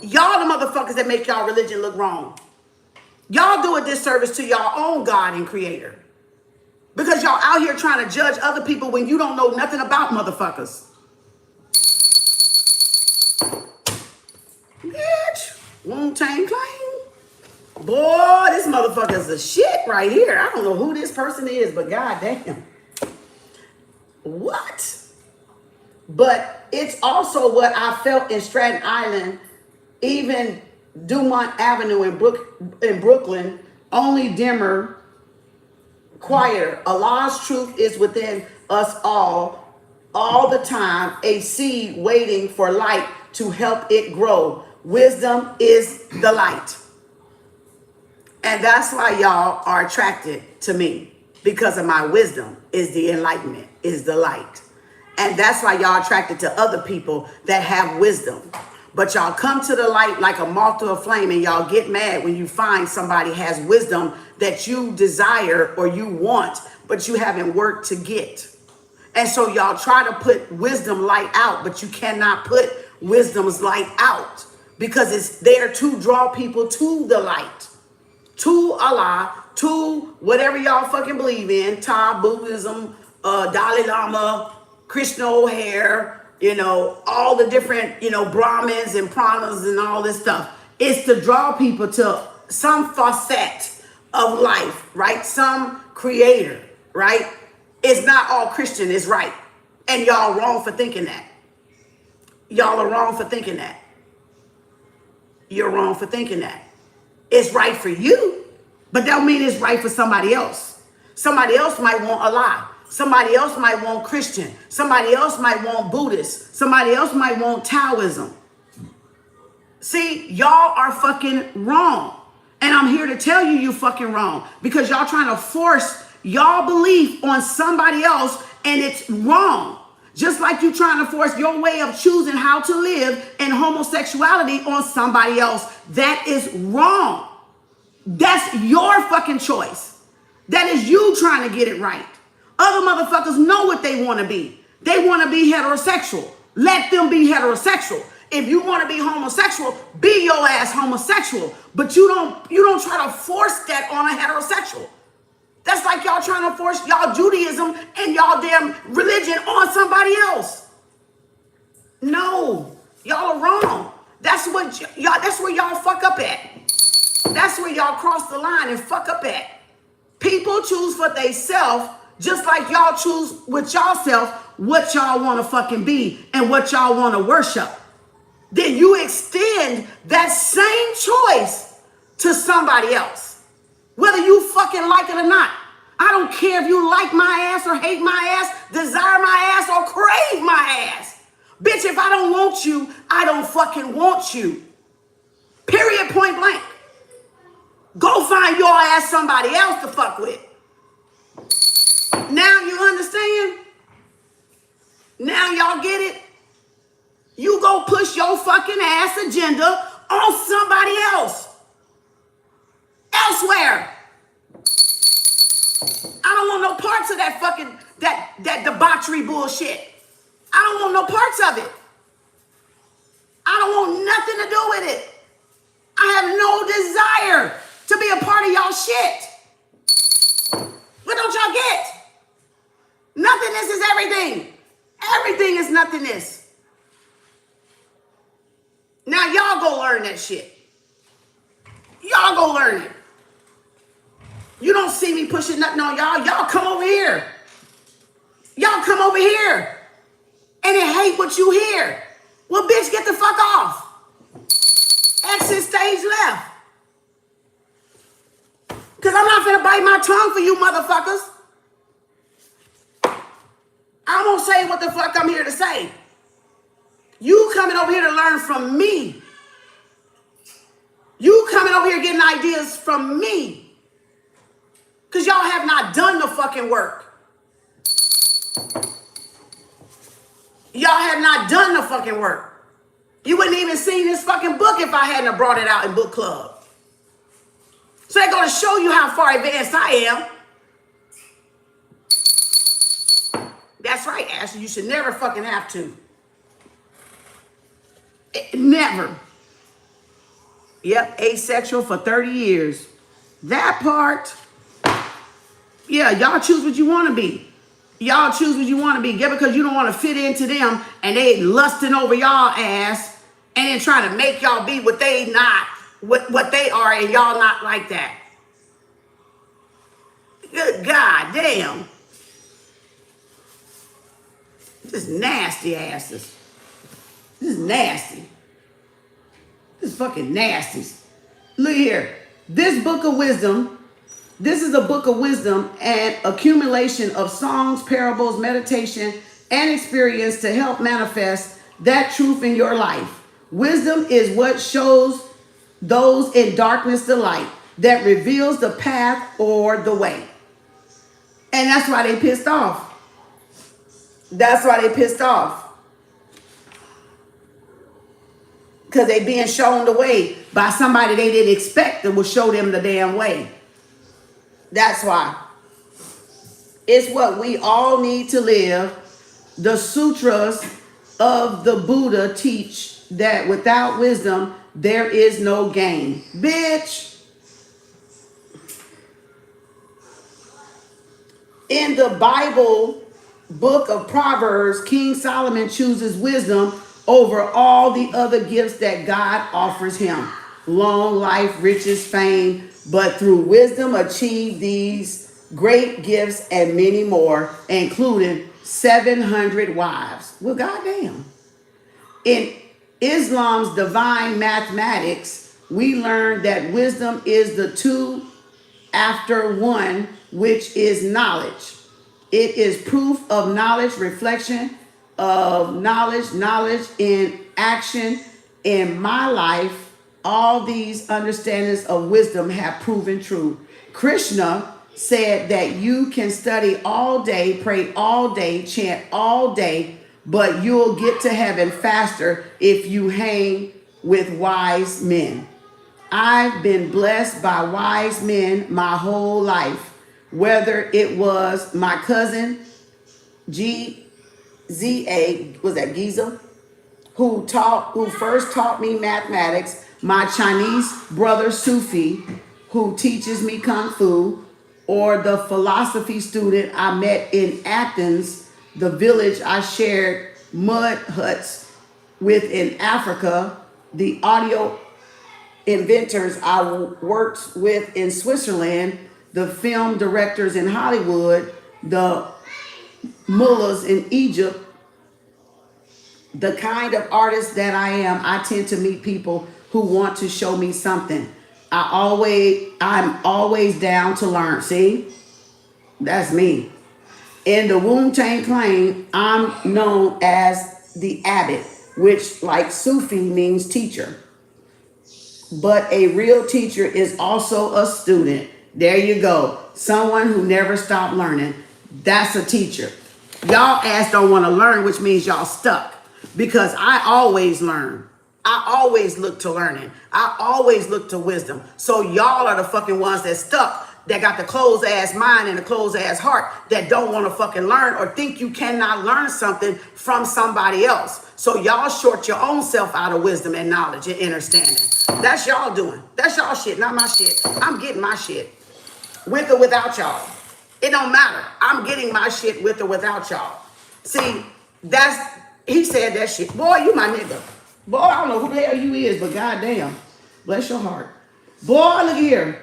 Y'all the motherfuckers that make y'all religion look wrong. Y'all do a disservice to y'all own God and creator. Because y'all out here trying to judge other people when you don't know nothing about motherfuckers. Bitch. Wu-Tang Clan. Boy, this motherfucker's a shit right here. I don't know who this person is, but goddamn. What? But it's also what I felt in Staten Island, even Dumont Avenue in Brooklyn, only dimmer, quieter. Allah's truth is within us all the time, a seed waiting for light to help it grow. Wisdom is the light. And that's why y'all are attracted to me, because of my wisdom is the enlightenment, is the light. And that's why y'all attracted to other people that have wisdom. But y'all come to the light like a moth to a flame, and y'all get mad when you find somebody has wisdom that you desire or you want, but you haven't worked to get. And so y'all try to put wisdom light out, but you cannot put wisdom's light out because it's there to draw people to the light, to Allah, to whatever y'all fucking believe in, Ta, Buddhism, Dalai Lama, Krishna O'Hare, you know, all the different, you know, Brahmins and Pranas and all this stuff. It's to draw people to some facet of life, right? Some creator, right? It's not all Christian is right. And y'all wrong for thinking that. Y'all are wrong for thinking that. You're wrong for thinking that. It's right for you, but that don't mean it's right for somebody else. Somebody else might want Allah. Somebody else might want Christian. Somebody else might want Buddhist. Somebody else might want Taoism. See, y'all are fucking wrong. And I'm here to tell you you fucking wrong because y'all trying to force y'all belief on somebody else and it's wrong. Just like you trying to force your way of choosing how to live in homosexuality on somebody else. That is wrong. That's your fucking choice. That is you trying to get it right. Other motherfuckers know what they want to be. They want to be heterosexual. Let them be heterosexual. If you want to be homosexual, be your ass homosexual. But you don't try to force that on a heterosexual. That's like y'all trying to force y'all Judaism and y'all damn religion on somebody else. No, y'all are wrong. That's where y'all fuck up at. That's where y'all cross the line and fuck up at. People choose for themselves, just like y'all choose with y'allself what y'all want to fucking be and what y'all want to worship. Then you extend that same choice to somebody else. Whether you fucking like it or not. I don't care if you like my ass or hate my ass, desire my ass or crave my ass. Bitch, if I don't want you, I don't fucking want you. Period, point blank. Go find your ass somebody else to fuck with. Now you understand? Now y'all get it? You go push your fucking ass agenda on somebody else. Elsewhere. I don't want no parts of that fucking, that debauchery bullshit. I don't want no parts of it. I don't want nothing to do with it. I have no desire to be a part of y'all shit. What don't y'all get? Nothingness is everything. Everything is nothingness. Now y'all go learn that shit. Y'all go learn it. You don't see me pushing nothing on y'all. Y'all come over here. Y'all come over here. And then hate what you hear. Well, bitch, get the fuck off. Exit stage left. Because I'm not finna bite my tongue for you motherfuckers. I'm gonna say what the fuck I'm here to say. You coming over here to learn from me. You coming over here getting ideas from me. Because y'all have not done the fucking work. Y'all have not done the fucking work. You wouldn't even seen this fucking book if I hadn't brought it out in book club. So they're going to show you how far advanced I am. That's right, Ashley. You should never fucking have to. Never. Yep, asexual for 30 years. That part... Yeah, y'all choose what you want to be. Y'all choose what you want to be. Yeah, because you don't want to fit into them and they lusting over y'all ass and then trying to make y'all be what they not, what they are, and y'all not like that. Good God damn. Just nasty asses. This is nasty. This is fucking nasty. Look here. This book of wisdom. This is a book of wisdom and accumulation of songs, parables, meditation, and experience to help manifest that truth in your life. Wisdom is what shows those in darkness the light, that reveals the path or the way. And that's why they pissed off. That's why they pissed off. Because they being shown the way by somebody they didn't expect that will show them the damn way. That's why. It's what we all need to live. The sutras of the Buddha teach that without wisdom, there is no gain. Bitch. In the Bible book of Proverbs, King Solomon chooses wisdom over all the other gifts that God offers him. Long life, riches, fame, but through wisdom achieve these great gifts and many more, including 700 wives. Well, goddamn. In Islam's divine mathematics, we learn that wisdom is the two after one, which is knowledge. It is proof of knowledge, reflection of knowledge, knowledge in action. In my life, all these understandings of wisdom have proven true. Krishna said that you can study all day, pray all day, chant all day, but you'll get to heaven faster if you hang with wise men. I've been blessed by wise men my whole life, whether it was my cousin GZA, was that Giza, who first taught me mathematics, my Chinese brother Sufi, who teaches me Kung Fu, or the philosophy student I met in Athens, the village I shared mud huts with in Africa, the audio inventors I worked with in Switzerland, the film directors in Hollywood, the mullahs in Egypt. The kind of artist that I am, I tend to meet people who want to show me something. I'm always down to learn. See, that's me. In the Wu-Tang Clan, I'm known as the abbot, which like Sufi means teacher. But a real teacher is also a student. There you go. Someone who never stopped learning. That's a teacher. Y'all ass don't want to learn, which means y'all stuck. Because I always learn. I always look to learning. I always look to wisdom. So y'all are the fucking ones that stuck, that got the closed ass mind and the closed ass heart, that don't want to fucking learn or think you cannot learn something from somebody else. So y'all short your own self out of wisdom and knowledge and understanding. That's y'all doing. That's y'all shit, not my shit. I'm getting my shit with or without y'all. It don't matter. I'm getting my shit with or without y'all. See, he said that shit. Boy, you my nigga. Boy, I don't know who the hell you is, but goddamn, bless your heart. Boy, look here.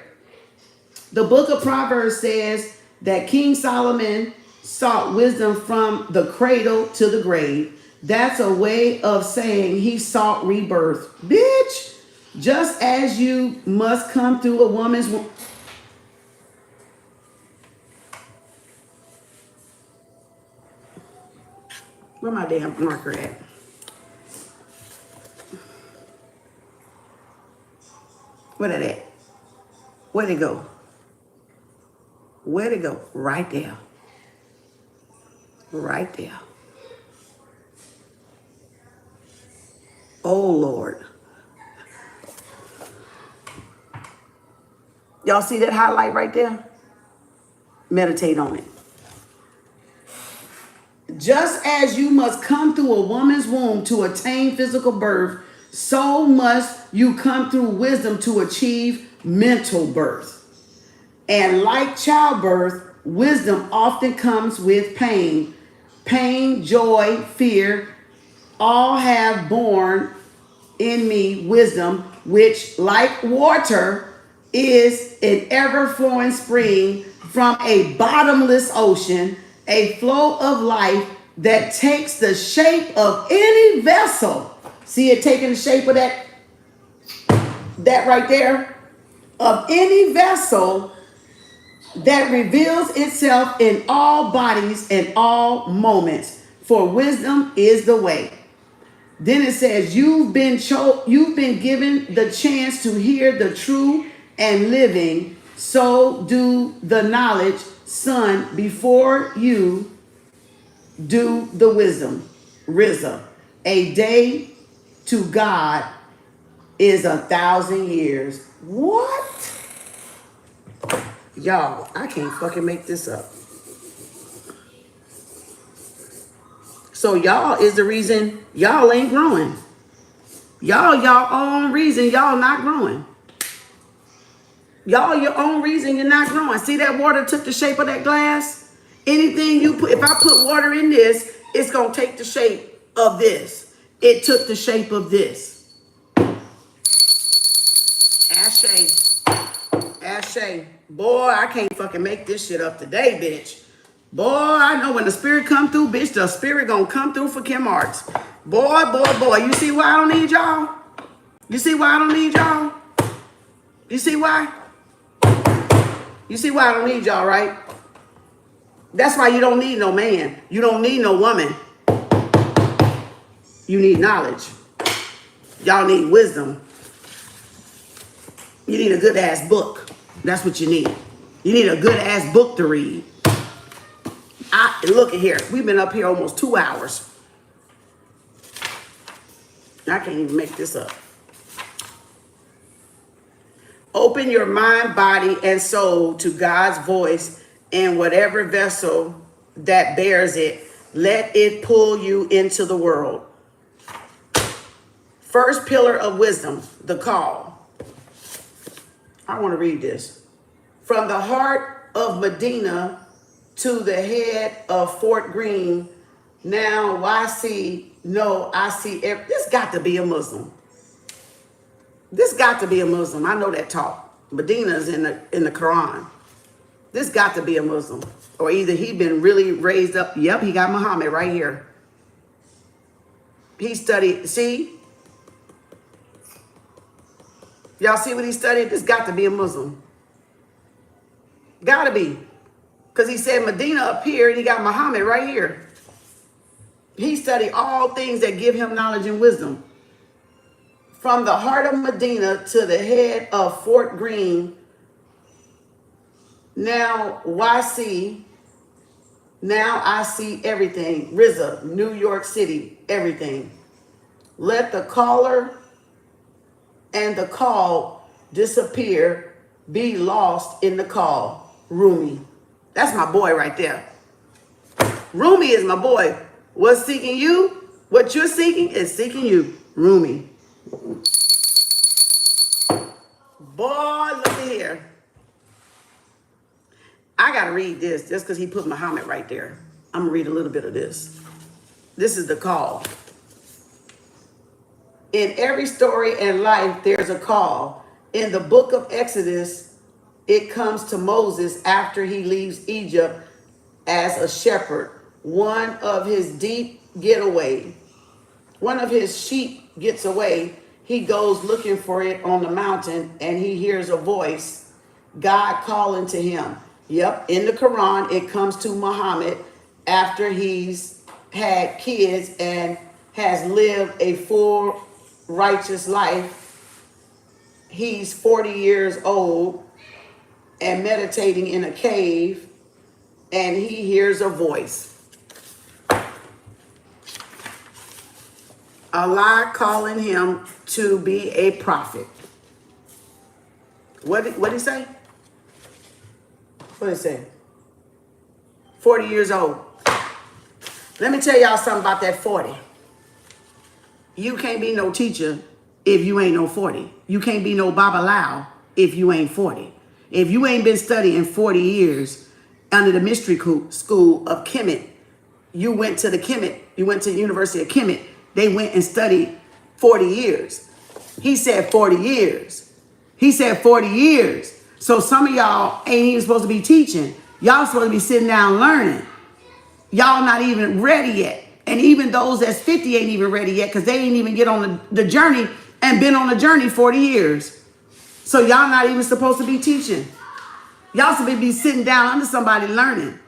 The book of Proverbs says that King Solomon sought wisdom from the cradle to the grave. That's a way of saying he sought rebirth. Bitch, just as you must come through a woman's womb. Where my damn marker at? Where that at? Where'd it go? Where'd it go? Right there. Right there. Oh, Lord. Y'all see that highlight right there? Meditate on it. Just as you must come through a woman's womb to attain physical birth, so must you come through wisdom to achieve mental birth. And like childbirth, wisdom often comes with pain. Pain, joy, fear, all have born in me wisdom, which like water is an ever-flowing spring from a bottomless ocean, a flow of life that takes the shape of any vessel. See it taking the shape of that right there? Of any vessel that reveals itself in all bodies and all moments. For wisdom is the way. Then it says, you've been given the chance to hear the true and living. So do the knowledge, son, before you do the wisdom. RZA. A day to God is 1,000 years. What? Y'all, I can't fucking make this up. So y'all is the reason y'all ain't growing. Y'all own reason y'all not growing. Y'all your own reason you're not growing. See that water took the shape of that glass? Anything you put, if I put water in this, it's going to take the shape of this. It took the shape of this. Ashe. Ask Shay. Boy, I can't fucking make this shit up today, bitch. Boy, I know when the spirit come through, bitch, the spirit gonna come through for KemArts. Boy. You see why I don't need y'all? You see why I don't need y'all? You see why? You see why I don't need y'all, right? That's why you don't need no man. You don't need no woman. You need knowledge. Y'all need wisdom. You need a good ass book. That's what you need. You need a good ass book to read. Look at here. We've been up here almost 2 hours. I can't even make this up. Open your mind, body, and soul to God's voice in whatever vessel that bears it. Let it pull you into the world. First pillar of wisdom, the call. I want to read this. From the heart of Medina to the head of Fort Greene, now I see this got to be a Muslim. This got to be a Muslim. I know that talk. Medina's in the Quran. This got to be a Muslim. Or either he been really raised up. Yep, he got Muhammad right here. He studied, see? Y'all see what he studied? This got to be a Muslim. Gotta be. Because he said Medina up here and he got Muhammad right here. He studied all things that give him knowledge and wisdom. From the heart of Medina to the head of Fort Greene, now I see everything. RZA, New York City, everything. Let the caller and the call disappear, be lost in the call. Rumi. That's my boy right there. Rumi is my boy. What's seeking you? What you're seeking is seeking you. Rumi. Boy, look at here. I got to read this just because he put Muhammad right there. I'm going to read a little bit of this. This is the call. In every story and life, there's a call. In the book of Exodus, it comes to Moses after he leaves Egypt as a shepherd. One of his sheep gets away. He goes looking for it on the mountain and he hears a voice, God calling to him. Yep, in the Quran, it comes to Muhammad after he's had kids and has lived a full righteous life. He's 40 years old and meditating in a cave and he hears a voice. Allah calling him to be a prophet. What did he say? What did he say? 40 years old. Let me tell y'all something about that 40. You can't be no teacher if you ain't no 40. You can't be no Babalao if you ain't 40. If you ain't been studying 40 years under the mystery school of Kemet, you went to the University of Kemet. They went and studied 40 years. He said 40 years. He said 40 years. So some of y'all ain't even supposed to be teaching. Y'all supposed to be sitting down learning. Y'all not even ready yet. And even those that's 50 ain't even ready yet because they ain't even get on the journey and been on the journey 40 years. So y'all not even supposed to be teaching. Y'all supposed to be sitting down under somebody learning.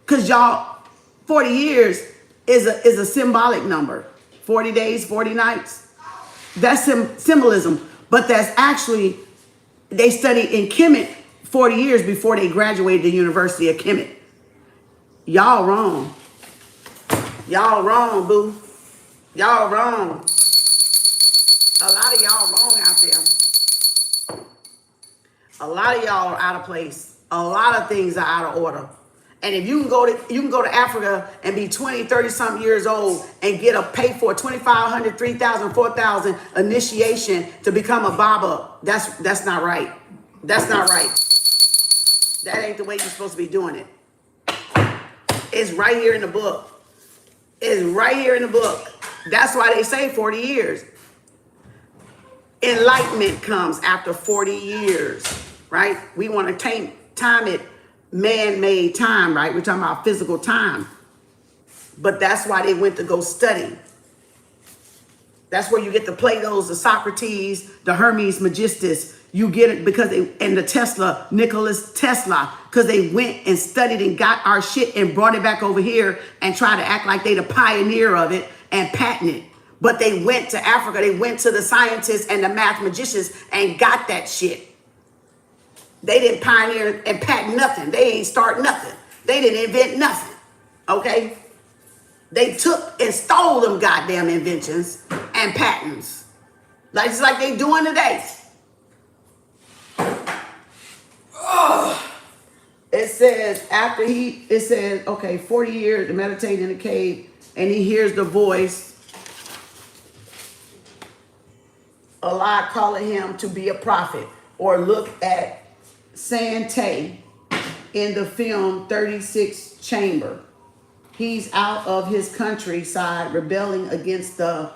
Because y'all, 40 years is a symbolic number. 40 days, 40 nights. That's symbolism. But that's actually, they studied in Kemet 40 years before they graduated the University of Kemet. Y'all wrong. Y'all wrong, boo. Y'all wrong. A lot of y'all wrong out there. A lot of y'all are out of place. A lot of things are out of order. And if you can go to Africa and be 20, 30 something years old and get a pay for 2,500, 3,000, 4,000 initiation to become a Baba, that's not right. That's not right. That ain't the way you're supposed to be doing it. It's right here in the book. It's right here in the book. That's why they say 40 years. Enlightenment comes after 40 years. right? We want to time it man-made time, right? We're talking about physical time. But that's why they went to go study. That's where you get the Plato's, the Socrates, the Hermes Megistus. You get it because and the Tesla, Nicholas Tesla, because they went and studied and got our shit and brought it back over here and tried to act like they the pioneer of it and patent it. But they went to Africa, they went to the scientists and the math magicians and got that shit. They didn't pioneer and patent nothing. They ain't start nothing. They didn't invent nothing, okay? They took and stole them goddamn inventions and patents. Just like they doing today. It says, okay, 40 years to meditate in a cave, and he hears the voice, Allah calling him to be a prophet. Or look at Sante in the film 36 Chamber. He's out of his countryside rebelling against the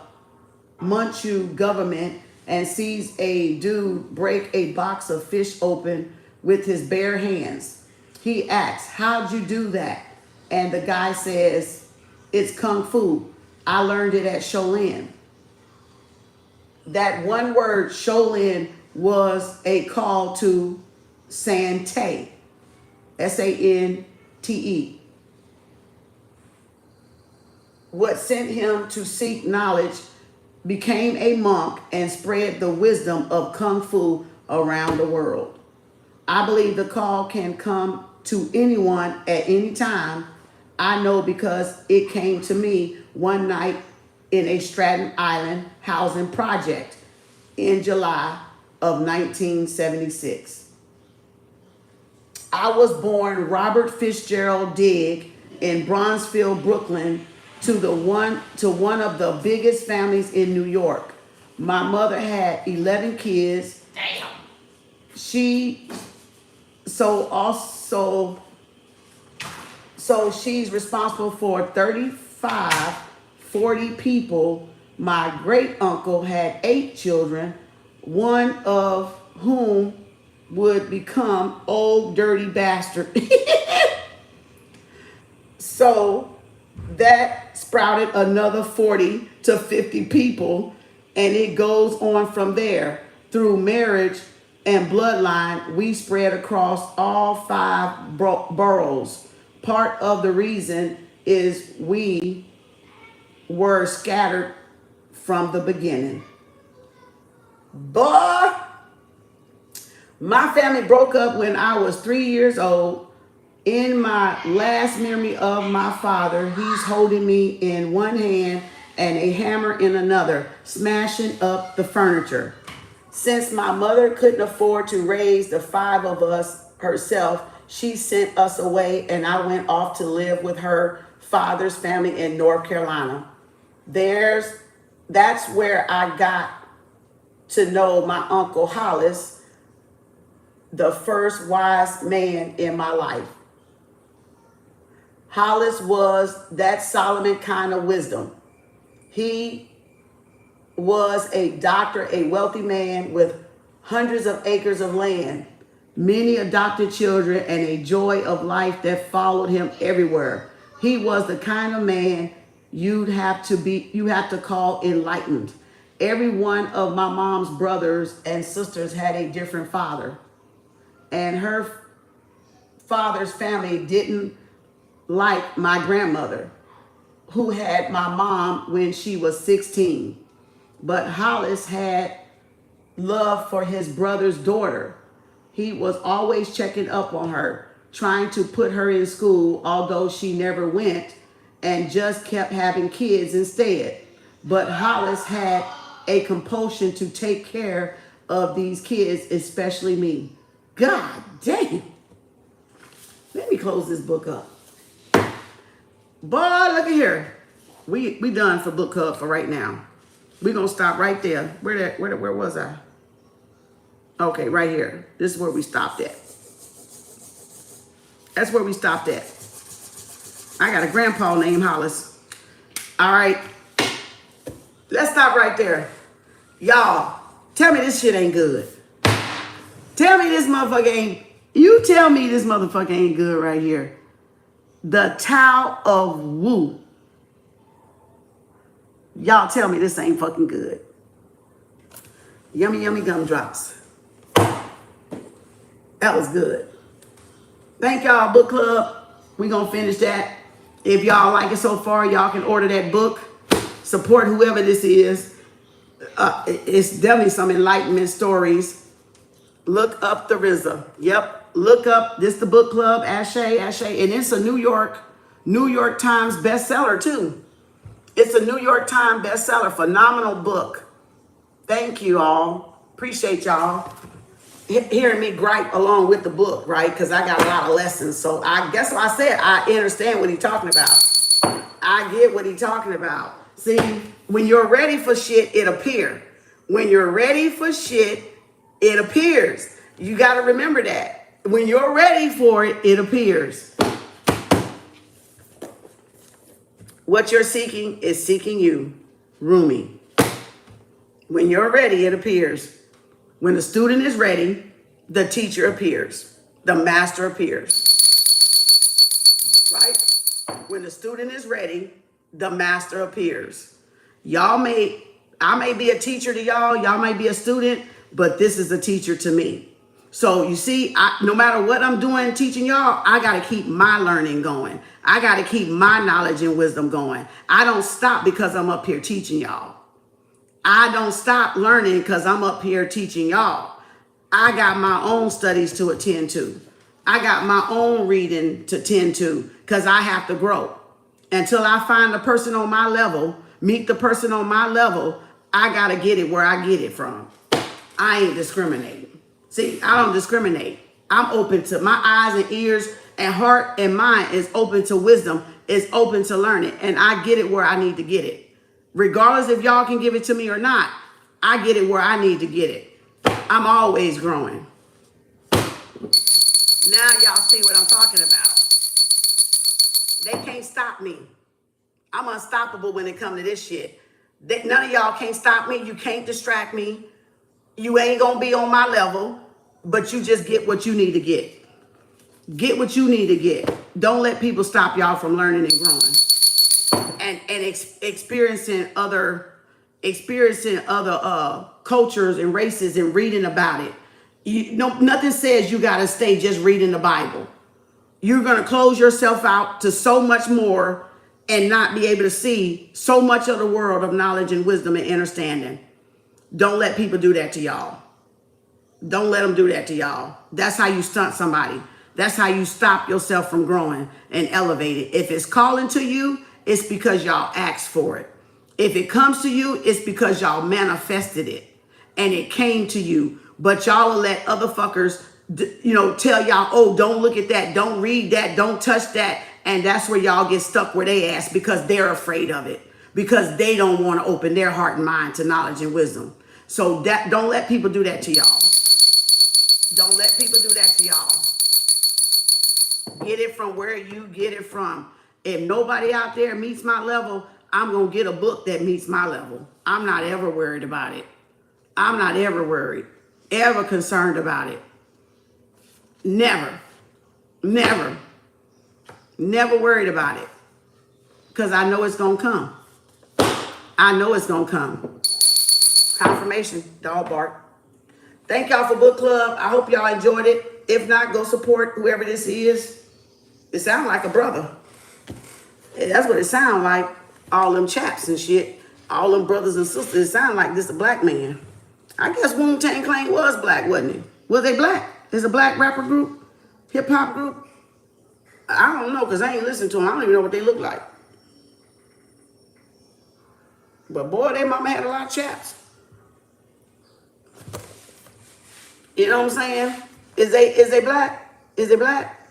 Manchu government and sees a dude break a box of fish open with his bare hands. He asks, how'd you do that? And the guy says, it's Kung Fu. I learned it at Shaolin. That one word, Shaolin, was a call to Sante. Sante. What sent him to seek knowledge, became a monk and spread the wisdom of Kung Fu around the world. I believe the call can come to anyone at any time. I know because it came to me one night in a Staten Island housing project in July of 1976. I was born Robert Fitzgerald Digg in Bronzeville, Brooklyn, to one of the biggest families in New York. My mother had 11 kids. Damn. So she's responsible for 35, 40 people. My great uncle had 8 children, one of whom would become old dirty bastard. So that sprouted another 40 to 50 people, and it goes on from there. Through marriage and bloodline, we spread across all 5 boroughs. Part of the reason is we were scattered from the beginning. But my family broke up when I was 3 years old. In my last memory of my father, he's holding me in one hand and a hammer in another, smashing up the furniture. Since my mother couldn't afford to raise the 5 of us herself, she sent us away and I went off to live with her father's family in North Carolina. That's where I got to know my Uncle Hollis, the first wise man in my life. Hollis was that Solomon kind of wisdom. He was a doctor, a wealthy man with hundreds of acres of land, many adopted children, and a joy of life that followed him everywhere. He was the kind of man you have to call enlightened. Every one of my mom's brothers and sisters had a different father, and her father's family didn't like my grandmother, who had my mom when she was 16. But Hollis had love for his brother's daughter. He was always checking up on her, trying to put her in school, although she never went, and just kept having kids instead. But Hollis had a compulsion to take care of these kids, especially me. God damn. Let me close this book up. Boy, look at here. We done for book club for right now. We're gonna stop right there. Where was I? Okay, right here. This is where we stopped at. That's where we stopped at. I got a grandpa named Hollis. All right. Let's stop right there. Y'all, tell me this shit ain't good. Tell me this motherfucker ain't, you tell me this motherfucker ain't good right here. The Tao of Wu. Y'all tell me this ain't fucking good. Yummy, yummy gumdrops. That was good. Thank y'all, book club. We gonna finish that. If y'all like it so far, y'all can order that book. Support whoever this is. It's definitely some enlightenment stories. Look up the RZA. Yep. Look up this the book club, Ashe, and it's a New York Times bestseller too. It's a New York Times bestseller. Phenomenal book. Thank you all. Appreciate y'all hearing me gripe along with the book, right? Because I got a lot of lessons. So I guess what I said, I understand what he's talking about. I get what he's talking about. See, when you're ready for shit, it appears. When you're ready for shit, it appears. You got to remember that. When you're ready for it, it appears. What you're seeking is seeking you. Rumi. When you're ready, it appears. When the student is ready, the teacher appears. The master appears. Right? When the student is ready, the master appears. I may be a teacher to y'all may be a student, but this is a teacher to me. So you see, no matter what I'm doing teaching y'all, I got to keep my learning going. I got to keep my knowledge and wisdom going. I don't stop because I'm up here teaching y'all. I don't stop learning because I'm up here teaching y'all. I got my own studies to attend to. I got my own reading to tend to because I have to grow. Until I find the person on my level, meet the person on my level, I got to get it where I get it from. I ain't discriminating. See, I don't discriminate. I'm open to my eyes and ears and heart and mind is open to wisdom, is open to learning. And I get it where I need to get it. Regardless if y'all can give it to me or not, I get it where I need to get it. I'm always growing. Now y'all see what I'm talking about. They can't stop me. I'm unstoppable when it comes to this shit. None of y'all can't stop me. You can't distract me. You ain't gonna be on my level, but you just get what you need to get. Get what you need to get. Don't let people stop y'all from learning and growing. And experiencing other cultures and races and reading about it. Nothing says you gotta stay just reading the Bible. You're gonna close yourself out to so much more and not be able to see so much of the world of knowledge and wisdom and understanding. Don't let people do that to y'all. Don't let them do that to y'all. That's how you stunt somebody. That's how you stop yourself from growing and elevating. If it's calling to you, it's because y'all asked for it. If it comes to you, it's because y'all manifested it and it came to you. But y'all will let other fuckers, tell y'all, oh, don't look at that. Don't read that. Don't touch that. And that's where y'all get stuck where they ask because they're afraid of it. Because they don't want to open their heart and mind to knowledge and wisdom. So don't let people do that to y'all. Don't let people do that to y'all. Get it from where you get it from. If nobody out there meets my level, I'm going to get a book that meets my level. I'm not ever worried about it. I'm not ever worried. Ever concerned about it. Never. Never. Never worried about it. Because I know it's going to come. I know it's going to come. Confirmation, dog bark. Thank y'all for book club. I hope y'all enjoyed it. If not, go support whoever this is. It sounds like a brother. That's what it sounds like. All them chaps and shit. All them brothers and sisters. It sounds like this a black man. I guess Wu-Tang Clan was black, wasn't it? Was they black? Is a black rapper group? Hip hop group? I don't know because I ain't listened to them. I don't even know what they look like. But boy, they mama had a lot of chaps. You know what I'm saying? Is they black? Is they black?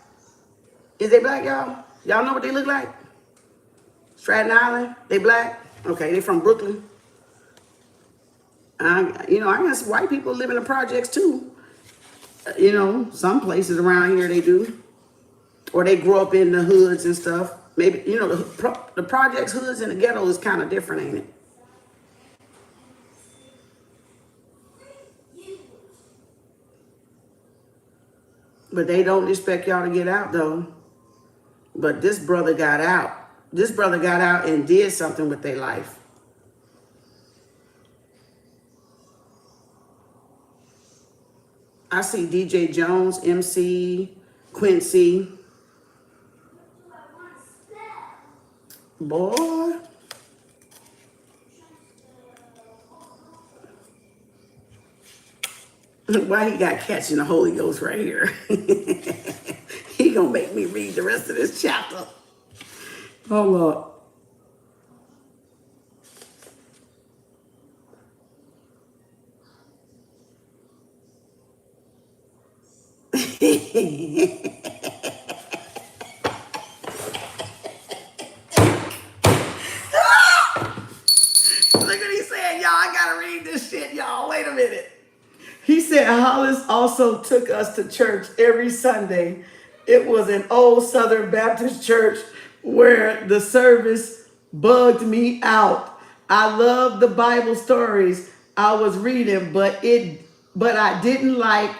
Is they black, y'all? Y'all know what they look like? Stratton Island? They black? Okay, they from Brooklyn. I guess white people live in the projects too. Some places around here they do. Or they grew up in the hoods and stuff. Maybe, the projects, hoods, and the ghetto is kind of different, ain't it? But they don't expect y'all to get out though. But this brother got out. This brother got out and did something with their life. I see DJ Jones, MC, Quincy. Boy. Why he got catching the Holy Ghost right here? He gonna make me read the rest of this chapter. Hold up. Look what he said, y'all. I gotta read this shit, y'all. Wait a minute. He said Hollis also took us to church every Sunday. It was an old Southern Baptist church where the service bugged me out. I love the Bible stories I was reading, but I didn't like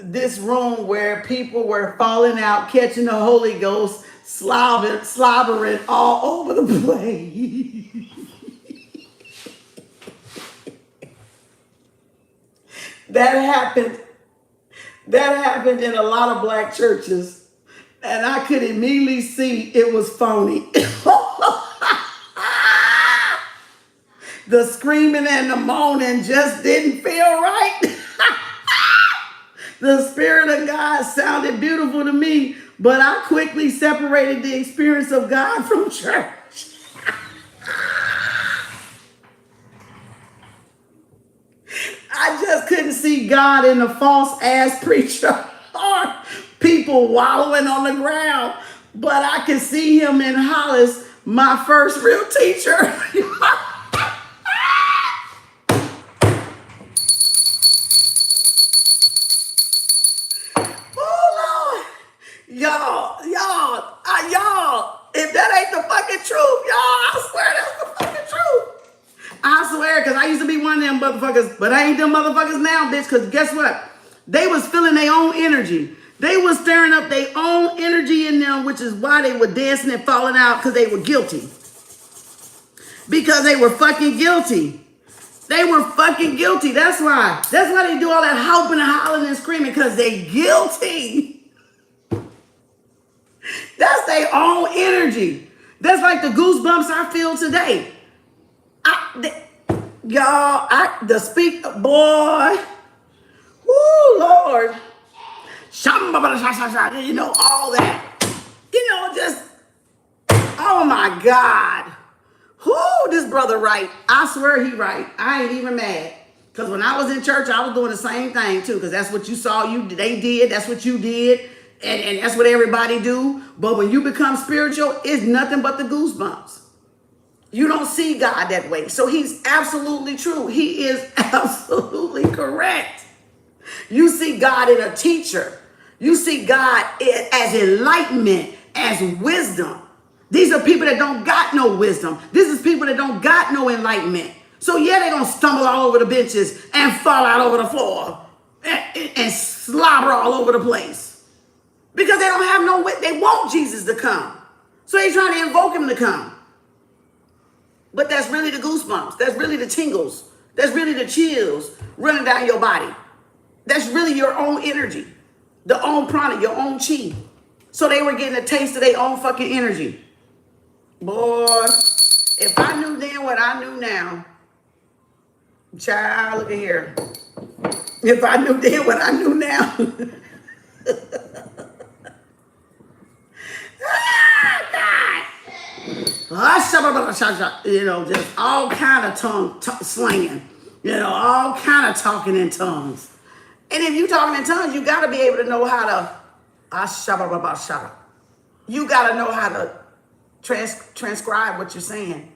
this room where people were falling out, catching the Holy Ghost, slobbering all over the place. That happened in a lot of black churches, and I could immediately see it was phony. The screaming and the moaning just didn't feel right. The Spirit of God sounded beautiful to me, but I quickly separated the experience of God from church. I just couldn't see God in a false ass preacher or people wallowing on the ground, but I could see him in Hollis, my first real teacher. Oh Lord, y'all, if that ain't the fucking truth, y'all, I swear that's the fucking truth. I swear, because I used to be one of them motherfuckers, but I ain't them motherfuckers now, bitch, because guess what? They was feeling their own energy. They was stirring up their own energy in them, which is why they were dancing and falling out, because they were guilty. Because they were fucking guilty. They were fucking guilty. That's why. That's why they do all that hopping and hollering and screaming, because they guilty. That's their own energy. That's like the goosebumps I feel today. The speak, boy, woo, Lord, you know, all that, you know, just, oh my God, whoo, this brother right, I swear he right, I ain't even mad, because when I was in church, I was doing the same thing too, because that's what you saw, they did, that's what you did, and that's what everybody do, but when you become spiritual, it's nothing but the goosebumps. You don't see God that way. So he's absolutely true. He is absolutely correct. You see God in a teacher. You see God as enlightenment, as wisdom. These are people that don't got no wisdom. This is people that don't got no enlightenment. So yeah, they're going to stumble all over the benches and fall out over the floor and slobber all over the place. Because they don't have no way. They want Jesus to come. So they're trying to invoke him to come. But that's really the goosebumps. That's really the tingles. That's really the chills running down your body. That's really your own energy. The own prana, your own chi. So they were getting a taste of their own fucking energy. Boy, if I knew then what I knew now, child, look at here. If I knew then what I knew now. You know, just all kind of tongue slanging, you know, all kind of talking in tongues. And if you talking in tongues, you got to be able to know how to, you got to know how to transcribe what you're saying,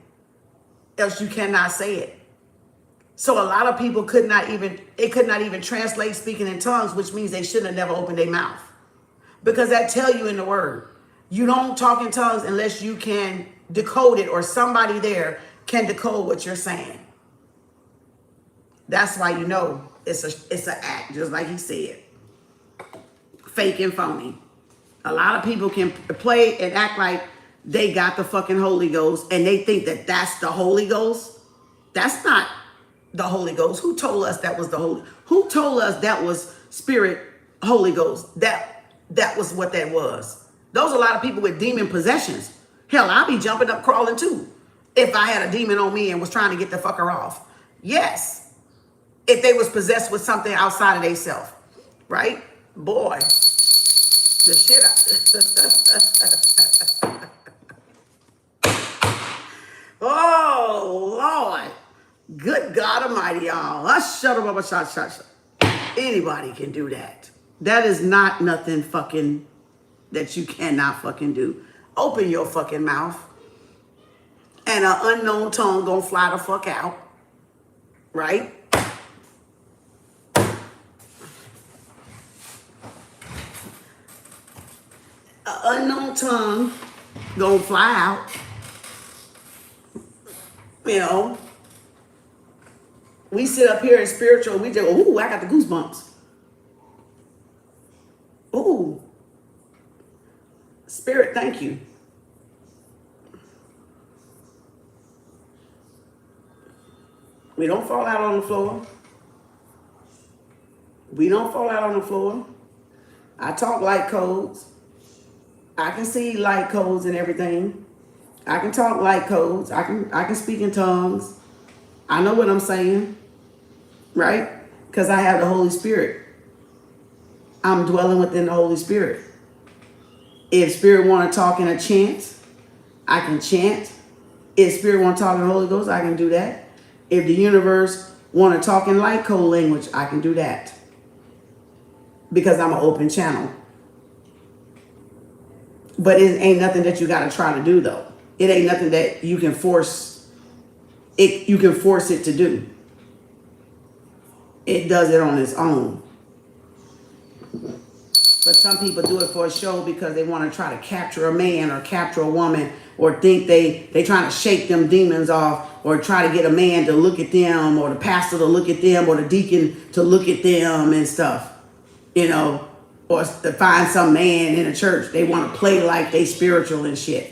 else you cannot say it. So a lot of people could not even translate speaking in tongues, which means they shouldn't have never opened their mouth. Because that tell you in the word, you don't talk in tongues unless you can decode it or somebody there can decode what you're saying. That's why you know it's an act, just like he said. fake and phony. A lot of people can play and act like they got the fucking Holy Ghost and they think that that's the Holy Ghost. That's not the Holy Ghost. Who told us that was the Holy? Who told us that was Spirit Holy Ghost? That was what that was. Those are a lot of people with demon possessions. Hell, I'll be jumping up crawling too if I had a demon on me and was trying to get the fucker off. Yes. If they was possessed with something outside of themselves. Right? Boy. The shit out. Oh, Lord. Good God Almighty, y'all. Shut up. Anybody can do that. That is not nothing fucking that you cannot fucking do. Open your fucking mouth. And an unknown tongue gonna fly the fuck out. Right? An unknown tongue gonna fly out. You know, we sit up here in spiritual, we just, ooh, I got the goosebumps. Ooh. Spirit, thank you. We don't fall out on the floor. We don't fall out on the floor. I talk light codes. I can see light codes and everything. I can talk light codes. I can speak in tongues. I know what I'm saying, right? Because I have the Holy Spirit. I'm dwelling within the Holy Spirit. If Spirit want to talk in a chant, I can chant. If Spirit want to talk in the Holy Ghost, I can do that. If the universe want to talk in light code language, I can do that. Because I'm an open channel. But it ain't nothing that you got to try to do, though. It ain't nothing that you can force it. You can force it to do. It does it on its own. But some people do it for a show because they want to try to capture a man or capture a woman, or think they trying to shake them demons off, or try to get a man to look at them, or the pastor to look at them, or the deacon to look at them and stuff. You know, or to find some man in a church. They want to play like they spiritual and shit.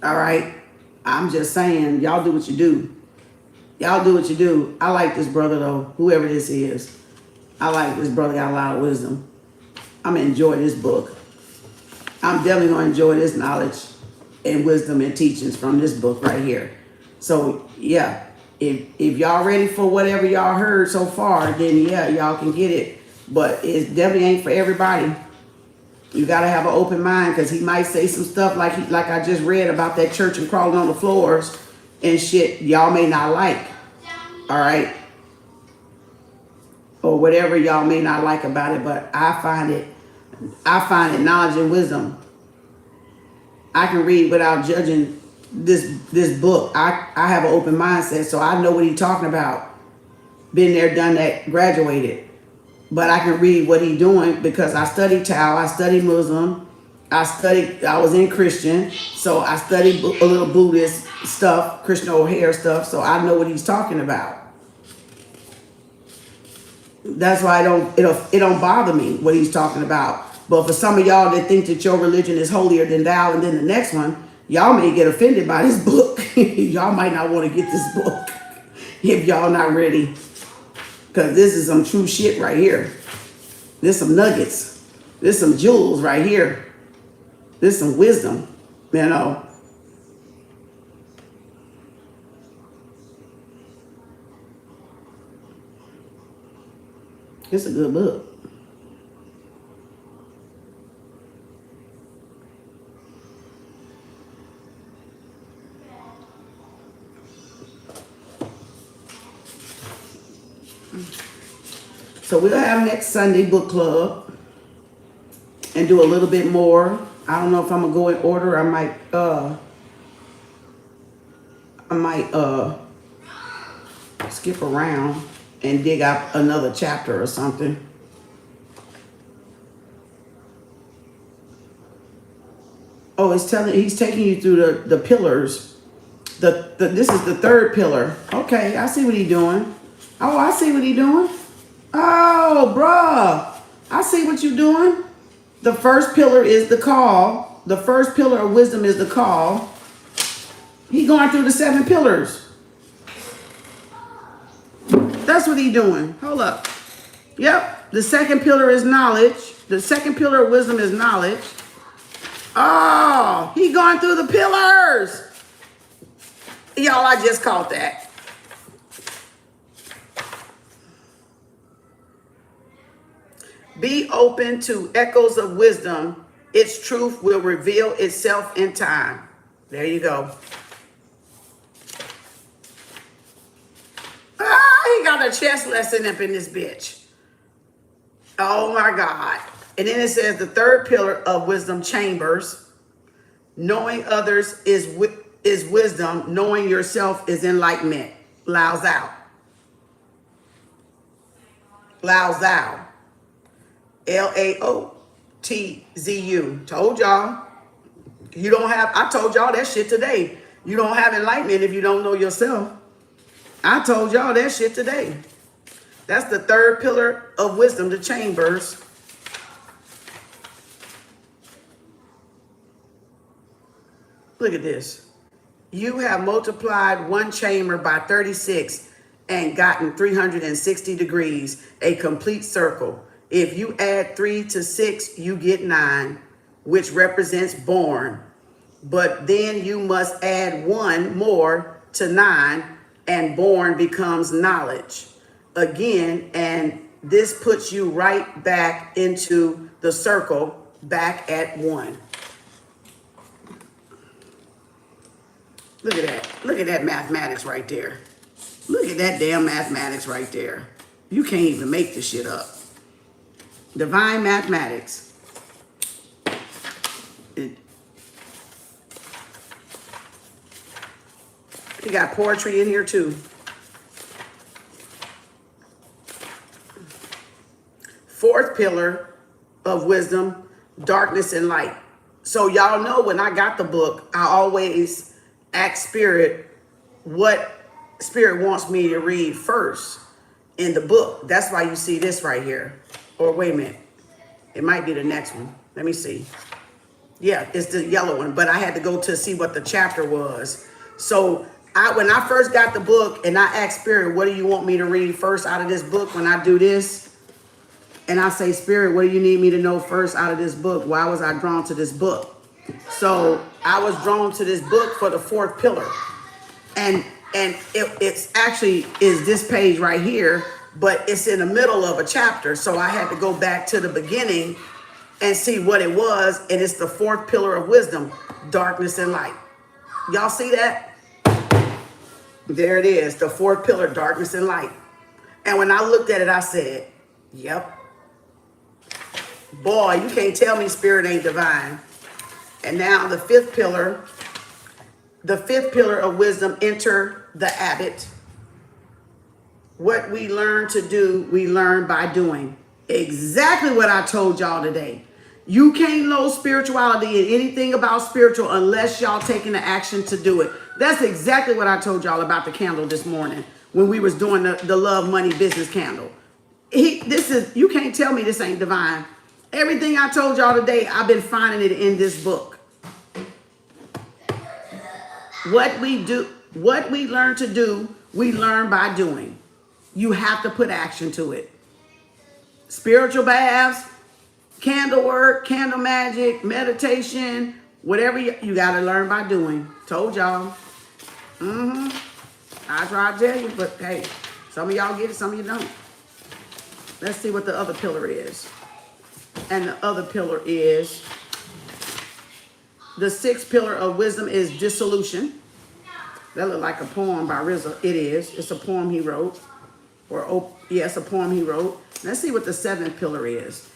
All right. I'm just saying, y'all do what you do. Y'all do what you do. I like this brother, though, whoever this is. I like this brother, got a lot of wisdom. I'm going to enjoy this book. I'm definitely going to enjoy this knowledge and wisdom and teachings from this book right here. So, yeah, if y'all ready for whatever y'all heard so far, then, yeah, y'all can get it. But it definitely ain't for everybody. You got to have an open mind, because he might say some stuff like I just read about that church and crawling on the floors and shit y'all may not like. All right? Or whatever y'all may not like about it, but I find it knowledge and wisdom. I can read without judging this book. I have an open mindset, so I know what he's talking about. Been there, done that, graduated. But I can read what he's doing because I studied Tao, I studied Muslim, I was in Christian, so I studied a little Buddhist stuff, Christian O'Hare stuff, so I know what he's talking about. That's why it don't bother me what he's talking about. But for some of y'all that think that your religion is holier than thou, and then the next one, y'all may get offended by this book. Y'all might not want to get this book if y'all not ready. Because this is some true shit right here. This some nuggets. This some jewels right here. This some wisdom, you know. It's a good book. So we'll have next Sunday book club and do a little bit more. I don't know if I'm gonna go in order. I might skip around and dig out another chapter or something. Oh, he's taking you through the pillars. This is the third pillar. Okay, I see what he's doing. Oh, I see what he's doing. Oh, bruh. I see what you're doing. The first pillar is the call. The first pillar of wisdom is the call. He going through the 7 pillars. That's what he doing. Hold up. Yep. The second pillar is knowledge. The second pillar of wisdom is knowledge. Oh, he going through the pillars. Y'all, I just caught that. Be open to echoes of wisdom. Its truth will reveal itself in time. There you go. Ah, he got a chess lesson up in this bitch. Oh my God. And then it says the third pillar of wisdom chambers. Knowing others is wisdom. Knowing yourself is enlightenment. Lao Tzu. Lao Tzu. Laotzu. Told y'all. You don't have, I told y'all that shit today. You don't have enlightenment if you don't know yourself. I told y'all that shit today. That's the third pillar of wisdom, the chambers. Look at this. You have multiplied one chamber by 36 and gotten 360 degrees, a complete circle. If you add 3 to 6, you get 9, which represents born. But then you must add 1 more to 9, and born becomes knowledge again. And this puts you right back into the circle, back at 1. Look at that. Look at that mathematics right there. Look at that damn mathematics right there. You can't even make this shit up. Divine mathematics. You got poetry in here too. Fourth pillar of wisdom, darkness and light. So y'all know when I got the book, I always ask Spirit what Spirit wants me to read first in the book. That's why you see this right here. Or wait a minute. It might be the next one. Let me see. Yeah, it's the yellow one. But I had to go to see what the chapter was. So when I first got the book and I asked Spirit, what do you want me to read first out of this book when I do this? And I say, Spirit, what do you need me to know first out of this book? Why was I drawn to this book? So I was drawn to this book for the fourth pillar. And it's actually is this page right here, but it's in the middle of a chapter. So I had to go back to the beginning and see what it was. And it's the fourth pillar of wisdom, darkness and light. Y'all see that? There it is, the fourth pillar, darkness and light. And when I looked at it, I said, yep. Boy, you can't tell me Spirit ain't divine. And now the fifth pillar of wisdom, enter the habit. What we learn to do, we learn by doing. Exactly what I told y'all today. You can't know spirituality and anything about spiritual unless y'all taking the action to do it. That's exactly what I told y'all about the candle this morning when we was doing the love, money, business candle. You can't tell me this ain't divine. Everything I told y'all today, I've been finding it in this book. What we learn to do, we learn by doing. You have to put action to it. Spiritual baths, candle work, candle magic, meditation, whatever you got to learn by doing. Told y'all. I try to tell you, but hey, some of y'all get it, some of you don't. Let's see what the other pillar is. And the other pillar is, the sixth pillar of wisdom is dissolution. That looked like a poem by RZA. It is. It's a poem he wrote. It's a poem he wrote. Let's see what the seventh pillar is.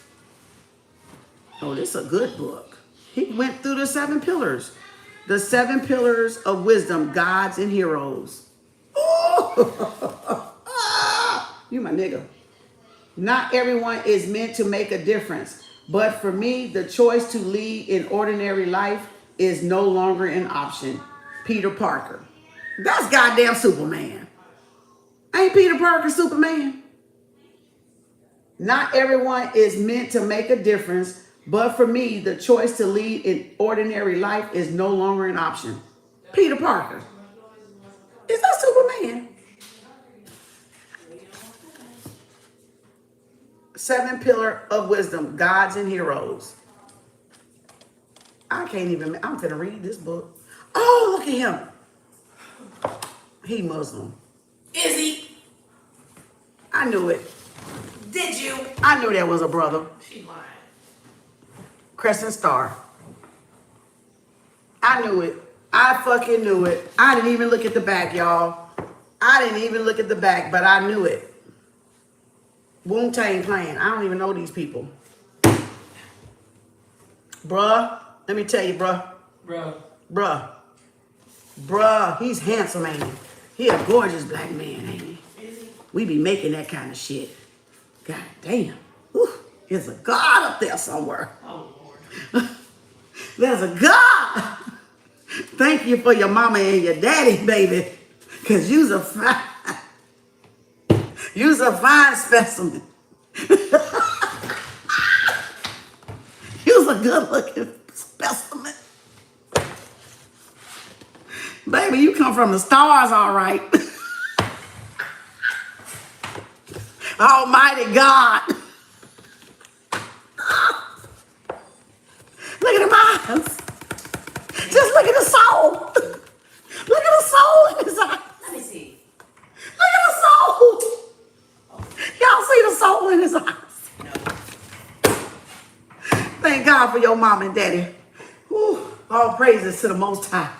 Oh, this is a good book. He went through the 7 pillars. The 7 pillars of wisdom, gods and heroes. Oh, you my nigga. Not everyone is meant to make a difference. But for me, the choice to lead in ordinary life is no longer an option. Peter Parker. That's goddamn Superman. Ain't Peter Parker Superman? Not everyone is meant to make a difference, but for me, the choice to lead an ordinary life is no longer an option. Peter Parker. Is that Superman? 7 pillar of wisdom, gods and heroes. I can't even, I'm finna read this book. Oh, look at him. He Muslim. Is he? I knew it. Did you? I knew that was a brother. She lying. Crescent Star. I knew it. I fucking knew it. I didn't even look at the back, y'all. I didn't even look at the back, but I knew it. Wu-Tang Clan. I don't even know these people. Bruh. Let me tell you, bruh. Bruh. He's handsome, ain't he? He a gorgeous black man, ain't he? Is he? We be making that kind of shit. God damn. Whew. There's a God up there somewhere. Oh, Lord. There's a God. Thank you for your mama and your daddy, baby. Because you's a fine specimen. You's a good looking specimen. Baby, you come from the stars, all right. Almighty God. Look at them eyes. Just look at the soul. Look at the soul in his eyes. Let me see. Look at the soul. Y'all see the soul in his eyes? No. Thank God for your mom and daddy. Whew. All praises to the Most High.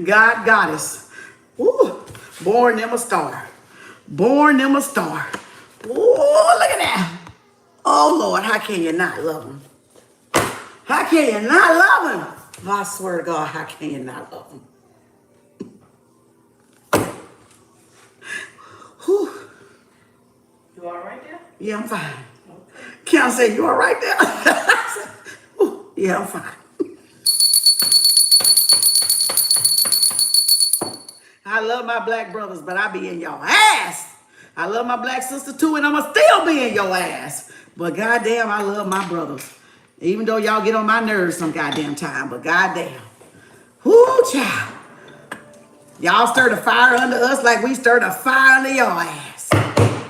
God, goddess. Woo. Born them a star. Born them a star. Ooh, look at that. Oh, Lord, how can you not love him? How can you not love him? I swear to God, how can you not love him? Whew. You all right there? Yeah, I'm fine. Okay. Kim said, you all right there? Ooh, yeah, I'm fine. I love my black brothers, but I be in your ass. I love my black sister too, and I'ma still be in your ass. But goddamn, I love my brothers. Even though y'all get on my nerves some goddamn time, but goddamn. Whoo, child. Y'all stir the fire under us like we stir the fire under your ass.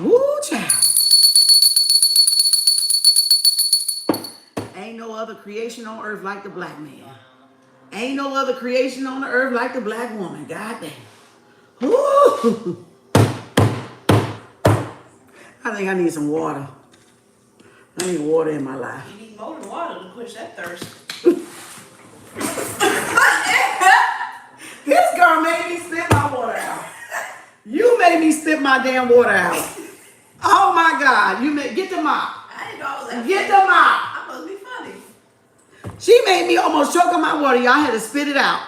Woo, child. Ain't no other creation on earth like the black man. Ain't no other creation on the earth like the black woman. Goddamn. Woo. I think I need some water. I need water in my life. You need more than water to quench that thirst. This girl made me spit my water out. You made me spit my damn water out. Oh my God. Get the mop. I didn't know I was that Get funny. the mop. I must be funny. She made me almost choke on my water. Y'all had to spit it out.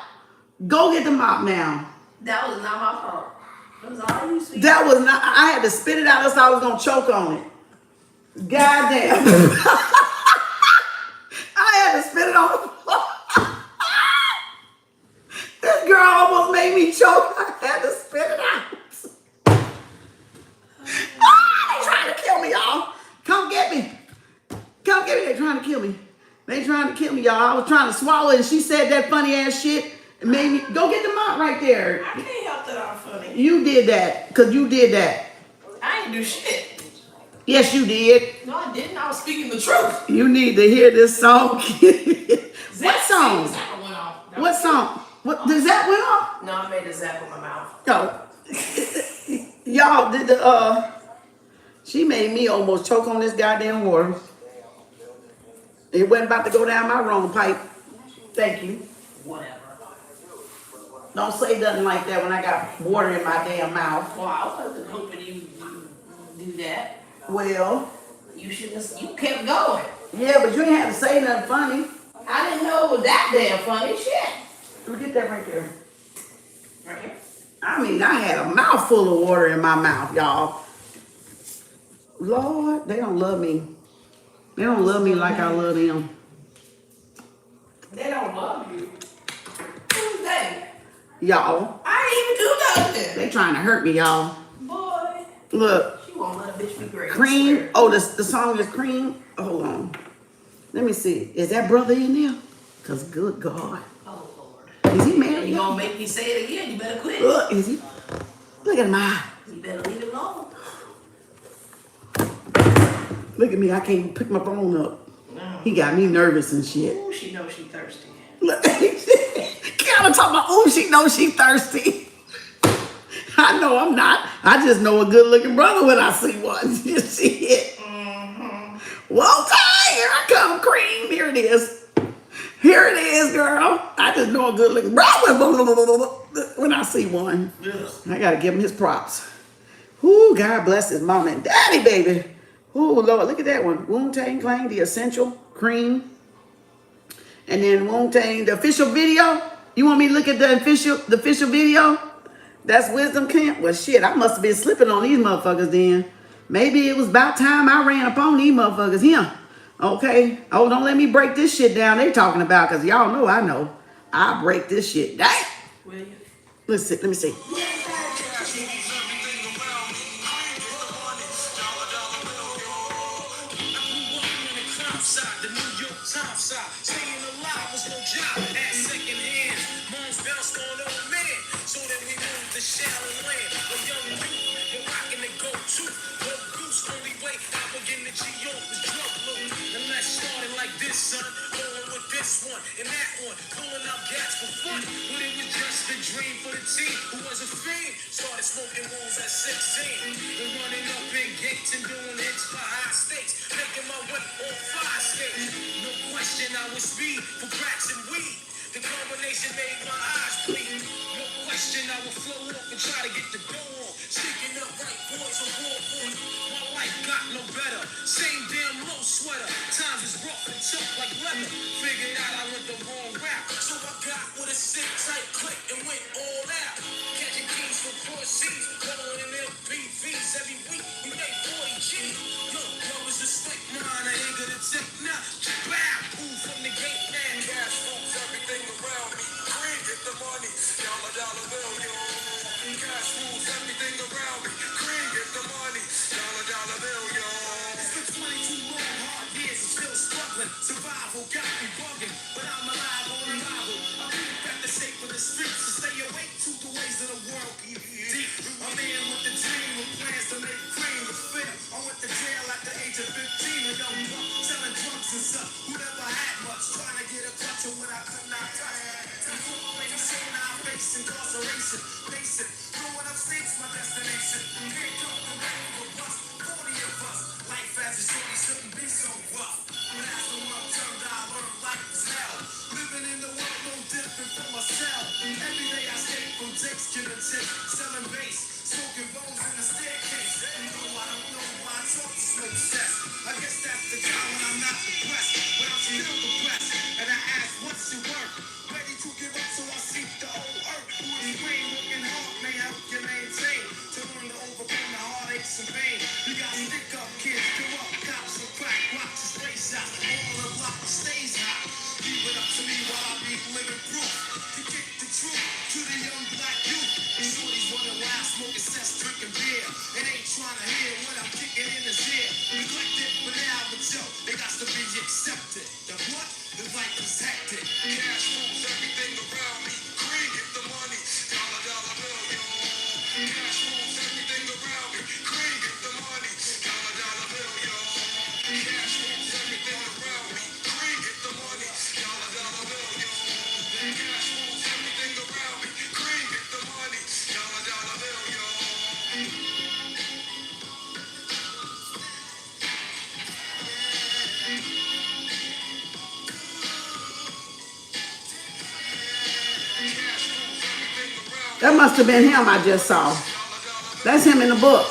Go get the mop now. That was not my fault. It was all you, sweet. That was not, I had to spit it out, else I was gonna choke on it. Goddamn. I had to spit it on the floor. This girl almost made me choke. I had to spit it out. They trying to kill me, y'all. Come get me. Come get me. They trying to kill me. They trying to kill me, y'all. I was trying to swallow it, and she said that funny ass shit. And made me go get the mop right there. I can't help that I'm funny. You did that, because you did that. I ain't do shit. Yes, you did. No, I didn't. I was speaking the truth. You need to hear this song. What song? Zapper went off. What song? What does that went off? No, I made a zap in my mouth. No. Y'all did the she made me almost choke on this goddamn water. It wasn't about to go down my wrong pipe. Thank you. Whatever. Don't say nothing like that when I got water in my damn mouth. Well, I wasn't hoping you do that. Well, You shouldn't have, you kept going. yeah, but you ain't had to say nothing funny. I didn't know it was that damn funny shit. You get that right there. Right here. I mean, I had a mouthful of water in my mouth, y'all. Lord, they don't love me. They don't love me like I love them. They don't love you. Who's they? Y'all, I didn't even do nothing. they trying to hurt me, y'all. Boy, Look, she won't let bitch be great. Cream. Oh, the song is Cream. Hold on. Let me see. Is that brother in there? Cause good God. Oh Lord. Is he married? You gonna make me say it again? You better quit. Look, is he? Look at my. You better leave it alone. Look at me. I can't pick my phone up. He got me nervous and shit. Ooh, she knows she thirsty. Look, Kiana talking about, oh, she knows she thirsty. I know I'm not. I just know a good looking brother when I see one. Shit. Whoa, here I come, Cream. Here it is. Here it is, girl. I just know a good looking brother when I see one. I gotta give him his props. Ooh, God bless his mom and daddy, baby. Ooh, Lord, look at that one. Wu-Tang Clan, the essential, Cream. And then Wu-Tang, the official video. You want me to look at the official video? That's Wisdom Camp. Well, shit, I must have been slipping on these motherfuckers then. Maybe it was about time I ran upon these motherfuckers here. Okay? Oh, don't let me break this shit down they talking about, because y'all know I know. I'll break this shit down. Will you? Let me see. The New York Times side, staying alive was no job at second hand. Moms bounced on old man, so then we moved to shallow land. A young youth, you're rocking the go-to. No goose, only way I begin to G.O. was drug loot. And let's start it like this, son. Going with this one and that one, pulling out gas for fun. But it was just a dream for the team who was a fiend. Started smoking rules at 16 and running up in gates and doing hits for high stakes, making my way on 5 states. No question I was speed for cracks and weed. The combination made my eyes bleed. No question I would flow off and try to get the dough on. Sneaking up right boys on war point. My life got no better. Same damn low sweater. Times was rough and tough like leather. Figured out I went the wrong route, so I got with a sick tight click and went all out. Catching keys for cross seas, calling in LPVs every week. We made 40 G's. Look, that was a slick mind. I ain't gonna take now. Bow, move from the gate now. Cash moves everything around me. Green, get the money. Dollar bill, yo. Cash moves everything around me. Green, get the money. Dollar bill, yo. It's been 22 long, hard years. I'm still struggling. Survival got me bugging, but I'm alive on arrival. I'm being back to shape for the streets to stay awake to the ways of the world keep deep. I'm in with the dream with plans to make cream with fear. I went to jail at the age of 15, a young buck selling drugs and stuff. Who never had much, trying to get a clutch of what I could not touch. Inflation, I face incarceration. Face it, growing up state's my destination. Here comes the rain of a bus, 40 of us. Life as a city shouldn't be so rough. But as the world turned, I learned life is hell. Living in the world no different from myself. Every day I escape from dicks, getting tips, selling bass, smoking bones in the staircase. Though I don't know why I talk to smoke cess. I guess that's the time when I'm not depressed, but I'm still depressed. And I ask, what's your work? Ready to give up, so I seek the old earth. Who is brain working hard may help you maintain. To learn to overcome the heartaches and pain. You got stick up kids, grow up, cops and crack, watch the race out. All the block stays hot. Leave it up to me while I be living proof. To get the truth to the young black youth. And shorties running wild, smoking cess, drinking beer. And ain't trying to hear what I'm kicking in his ear. Neglected for now, but yo, they got to be accepted. The what? The life is hectic. Cash moves everything around me. Green, get the money. Dollar bill, yo. Cash moves everything around me. Green, get the money. Dollar bill, yo. Cash moves everything around me. Green, get the money. Dollar bill, yo. Cash moves everything around me. Green, get the money. Dollar bill, yo. That must have been him I just saw. That's him in the book.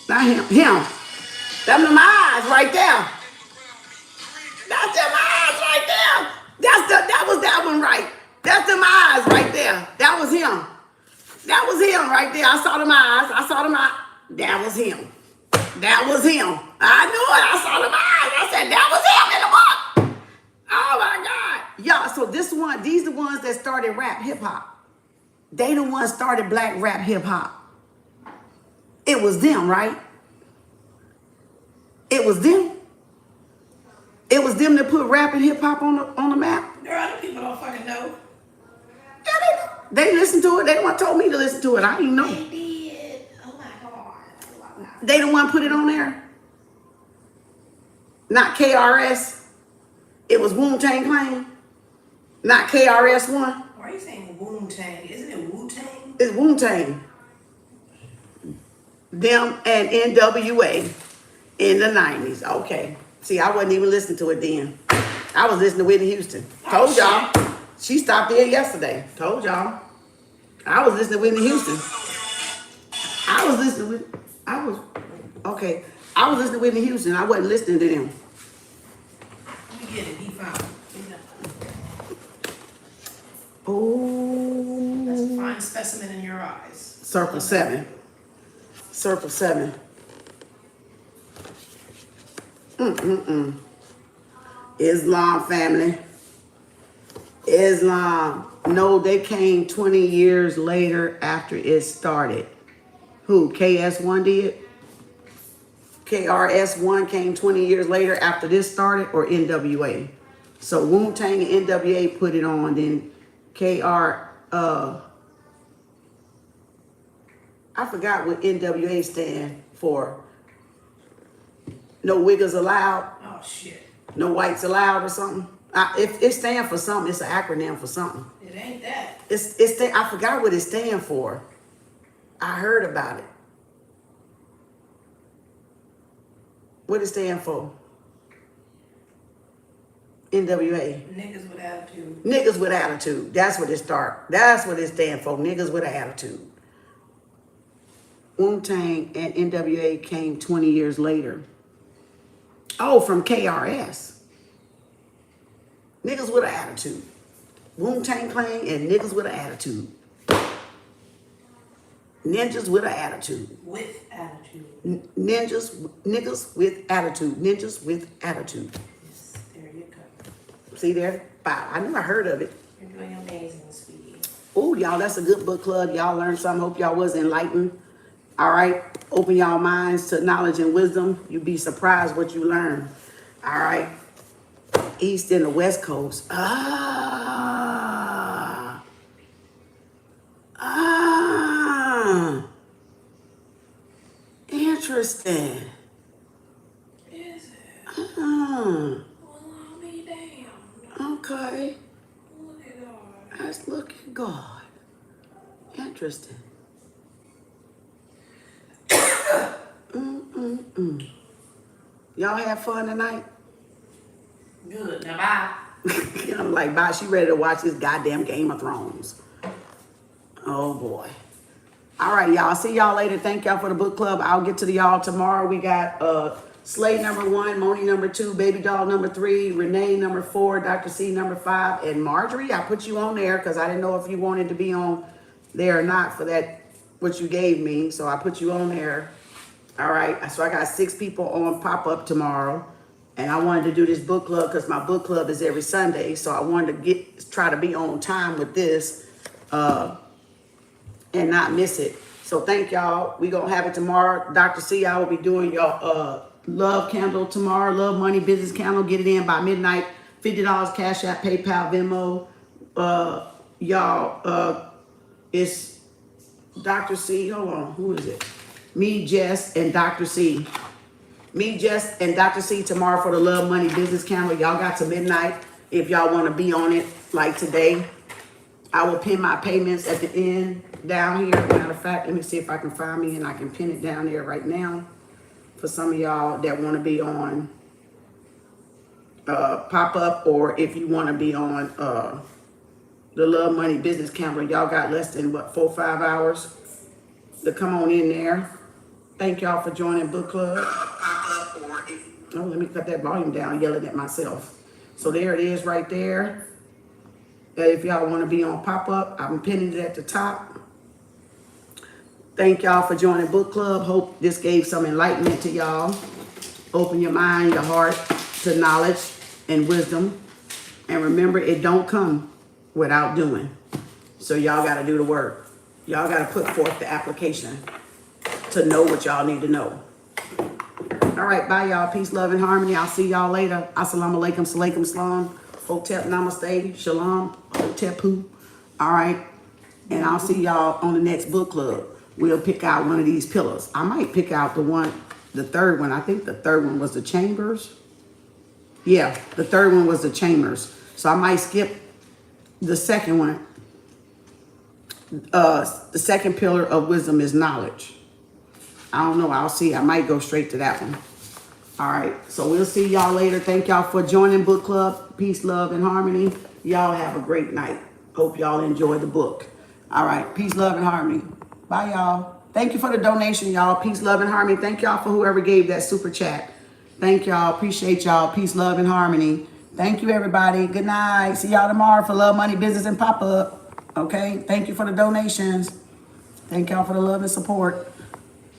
Not him. Him. Them eyes right there. That's them eyes right there. That was that one right. That's them eyes right there. That was him. That was him right there. I saw them eyes. I saw them eyes. That was him. That was him. I knew it. I saw them eyes. I said that was him in the book. Oh my God. Y'all, so these the ones that started rap hip hop. They the ones started black rap hip hop. It was them, right? It was them. It was them that put rap and hip hop on the map. Girl, other people don't fucking know. Yeah, they know. They listened to it. They the one told me to listen to it. I didn't know. They did. Oh my God. They the one put it on there. Not KRS. It was Wu-Tang Clan. Not KRS-One. Why are you saying Wu-Tang? Isn't it Wu-Tang? It's Wu-Tang. Them and NWA in the 90s. Okay. See, I wasn't even listening to it then. I was listening to Whitney Houston. Told y'all. She stopped there yesterday. Told y'all. I was listening to Whitney Houston. I was listening to Whitney Houston. I wasn't listening to them. You get it. He found it. Oh. That's a fine specimen in your eyes. Circle 7. Circle 7. Islam family. Islam. No, they came 20 years later after it started. Who? KS1 did? KRS1 came 20 years later after this started, or NWA? So Wu-Tang and NWA put it on, then I forgot what NWA stand for. No wiggers allowed. Oh, shit. No whites allowed or something. If it stands for something, it's an acronym for something. It ain't that. I forgot what it stands for. I heard about it. What it stand for? NWA. Niggas with attitude. Niggas with attitude. That's what it stand for. Niggas with an attitude. Wu-Tang and NWA came 20 years later. Oh, from KRS. Niggas with an attitude. Wu-Tang Clan and niggas with an attitude. Ninjas with an attitude. With attitude. Niggas with attitude. Ninjas with attitude. Yes, there you go. See there? Wow, I never heard of it. You're doing amazing, sweetie. Oh, y'all, that's a good book club. Y'all learned something. Hope y'all was enlightened. All right. Open y'all minds to knowledge and wisdom. You'd be surprised what you learn. All right. East and the West Coast. Interesting. Is it? Well, I'll be damned. okay. Look at God. Let's look at God. Interesting. Y'all have fun tonight? Good. Now, bye. I'm like, bye. She ready to watch this goddamn Game of Thrones. Oh, boy. All right, y'all. See y'all later. Thank y'all for the book club. I'll get to y'all tomorrow. We got Slade number 1, Moni number 2, Baby Doll number 3, Renee number 4, Dr. C number 5, and Marjorie. I put you on there because I didn't know if you wanted to be on there or not for that, what you gave me. So I put you on there. All right. So I got 6 people on pop-up tomorrow. And I wanted to do this book club because my book club is every Sunday. So I wanted to try to be on time with this and not miss it. So thank y'all. We going to have it tomorrow. Dr. C, I will be doing your love candle tomorrow. Love money business candle. Get it in by midnight. $50 Cash App, PayPal, Venmo. Y'all, it's Dr. C. Hold on. Who is it? Me, Jess, and Dr. C. Me, Jess, and Dr. C tomorrow for the Love Money Business Candle. Y'all got to midnight if y'all want to be on it like today. I will pin my payments at the end down here. Matter of fact, let me see if I can find me and I can pin it down there right now for some of y'all that want to be on pop-up, or if you want to be on the Love Money Business Candle. Y'all got less than, what, 4 or 5 hours to come on in there. Thank y'all for joining book club. Oh, let me cut that volume down, yelling at myself. So there it is right there. If y'all want to be on pop-up, I'm pinning it at the top. Thank y'all for joining book club. Hope this gave some enlightenment to y'all. Open your mind, your heart to knowledge and wisdom. And remember, it don't come without doing. So y'all got to do the work. Y'all got to put forth the application. to know what y'all need to know. All right, bye y'all. Peace, love, and harmony. I'll see y'all later. Assalamu alaikum, salaikum, salam. Hotep, namaste, shalom, hotepu. All right. And I'll see y'all on the next book club. We'll pick out one of these pillars. I might pick out the third one. I think the third one was the chambers. Yeah, the third one was the chambers. So I might skip the second one. The second pillar of wisdom is knowledge. I don't know. I'll see. I might go straight to that one. All right. So we'll see y'all later. Thank y'all for joining book club. Peace, love, and harmony. Y'all have a great night. Hope y'all enjoy the book. All right. Peace, love, and harmony. Bye, y'all. Thank you for the donation, y'all. Peace, love, and harmony. Thank y'all for whoever gave that super chat. Thank y'all. Appreciate y'all. Peace, love, and harmony. Thank you, everybody. Good night. See y'all tomorrow for Love, Money, Business, and Pop-Up. Okay? Thank you for the donations. Thank y'all for the love and support.